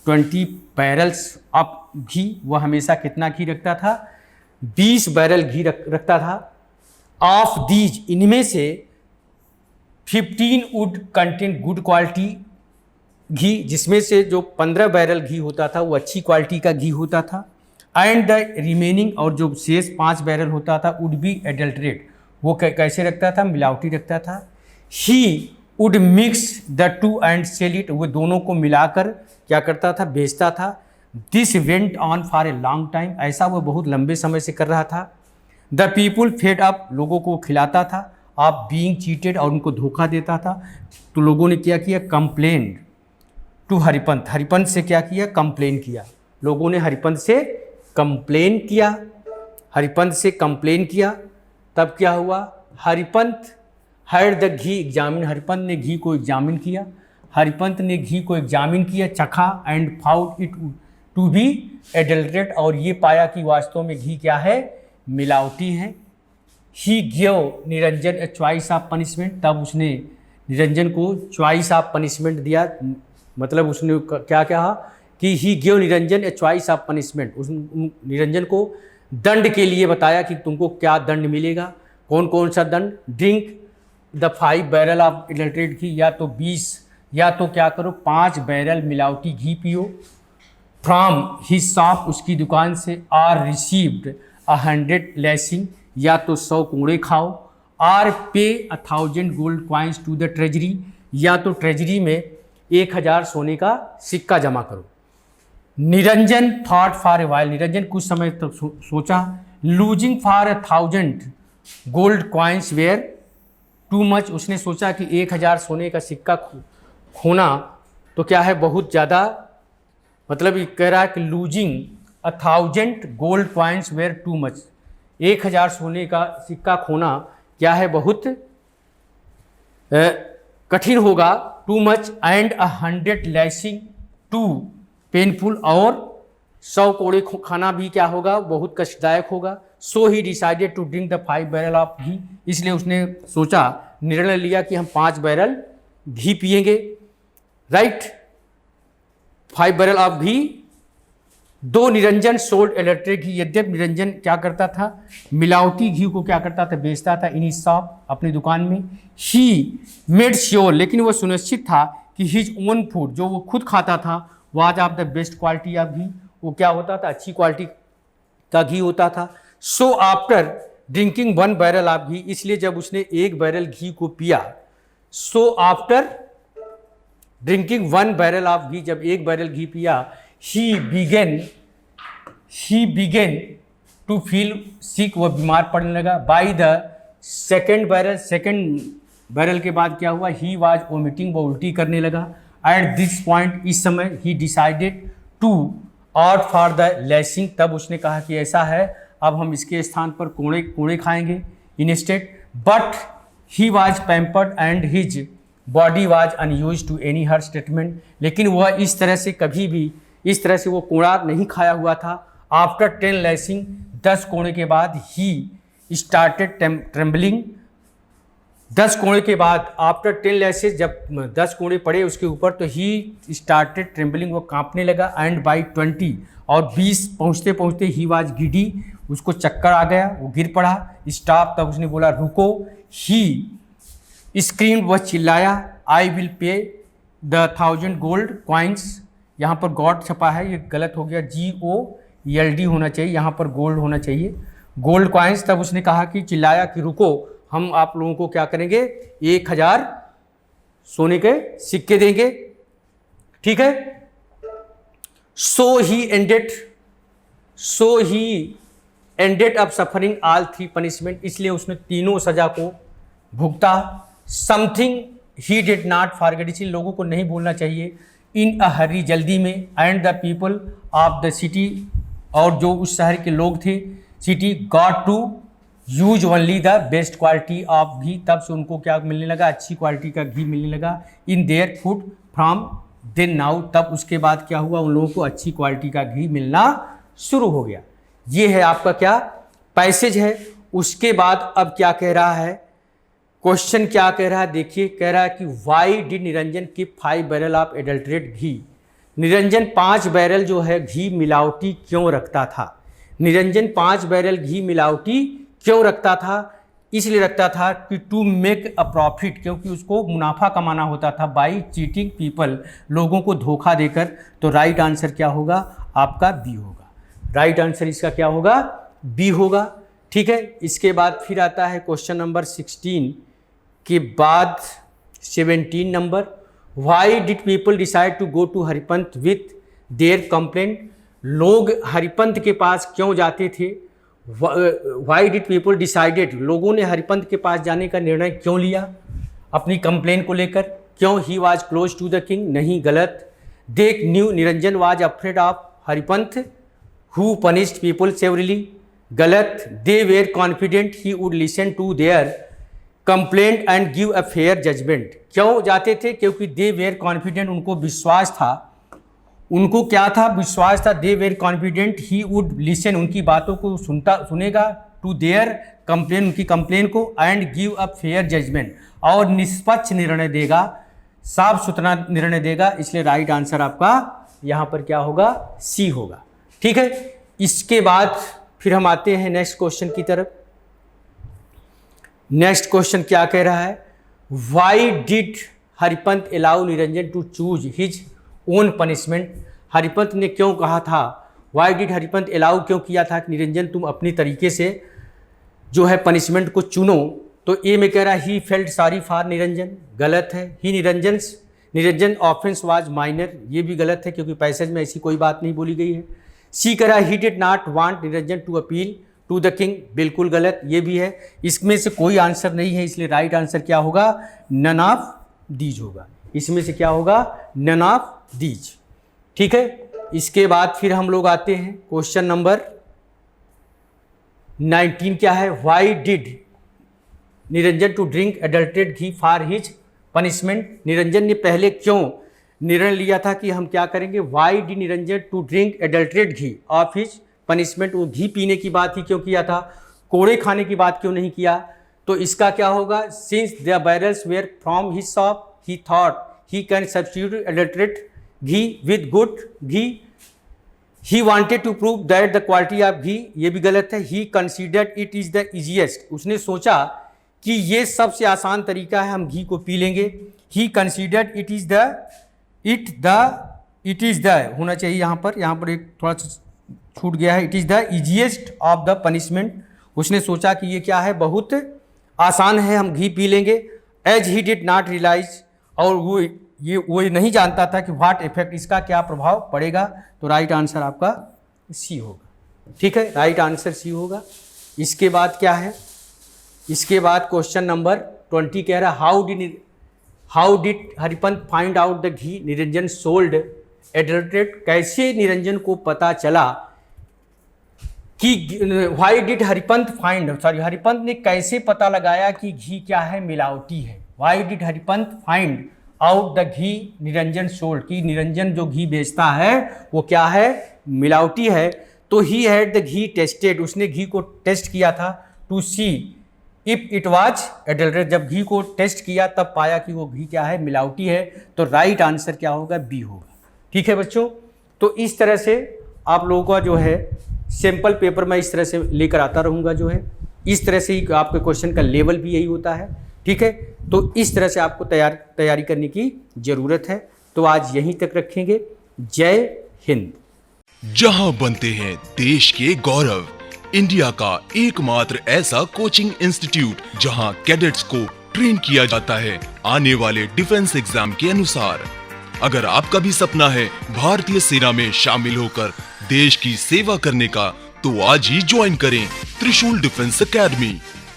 20 barrels of ghee, वह हमेशा कितना घी रखता था, 20 बैरल घी रखता था। ऑफ दीज, इनमें से 15 वुड कंटेन गुड क्वालिटी घी, जिसमें से जो 15 बैरल घी होता था वो अच्छी क्वालिटी का घी होता था। एंड द रिमेनिंग, और जो शेष 5 बैरल होता था, वुड बी एडल्ट्रेट, वो कैसे रखता था, मिलावटी रखता था। He would mix the two and sell it, वो दोनों को मिलाकर क्या करता था, बेचता था। This went on for a long time, ऐसा वो बहुत लंबे समय से कर रहा था। द पीपुल फेड अप, लोगों को खिलाता था। आप बीइंग चीटेड, और उनको धोखा देता था। तो लोगों ने क्या किया, कंप्लेन टू हरिपंथ, हरिपंथ से क्या किया, कंप्लेन किया। लोगों ने हरिपंथ से कंप्लेन किया, हरिपंथ से कंप्लेन किया। तब क्या हुआ, हरिपंथ हैड द घी एग्जामिन, हरिपंथ ने घी को एग्जामिन किया। हरिपंथ ने घी को एग्जामिन किया, चखा, and found it to be adulterated, और ये पाया कि वास्तव में घी क्या है, मिलावटी है। He give Niranjan a choice of punishment, तब उसने निरंजन को चॉइस ऑफ पनिशमेंट दिया, मतलब उसने क्या कहा कि he give Niranjan a choice of punishment, उस निरंजन को दंड के लिए बताया कि तुमको क्या दंड मिलेगा। कौन कौन सा दंड, drink the 5 barrel of adulterate ghee, या तो 20, या तो क्या करो 5 बैरल मिलावटी घी पियो। फ्रॉम हिज शॉप, उसकी दुकान से। आर रिसीव्ड 100 लैसिंग, या तो 100 कोड़े खाओ। Or pay 1000 gold coins to the treasury, या तो ट्रेजरी में 1000 सोने का सिक्का जमा करो। Niranjan thought for a while, Niranjan कुछ समय तक सोचा। Losing for 1000 gold coins were too much, उसने सोचा कि 1000 सोने का सिक्का खोना तो क्या है, बहुत ज़्यादा, मतलब ये कह रहा है कि losing 1000 gold coins were too much, 1000 सोने का सिक्का खोना क्या है, बहुत कठिन होगा। Too much and 100 lashing too painful, और 100 कोड़े खाना भी क्या होगा, बहुत कष्टदायक होगा। So he decided to drink the 5 barrel of ghee, इसलिए उसने सोचा, निर्णय लिया कि हम 5 बैरल घी पिएंगे। राइट, 5 बैरल ऑफ घी। दो निरंजन सोल्ड इलेक्ट्रिक घी, यद्यप निरंजन क्या करता था, मिलावटी घी को क्या करता था, बेचता था इन शॉप, अपनी दुकान में। ही मेड श्योर, लेकिन वो सुनिश्चित था कि हिज ओन फूड, जो वो खुद खाता था, was of the best quality of ghee, वो क्या होता था, अच्छी क्वालिटी का घी होता था। So after drinking 1 barrel of ghee, इसलिए जब उसने 1 बैरल घी को पिया, so after drinking 1 barrel of ghee, जब 1 बैरल घी पिया, he began to feel sick, वह बीमार पड़ने लगा। By the second barrel, second barrel के बाद क्या हुआ, ही वाज वोमिटिंग, वो उल्टी करने लगा। एट दिस पॉइंट, इस समय ही decided to opt for the lashing, तब उसने कहा कि ऐसा है अब हम इसके स्थान पर कोड़े खाएंगे instead. But he was pampered and his body was unused to any harsh treatment, लेकिन वह इस तरह से कभी भी इस तरह से वो कोड़ा नहीं खाया हुआ था। आफ्टर 10 लैशिंग, 10 कोड़े के बाद ही स्टार्टेड ट्रेम्बलिंग, 10 कोड़े के बाद आफ्टर 10 लैशेज, जब 10 कोड़े पड़े उसके ऊपर तो ही स्टार्टेड ट्रेम्बलिंग, वो कांपने लगा। एंड बाई 20 और 20 पहुँचते पहुँचते ही वाज गिडी, उसको चक्कर आ गया, वो गिर पड़ा। स्टॉप, तब उसने बोला रुको। ही स्क्रीम, वह चिल्लाया, I will pay the 1000 gold coins, यहाँ पर गॉड छपा है, ये गलत हो गया, GOLD होना चाहिए, यहाँ पर गोल्ड होना चाहिए, गोल्ड कॉइन्स। तब उसने कहा कि चिल्लाया कि रुको, हम आप लोगों को क्या करेंगे, 1000 सोने के सिक्के देंगे, ठीक है। So he ended up suffering all 3 punishment, इसलिए उसने तीनों सजा को भुगता। Something he did not forget, इसलिए लोगों को नहीं भूलना चाहिए, इन अ हरी, जल्दी में। And the people of the city, और जो उस शहर के लोग थे city, got to use only the best quality of ghee, तब से उनको क्या मिलने लगा, अच्छी क्वालिटी का घी मिलने लगा in their food from then now, तब उसके बाद क्या हुआ, उन लोगों को अच्छी क्वालिटी का घी मिलना शुरू हो गया। ये है आपका क्या पैसेज है। उसके बाद अब क्या कह रहा है, क्वेश्चन क्या कह रहा है, देखिए, कह रहा है कि Y did Niranjan keep 5 barrel of adulterate ghee, Niranjan 5 barrel जो है घी मिलावटी क्यों रखता था। निरंजन 5 बैरल घी मिलावटी क्यों रखता था, इसलिए रखता था कि टू मेक अ प्रॉफिट, क्योंकि उसको मुनाफा कमाना होता था, बाई चीटिंग पीपल, लोगों को धोखा देकर। तो राइट आंसर क्या होगा आपका, बी होगा। राइट आंसर इसका क्या होगा, बी होगा, ठीक है। इसके बाद फिर आता है क्वेश्चन नंबर 16 के बाद 17 नंबर, why did people decide to go to Haripant with their complaint, लोग हरिपंथ के पास क्यों जाते थे। वाई डिड पीपल डिसाइडेड, लोगों ने हरिपंथ के पास जाने का निर्णय क्यों लिया अपनी कंप्लेन को लेकर, क्यों। He was close to the king, नहीं, गलत। They knew Niranjan was afraid of Haripant, who punished people severely, गलत। They were confident he would listen to their complaint and give a fair judgement, क्यों जाते थे, क्योंकि दे वेर कॉन्फिडेंट, उनको विश्वास था, उनको क्या था, विश्वास था। They were confident he would listen, उनकी बातों को सुनेगा, टू देयर कंप्लेन, उनकी कंप्लेन को, and give a fair judgement, और निष्पक्ष निर्णय देगा, साफ सुथरा निर्णय देगा। इसलिए राइट आंसर आपका यहाँ पर क्या होगा, सी होगा, ठीक है। इसके बाद फिर हम आते हैं नेक्स्ट क्वेश्चन की तरफ। नेक्स्ट क्वेश्चन क्या कह रहा है, why did Haripant allow Niranjan to choose his own punishment, Haripant ने क्यों कहा था, वाई डिड हरिपंथ अलाउ क्यों किया था कि निरंजन तुम अपनी तरीके से जो है पनिशमेंट को चुनो। तो ए में कह रहा है he felt sorry for Niranjan, गलत है। ही निरंजन ऑफेंस वाज माइनर, ये भी गलत है क्योंकि पैसेज में ऐसी कोई बात नहीं बोली गई है। सी कह रहा है he did not want Niranjan to appeal to the king, बिल्कुल गलत, ये भी है। इसमें से कोई आंसर नहीं है, इसलिए राइट आंसर क्या होगा, नन ऑफ दीज होगा। इसमें से क्या होगा, नन ऑफ दीज, ठीक है। इसके बाद फिर हम लोग आते हैं क्वेश्चन नंबर 19 क्या है, why did Niranjan to drink adulterate ghee for his punishment, Niranjan ने पहले क्यों निर्णय लिया था कि हम क्या करेंगे, why did Niranjan to drink adulterate ghee of his punishment, वो घी पीने की बात ही क्यों किया था, कोड़े खाने की बात क्यों नहीं किया। तो इसका क्या होगा, since the barrels were from his shop he thought he can substitute adulterate ghee with good ghee, he wanted to prove that the quality of ghee, ये भी गलत है। He considered it is the easiest, उसने सोचा कि ये सबसे आसान तरीका है, हम घी को पी लेंगे। ही कंसीडर्ड इट इज़ द होना चाहिए यहाँ पर एक थोड़ा सा छूट गया है, it is the easiest of the punishment, उसने सोचा कि ये क्या है, बहुत आसान है, हम घी पी लेंगे। As he did not realise, और वो नहीं जानता था कि व्हाट इफेक्ट, इसका क्या प्रभाव पड़ेगा। तो राइट आंसर आपका सी होगा, ठीक है, राइट आंसर सी होगा। इसके बाद क्या है, इसके बाद क्वेश्चन नंबर 20 कह रहा how did Haripant find out the ghee Niranjan sold adulterate, कैसे निरंजन को पता चला कि व्हाई डिड हरिपंत ने कैसे पता लगाया कि घी क्या है, मिलावटी है। Why did Haripant find out the ghee Niranjan sold, कि निरंजन जो घी बेचता है वो क्या है, मिलावटी है। तो he had the ghee tested, उसने घी को टेस्ट किया था, to see if it was adulterate, जब घी को टेस्ट किया तब पाया कि वो घी क्या है, मिलावटी है। तो राइट आंसर क्या होगा, बी होगा। ठीक है बच्चों, तो इस तरह से आप लोगों का जो है सैंपल पेपर मैं इस तरह से लेकर आता रहूँगा, जो है इस तरह से ही आपके क्वेश्चन का लेवल भी यही होता है। ठीक है, तो इस तरह से आपको तैयारी करने की ज़रूरत है। तो आज यहीं तक रखेंगे। जय हिंद। जहां बनते हैं देश के गौरव, इंडिया का एकमात्र ऐसा कोचिंग इंस्टीट्यूट जहां कैडेट्स को ट्रेन किया जाता है आने वाले डिफेंस एग्जाम के अनुसार। अगर आपका भी सपना है भारतीय सेना में शामिल होकर देश की सेवा करने का, तो आज ही ज्वाइन करें त्रिशूल डिफेंस एकेडमी।